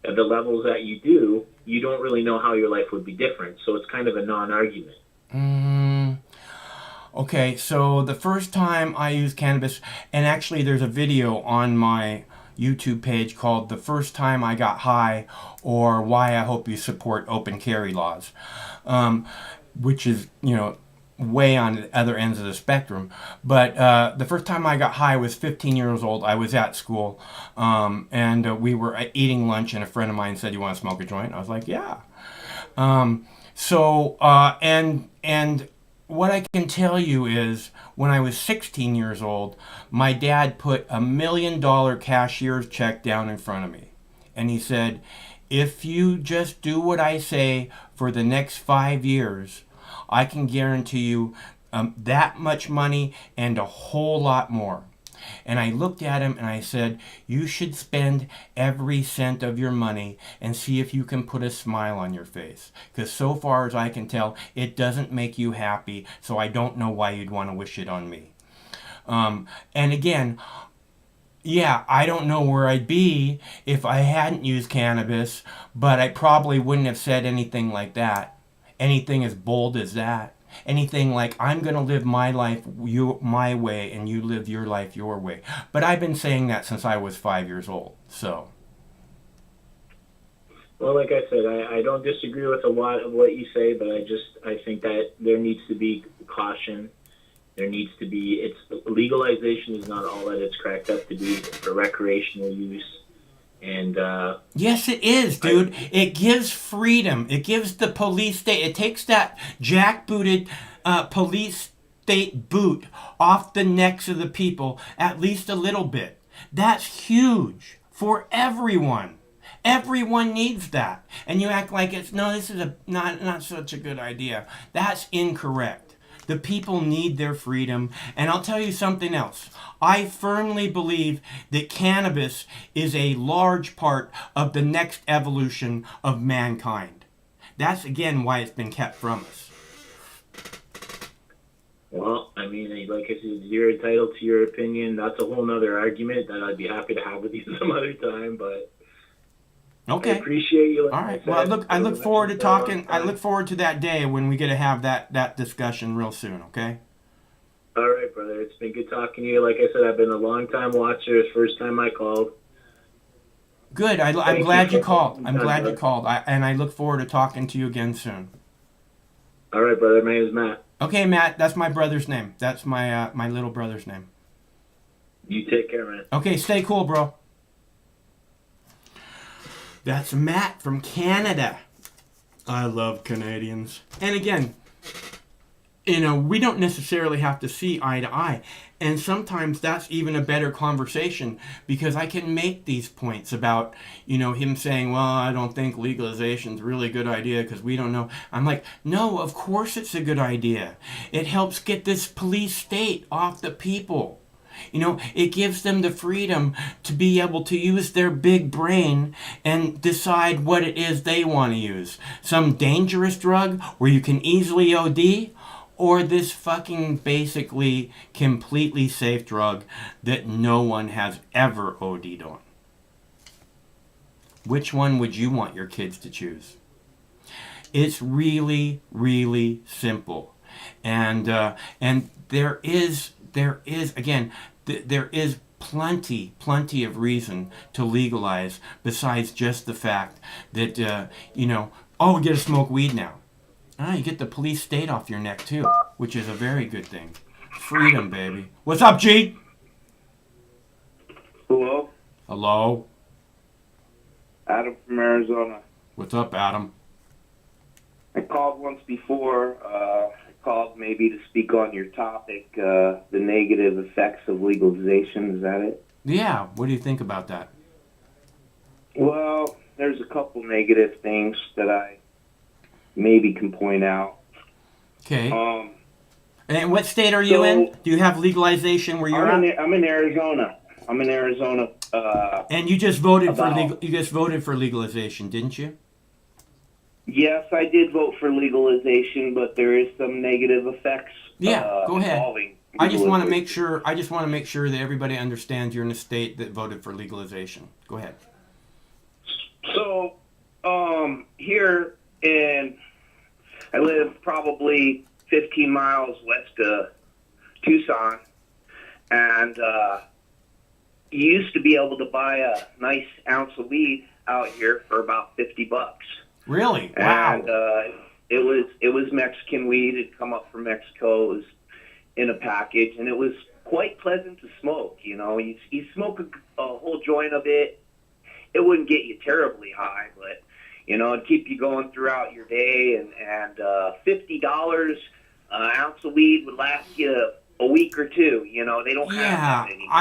at the levels that you do, you don't really know how your life would be different. So it's kind of a non-argument. Okay, so the first time I used cannabis, and actually there's a video on my YouTube page called The First Time I Got High, or Why I Hope You Support Open Carry Laws, which is, way on the other ends of the spectrum. But the first time I got high was 15 years old. I was at school, and we were eating lunch, and a friend of mine said, "You want to smoke a joint?" I was like, "Yeah." And what I can tell you is, when I was 16 years old, my dad put $1 million cashier's check down in front of me. And he said, if you just do what I say for the next 5 years, I can guarantee you that much money and a whole lot more. And I looked at him and I said, you should spend every cent of your money and see if you can put a smile on your face. Because so far as I can tell, it doesn't make you happy, so I don't know why you'd want to wish it on me. And again, yeah, I don't know where I'd be if I hadn't used cannabis, but I probably wouldn't have said anything like that. Anything as bold as that. Anything like, I'm going to live my life my way and you live your life your way. But I've been saying that since I was 5 years old, so. Well, like I said, I don't disagree with a lot of what you say, but I think that there needs to be caution. There needs to be, legalization is not all that it's cracked up to be for recreational use. And yes, it is, dude. It gives freedom. It gives the police state. It takes that jackbooted police state boot off the necks of the people at least a little bit. That's huge for everyone. Everyone needs that. And you act like it's this is not such a good idea. That's incorrect. The people need their freedom. And I'll tell you something else. I firmly believe that cannabis is a large part of the next evolution of mankind. That's, again, why it's been kept from us. Well, I mean, like I said, you're entitled to your opinion. That's a whole nother argument that I'd be happy to have with you some other time, but okay. I appreciate you. All right. Well, I look forward to talking. I look forward to that day when we get to have that discussion real soon, okay? All right, brother. It's been good talking to you. Like I said, I've been a long-time watcher. It's the first time I called. Good. I'm glad you called. I'm glad you called. And I look forward to talking to you again soon. All right, brother. My name is Matt. Okay, Matt. That's my brother's name. That's my little brother's name. You take care, man. Okay, stay cool, bro. That's Matt from Canada. I love Canadians. And again, we don't necessarily have to see eye to eye. And sometimes that's even a better conversation because I can make these points about, him saying, well, I don't think legalization's really a good idea because we don't know. I'm like, no, of course it's a good idea. It helps get this police state off the people. It gives them the freedom to be able to use their big brain and decide what it is they want to use. Some dangerous drug where you can easily OD, or this fucking basically completely safe drug that no one has ever OD'd on. Which one would you want your kids to choose? It's really, really simple. And there is plenty of reason to legalize besides just the fact that, we get to smoke weed now. You get the police state off your neck too, which is a very good thing. Freedom, baby. What's up, G? Hello? Hello? Adam from Arizona. What's up, Adam? I called once before. I called maybe to speak on your topic, the negative effects of legalization. Is that it? Yeah. What do you think about that? Well, there's a couple negative things that I maybe can point out. Okay. And what state are you in? Do you have legalization where you're at? I'm in Arizona. And you just voted for legalization, didn't you? Yes, I did vote for legalization, but there is some negative effects. Yeah, go ahead. I just want to make sure that everybody understands you're in a state that voted for legalization. Go ahead. So, here I live probably 15 miles west of Tucson, and you used to be able to buy a nice ounce of weed out here for about $50. Really? Wow. And it was Mexican weed. It'd come up from Mexico. It was in a package, and it was quite pleasant to smoke. You know, you smoke a whole joint of it. It wouldn't get you terribly high, but you know, it'd keep you going throughout your day. And $50 an ounce of weed would last you a week or two. You know, they don't have that anymore.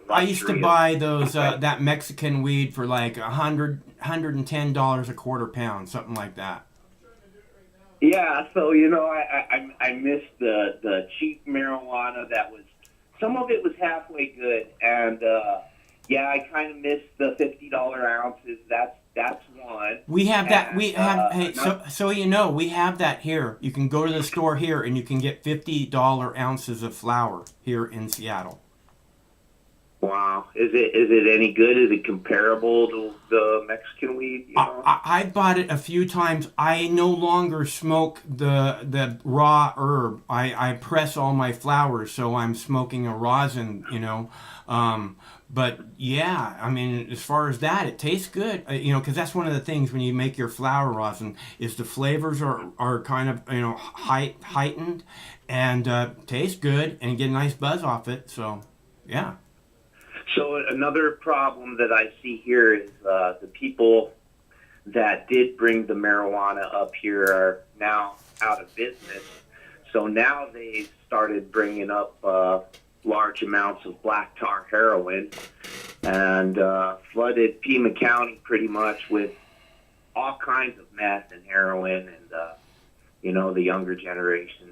I used to buy those that Mexican weed for like $110 a quarter pound, something like that. Yeah, so you know, I missed the cheap marijuana that was. Some of it was halfway good, and yeah, I kind of missed the $50 ounces. That's one. We have that. We have. Hey, so you know, we have that here. You can go to the store here, and you can get $50 ounces of flour here in Seattle. Wow, is it any good? Is it comparable to the Mexican weed? You know? I bought it a few times. I no longer smoke the raw herb. I press all my flowers, so I'm smoking a rosin. You know. But yeah, I mean, as far as that, it tastes good. You know, because that's one of the things when you make your flower rosin is the flavors are kind of, you know, heightened and taste good and get a nice buzz off it. So yeah. So another problem that I see here is the people that did bring the marijuana up here are now out of business. So now they started bringing up large amounts of black tar heroin and flooded Pima County pretty much with all kinds of meth and heroin. And, you know, the younger generation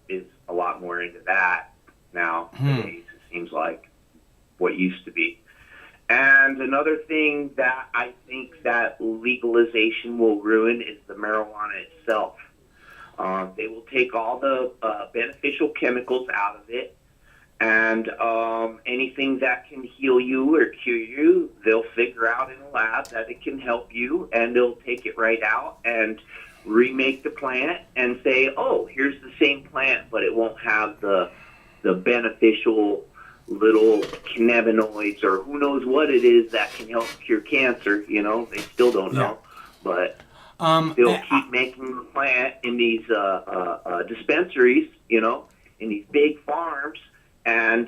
is a lot more into that nowadays, it seems like. What used to be. And another thing that I think that legalization will ruin is the marijuana itself. They will take all the beneficial chemicals out of it, and anything that can heal you or cure you, they'll figure out in a lab that it can help you, and they'll take it right out and remake the plant and say, oh, here's the same plant, but it won't have the beneficial little cannabinoids or who knows what it is that can help cure cancer. You know, they still don't know, but they'll keep making the plant in these dispensaries, you know, in these big farms, and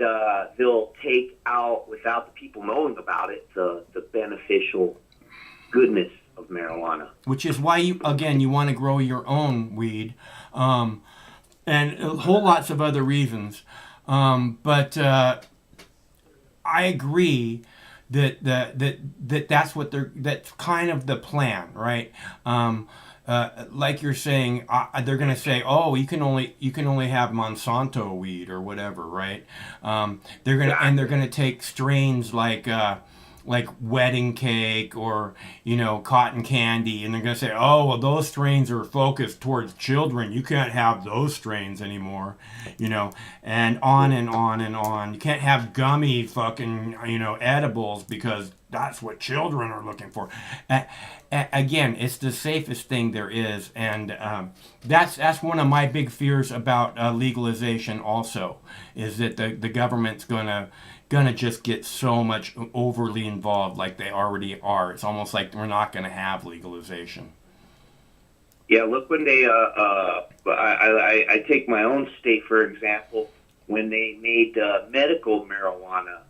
they'll take out, without the people knowing about it, the beneficial goodness of marijuana. Which is why you want to grow your own weed, and a whole lots of other reasons. But I agree that's what that's kind of the plan, right? Like you're saying, they're going to say, oh, you can only have Monsanto weed or whatever, right? They're going to take strains like wedding cake or, you know, cotton candy, and they're going to say, oh, well, those strains are focused towards children. You can't have those strains anymore, you know, and on and on and on. You can't have gummy fucking, you know, edibles because that's what children are looking for. Again, it's the safest thing there is, and that's one of my big fears about legalization also, is that the government's gonna just get so much overly involved like they already are. It's almost like we're not gonna have legalization. Yeah, look, when they I take my own state for example, when they made medical marijuana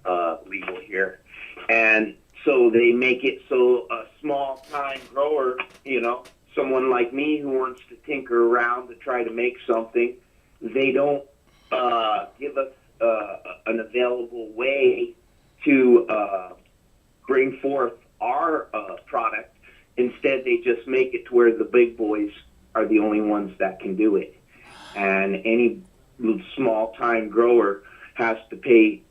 legal here, and so they make it so a small time grower, you know, someone like me who wants to tinker around to try to make something, they don't give us an available way to bring forth our product. Instead, they just make it to where the big boys are the only ones that can do it. And any small-time grower has to pay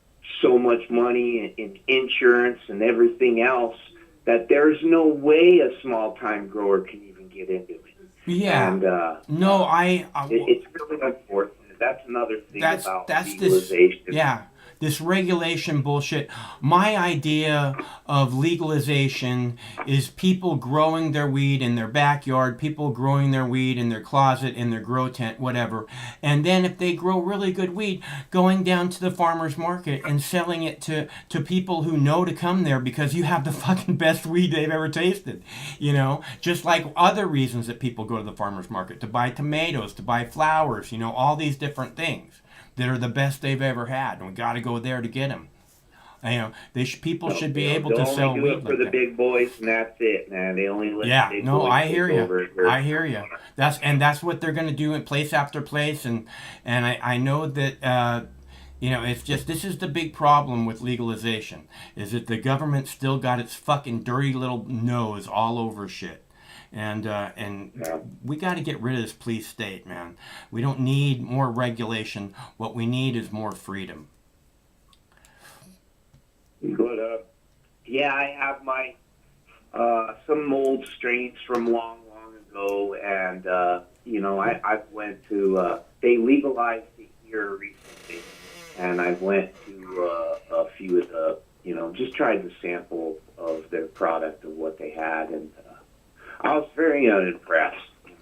so much money in insurance and everything else that there's no way a small-time grower can even get into it. Yeah. And, no, it's really unfortunate. That's another thing about legalization. this regulation bullshit. My idea of legalization is people growing their weed in their backyard, people growing their weed in their closet, in their grow tent, whatever. And then if they grow really good weed, going down to the farmer's market and selling it to people who know to come there because you have the fucking best weed they've ever tasted. You know, just like other reasons that people go to the farmer's market, to buy tomatoes, to buy flowers, you know, all these different things that are the best they've ever had, and we got to go there to get them. You know, people should be able to sell weed like that. For the big boys, and that's it, man. They only let the big boys I hear take over you. here. I hear you. That's what they're going to do in place after place, and I know that you know, it's just, this is the big problem with legalization, is that the government still got its fucking dirty little nose all over shit. And we got to get rid of this police state, man. We don't need more regulation. What we need is more freedom. But yeah, I have my some old strains from long ago, and you know, I went to they legalized it here recently, and I went to a few of the, you know, just tried the sample of their product of what they had, and I was very unimpressed.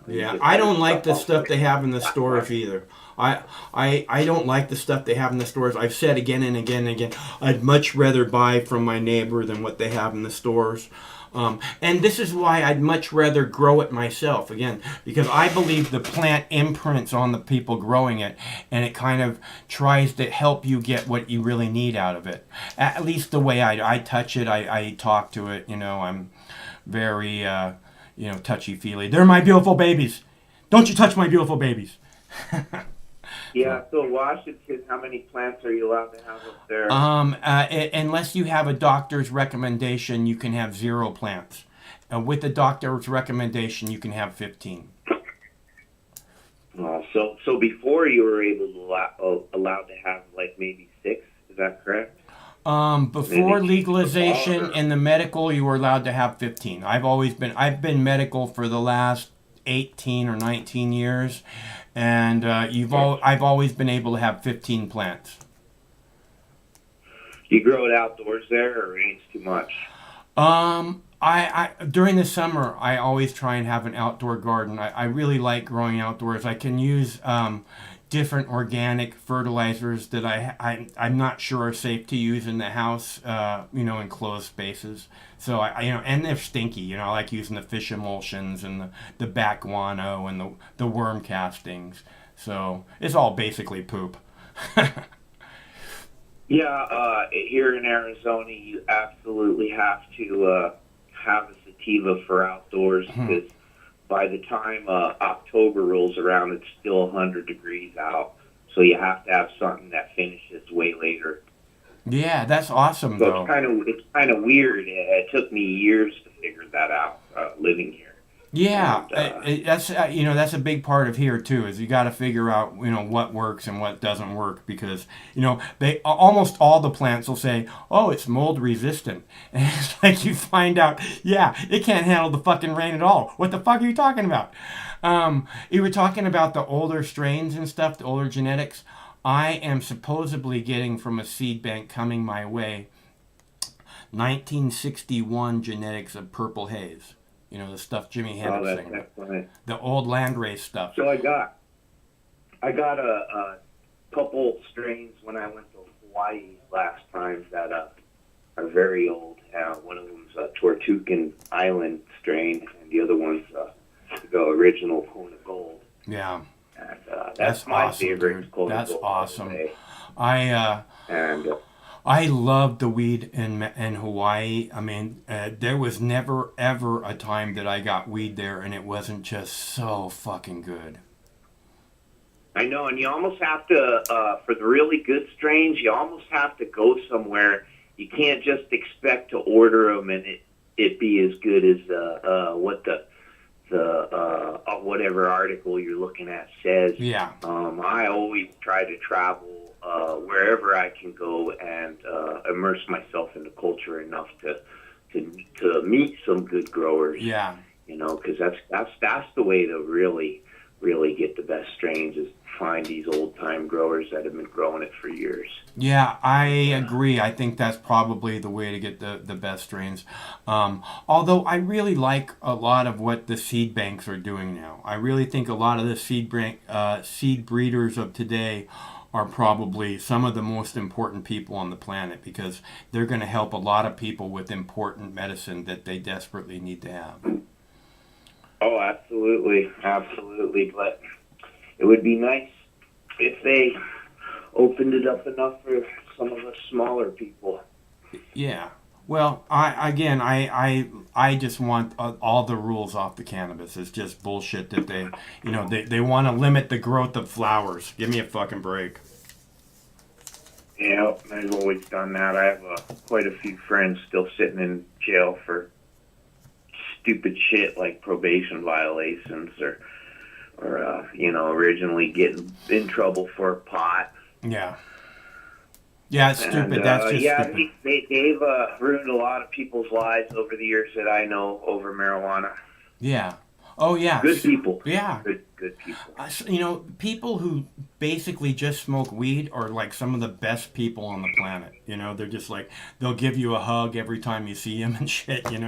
Yeah, I don't like the stuff they have in the stores either. I don't like the stuff they have in the stores. I've said again and again and again, I'd much rather buy from my neighbor than what they have in the stores. And this is why I'd much rather grow it myself, again, because I believe the plant imprints on the people growing it, and it kind of tries to help you get what you really need out of it. At least the way I touch it, I talk to it, you know, I'm very, you know, touchy-feely. They're my beautiful babies. Don't you touch my beautiful babies. Yeah, so Washington, how many plants are you allowed to have up there? Unless you have a doctor's recommendation, you can have 0 plants. With a doctor's recommendation, you can have 15. So before you were allowed to have like maybe 6, is that correct? Before legalization in the medical, you were allowed to have 15. I've been medical for the last 18 or 19 years, and I've always been able to have 15 plants. You grow it outdoors there, or it rains too much? I during the summer, I always try and have an outdoor garden. I really like growing outdoors. I can use different organic fertilizers that I'm not sure are safe to use in the house, you know, in closed spaces. So you know, and they're stinky. You know, I like using the fish emulsions and the back guano and the worm castings. So it's all basically poop. Yeah, here in Arizona, you absolutely have to have a sativa for outdoors, because by the time October rolls around, it's still 100 degrees out. So you have to have something that finishes way later. Yeah, that's awesome, so though. It's kind of weird. It took me years to figure that out, living here. Yeah, that's you know, that's a big part of here too. Is you got to figure out, you know, what works and what doesn't work, because you know, they almost all the plants will say, oh, it's mold resistant, and it's like you find out, yeah, it can't handle the fucking rain at all. What the fuck are you talking about? You were talking about the older strains and stuff, the older genetics. I am supposedly getting from a seed bank coming my way 1961 genetics of purple haze. You know, the stuff Jimi Hendrix sang about. The old landrace stuff. So I got a couple strains when I went to Hawaii last time that are very old. One of them's a Tortugan Island strain, and the other one's the original Kona Gold. Yeah. And that's my awesome, favorite. Dude. That's Gold awesome. I love the weed in Hawaii. I mean, there was never, ever a time that I got weed there and it wasn't just so fucking good. I know, and you almost have to, for the really good strains, you almost have to go somewhere. You can't just expect to order them and it be as good as what the whatever article you're looking at says. Yeah. I always try to travel wherever I can go and immerse myself in the culture enough to meet some good growers. Yeah. You know, because that's the way to really really get the best strains is find these old-time growers that have been growing it for years. Yeah, I agree. I think that's probably the way to get the best strains. Although I really like a lot of what the seed banks are doing now. I really think a lot of the seed breeders of today are probably some of the most important people on the planet, because they're going to help a lot of people with important medicine that they desperately need to have. Oh, absolutely. Absolutely. But it would be nice if they opened it up enough for some of the smaller people. Yeah. Well, I just want all the rules off the cannabis. It's just bullshit that they want to limit the growth of flowers. Give me a fucking break. Yeah, I've always done that. I have quite a few friends still sitting in jail for stupid shit like probation violations or originally getting in trouble for pot. Yeah. Yeah, it's stupid. And, that's just stupid. They've ruined a lot of people's lives over the years that I know over marijuana. Yeah. Oh, yeah. Good people. Yeah. Good people. People who basically just smoke weed are like some of the best people on the planet. They're just like, they'll give you a hug every time you see them and shit, I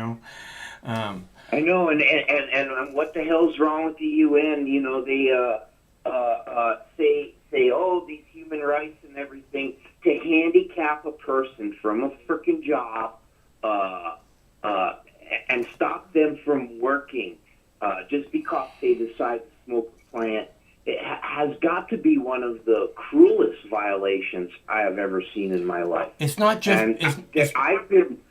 know, and what the hell's wrong with the UN? They say, oh, these human rights and everything, to handicap a person from a freaking job, and stop them from working, just because they decide to smoke a plant. It has got to be one of the cruelest violations I have ever seen in my life. It's not just. And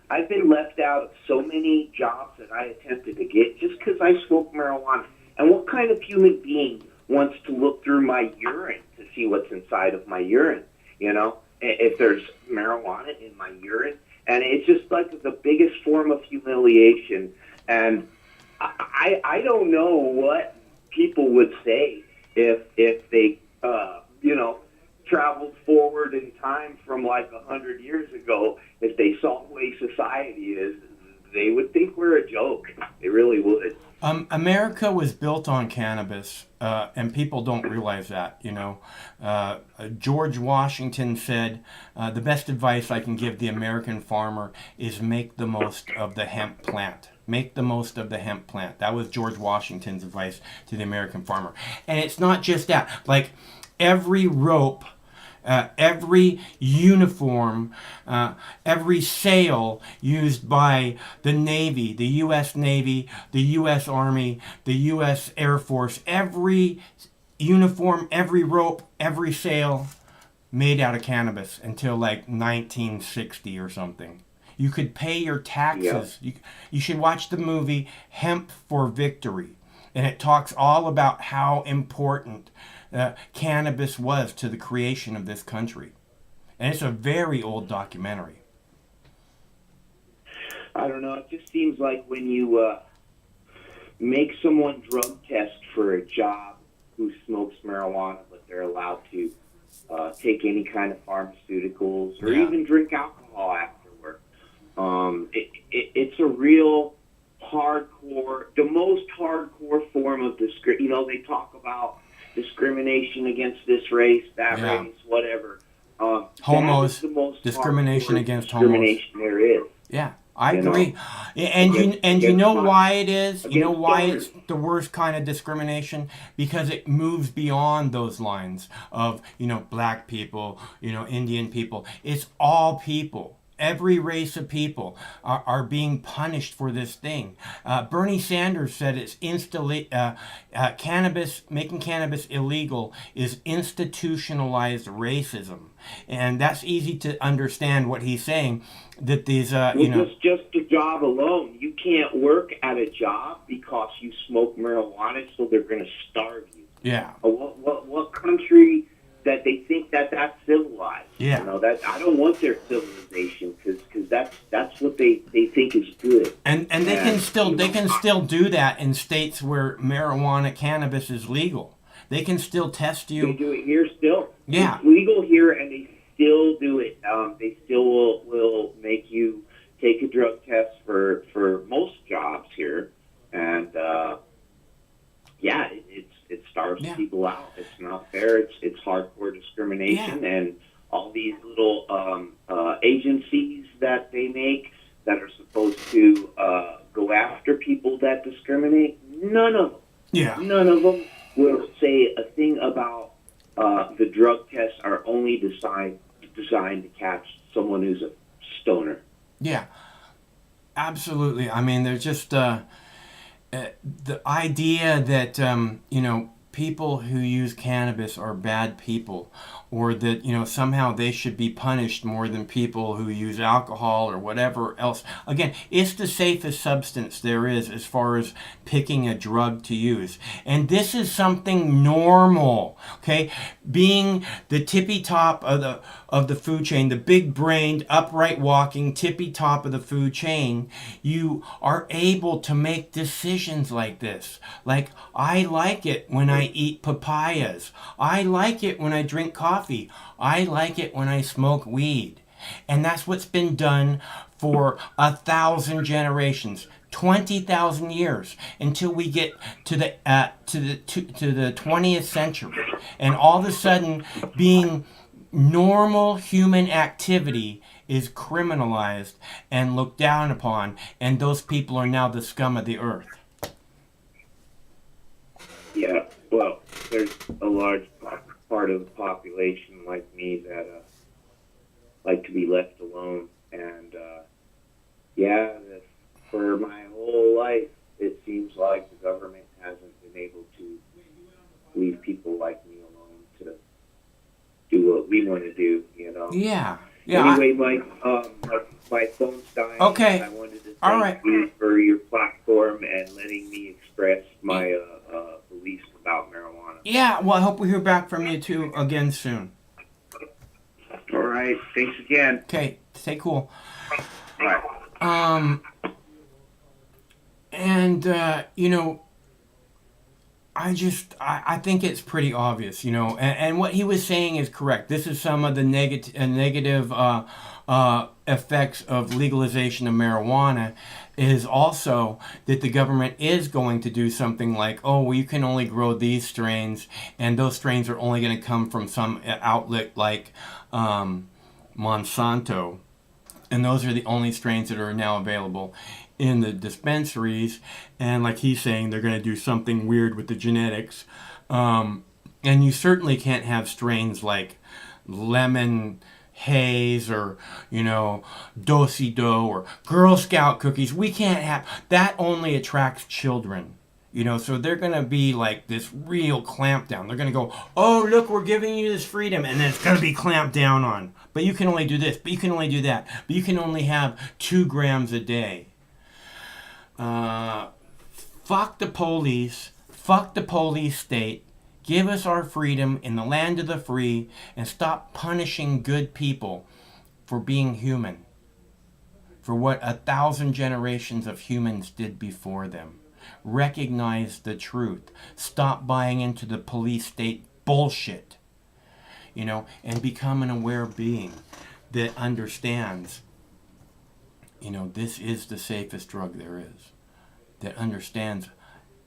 I've been left out of so many jobs that I attempted to get just because I smoke marijuana. And what kind of human being wants to look through my urine to see what's inside of my urine? If there's marijuana in my urine, and it's just like the biggest form of humiliation. And I don't know what people would say if they traveled forward in time from like 100 years ago. If they saw the way society is, they would think we're a joke. They really would. America was built on cannabis, and people don't realize that. George Washington said, the best advice I can give the American farmer is make the most of the hemp plant. Make the most of the hemp plant. That was George Washington's advice to the American farmer. And it's not just that. Like, every rope, every uniform, every sail used by the Navy, the U.S. Navy, the U.S. Army, the U.S. Air Force, every uniform, every rope, every sail made out of cannabis until like 1960 or something. You could pay your taxes. Yeah. You should watch the movie Hemp for Victory. And it talks all about how important cannabis was to the creation of this country. And it's a very old documentary. I don't know. It just seems like when you make someone drug test for a job who smokes marijuana, but they're allowed to take any kind of pharmaceuticals or even drink alcohol after work, it's a real hardcore, the most hardcore form of discrimination. They talk about discrimination against this race, that race, whatever. Homos, discrimination against homos. There is. Yeah, I agree. And you know why it is? You know why it's the worst kind of discrimination? Because it moves beyond those lines of, black people, Indian people. It's all people. Every race of people are being punished for this thing. Bernie Sanders said it's making cannabis illegal is institutionalized racism. And that's easy to understand what he's saying, that these, just a job alone. You can't work at a job because you smoke marijuana, so they're going to starve you. Yeah. What country that they think that's civilized? Yeah. That I don't want their civilization because that's what they think is good. And they can still do that in states where cannabis is legal. They can still test you. They do it here still. Yeah. It's legal here, and they still do it. They still will make you take a drug test for most jobs here, and it starves force people out. It's not fair. It's hardcore discrimination, and all these little agencies that they make that are supposed to go after people that discriminate. None of them. None of them will say a thing about the drug tests are only designed to catch someone who's a stoner. Yeah, absolutely. I mean, there's just the idea that, people who use cannabis are bad people, or that, somehow they should be punished more than people who use alcohol or whatever else. Again, it's the safest substance there is as far as picking a drug to use. And this is something normal, okay? Being the tippy top of the food chain, the big-brained, upright walking, tippy top of the food chain, you are able to make decisions like this. Like, I like it when I eat papayas. I like it when I drink coffee. I like it when I smoke weed. And that's what's been done for 1,000 generations. 20,000 years until we get to the 20th century, and all of a sudden being normal human activity is criminalized and looked down upon, and those people are now the scum of the earth. Yeah, well, there's a large part of the population like me that like to be left alone, and for my whole life, it seems like the government hasn't been able to leave people like me alone to do what we want to do, Yeah. Anyway, Mike, my phone's dying. Okay. I wanted to thank you for your platform and letting me express my beliefs about marijuana. Yeah, well, I hope we hear back from you too again soon. All right. Thanks again. Okay. Stay cool. All right. And, I think it's pretty obvious, and what he was saying is correct. This is some of the negative effects of legalization of marijuana, is also that the government is going to do something like, you can only grow these strains, and those strains are only going to come from some outlet like Monsanto, and those are the only strains that are now available in the dispensaries. And like he's saying, they're going to do something weird with the genetics, and you certainly can't have strains like lemon haze or do-si-do or Girl Scout cookies. We can't have that. Only attracts children, so they're going to be like this real clamp down. They're going to go, oh, look, we're giving you this freedom, and then it's going to be clamped down on. But you can only do this, but you can only do that, but you can only have 2 grams a day. Fuck the police. Fuck the police state. Give us our freedom in the land of the free, and stop punishing good people for being human, for what 1,000 generations of humans did before them. Recognize the truth. Stop buying into the police state bullshit, and become an aware being that understands, this is the safest drug there is, that understands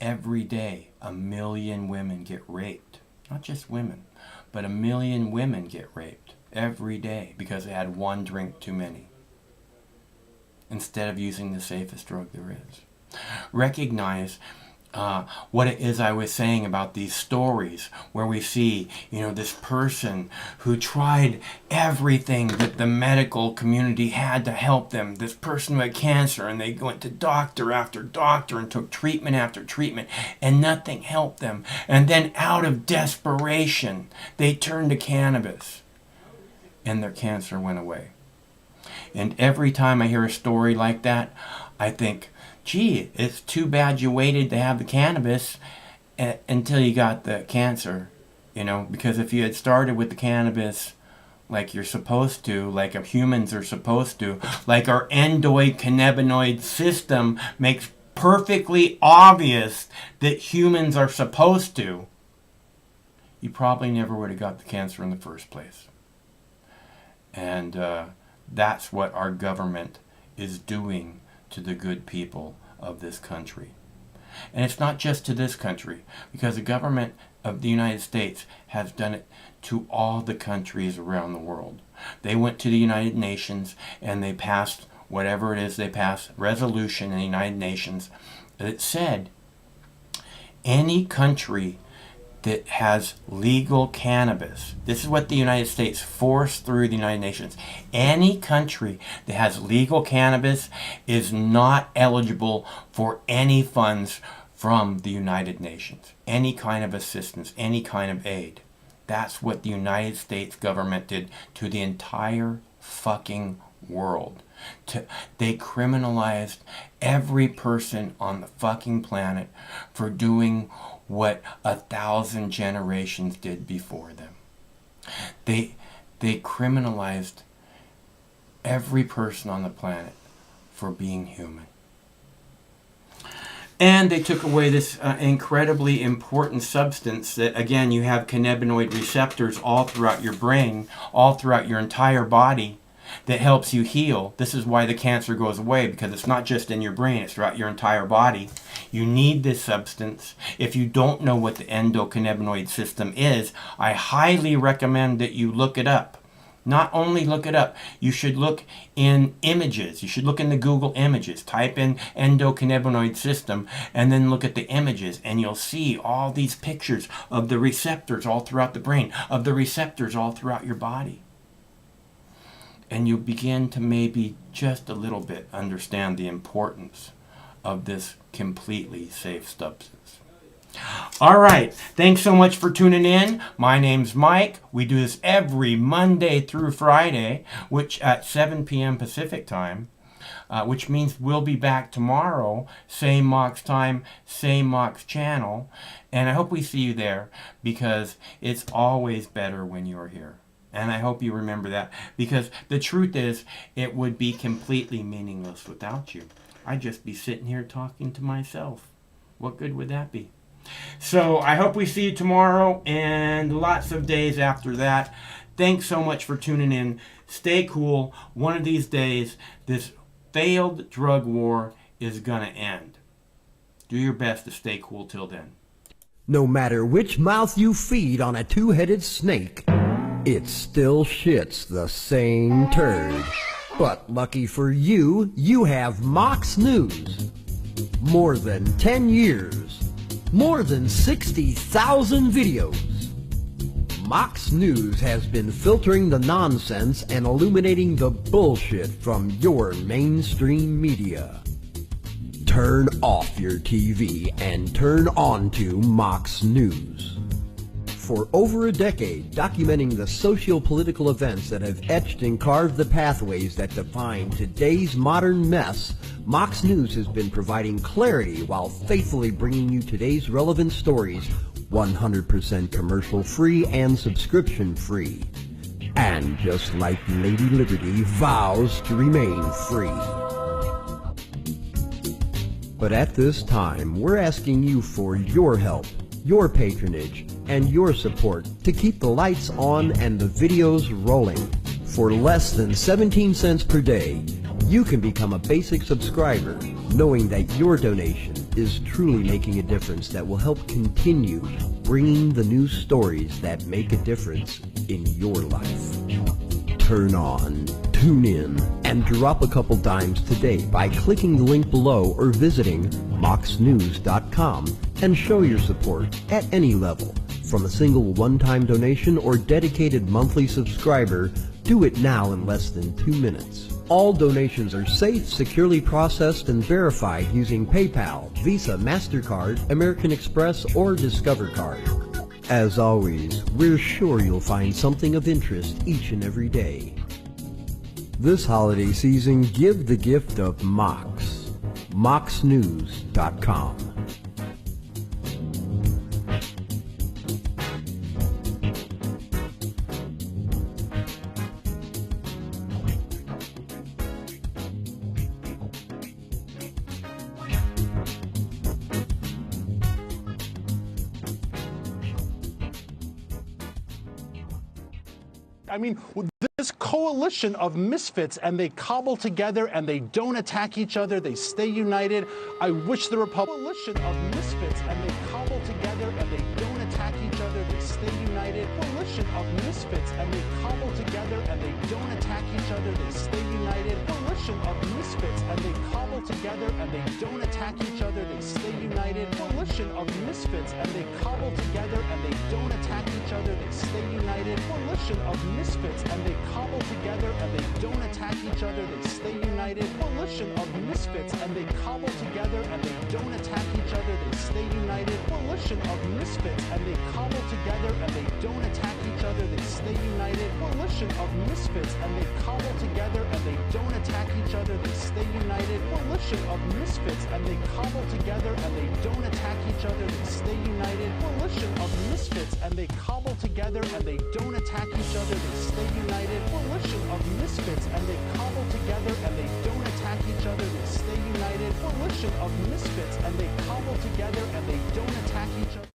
every day 1 million women get raped. Not just women, but 1 million women get raped every day because they had one drink too many, instead of using the safest drug there is. Recognize what it is I was saying about these stories where we see, this person who tried everything that the medical community had to help them. This person who had cancer, and they went to doctor after doctor and took treatment after treatment, and nothing helped them. And then out of desperation, they turned to cannabis, and their cancer went away. And every time I hear a story like that, I think, gee, it's too bad you waited to have the cannabis until you got the cancer, because if you had started with the cannabis like you're supposed to, like humans are supposed to, like our endoid cannabinoid system makes perfectly obvious that humans are supposed to, you probably never would have got the cancer in the first place. And that's what our government is doing to the good people of this country. And it's not just to this country, because the government of the United States has done it to all the countries around the world. They went to the United Nations and they passed whatever it is they passed, resolution in the United Nations that said any country that has legal cannabis, this is what the United States forced through the United Nations, any country that has legal cannabis is not eligible for any funds from the United Nations, any kind of assistance, any kind of aid. That's what the United States government did to the entire fucking world. They criminalized every person on the fucking planet for doing what 1,000 generations did before them. They criminalized every person on the planet for being human. And they took away this incredibly important substance that, again, you have cannabinoid receptors all throughout your brain, all throughout your entire body, that helps you heal. This is why the cancer goes away, because it's not just in your brain, it's throughout your entire body. You need this substance. If you don't know what the endocannabinoid system is, I highly recommend that you look it up. Not only look it up, you should look in images. You should look in the Google images. Type in endocannabinoid system and then look at the images, and you'll see all these pictures of the receptors all throughout the brain, of the receptors all throughout your body. And you begin to maybe just a little bit understand the importance of this completely safe substance. All right, thanks so much for tuning in. My name's Mike. We do this every Monday through Friday, which at 7 p.m. Pacific time, which means we'll be back tomorrow, same Mox time, same Mox channel. And I hope we see you there, because it's always better when you're here. And I hope you remember that, because the truth is, it would be completely meaningless without you. I'd just be sitting here talking to myself. What good would that be? So I hope we see you tomorrow and lots of days after that. Thanks so much for tuning in. Stay cool. One of these days, this failed drug war is gonna end. Do your best to stay cool till then. No matter which mouth you feed on a two-headed snake, it still shits the same turd. But lucky for you, you have Mox News. More than 10 years. More than 60,000 videos. Mox News has been filtering the nonsense and illuminating the bullshit from your mainstream media. Turn off your TV and turn on to Mox News. For over a decade, documenting the socio-political events that have etched and carved the pathways that define today's modern mess, Mox News has been providing clarity while faithfully bringing you today's relevant stories, 100% commercial-free and subscription-free. And just like Lady Liberty vows to remain free. But at this time, we're asking you for your help, your patronage, and your support to keep the lights on and the videos rolling. For less than 17 cents per day, you can become a basic subscriber, knowing that your donation is truly making a difference that will help continue bringing the news stories that make a difference in your life. Turn on, tune in, and drop a couple dimes today by clicking the link below or visiting moxnews.com and show your support at any level. From a single one-time donation or dedicated monthly subscriber, do it now in less than 2 minutes. All donations are safe, securely processed, and verified using PayPal, Visa, MasterCard, American Express, or Discover Card. As always, we're sure you'll find something of interest each and every day. This holiday season, give the gift of Mox. moxnews.com. I mean, This coalition of misfits, and they cobble together and they don't attack each other. They stay united. I wish the coalition of misfits, and they cobble together and they don't attack each other. They stay united. Coalition of misfits, and they cobble together and they don't attack each other. They stay united. Coalition of misfits, and they cobble together and they don't attack each other. They stay united. Coalition of misfits, and they cobble together and they don't attack each other. They stay united. Coalition of misfits, and they cobble together and they don't attack each other. They stay united. Coalition of misfits, and they cobble together and they don't attack each other. They stay united. Coalition of misfits, and they cobble together and they don't attack each other. They stay united. Coalition of misfits, and they cobble together and they don't attack each other. They stay united. Coalition of misfits, and they cobble together and they don't attack each other. They stay united. Coalition of misfits, and they cobble together and they don't attack each other. They stay united. Coalition of misfits, and they cobble together and they don't attack each other. They stay united. Coalition of misfits, and they cobble together and they don't attack each other.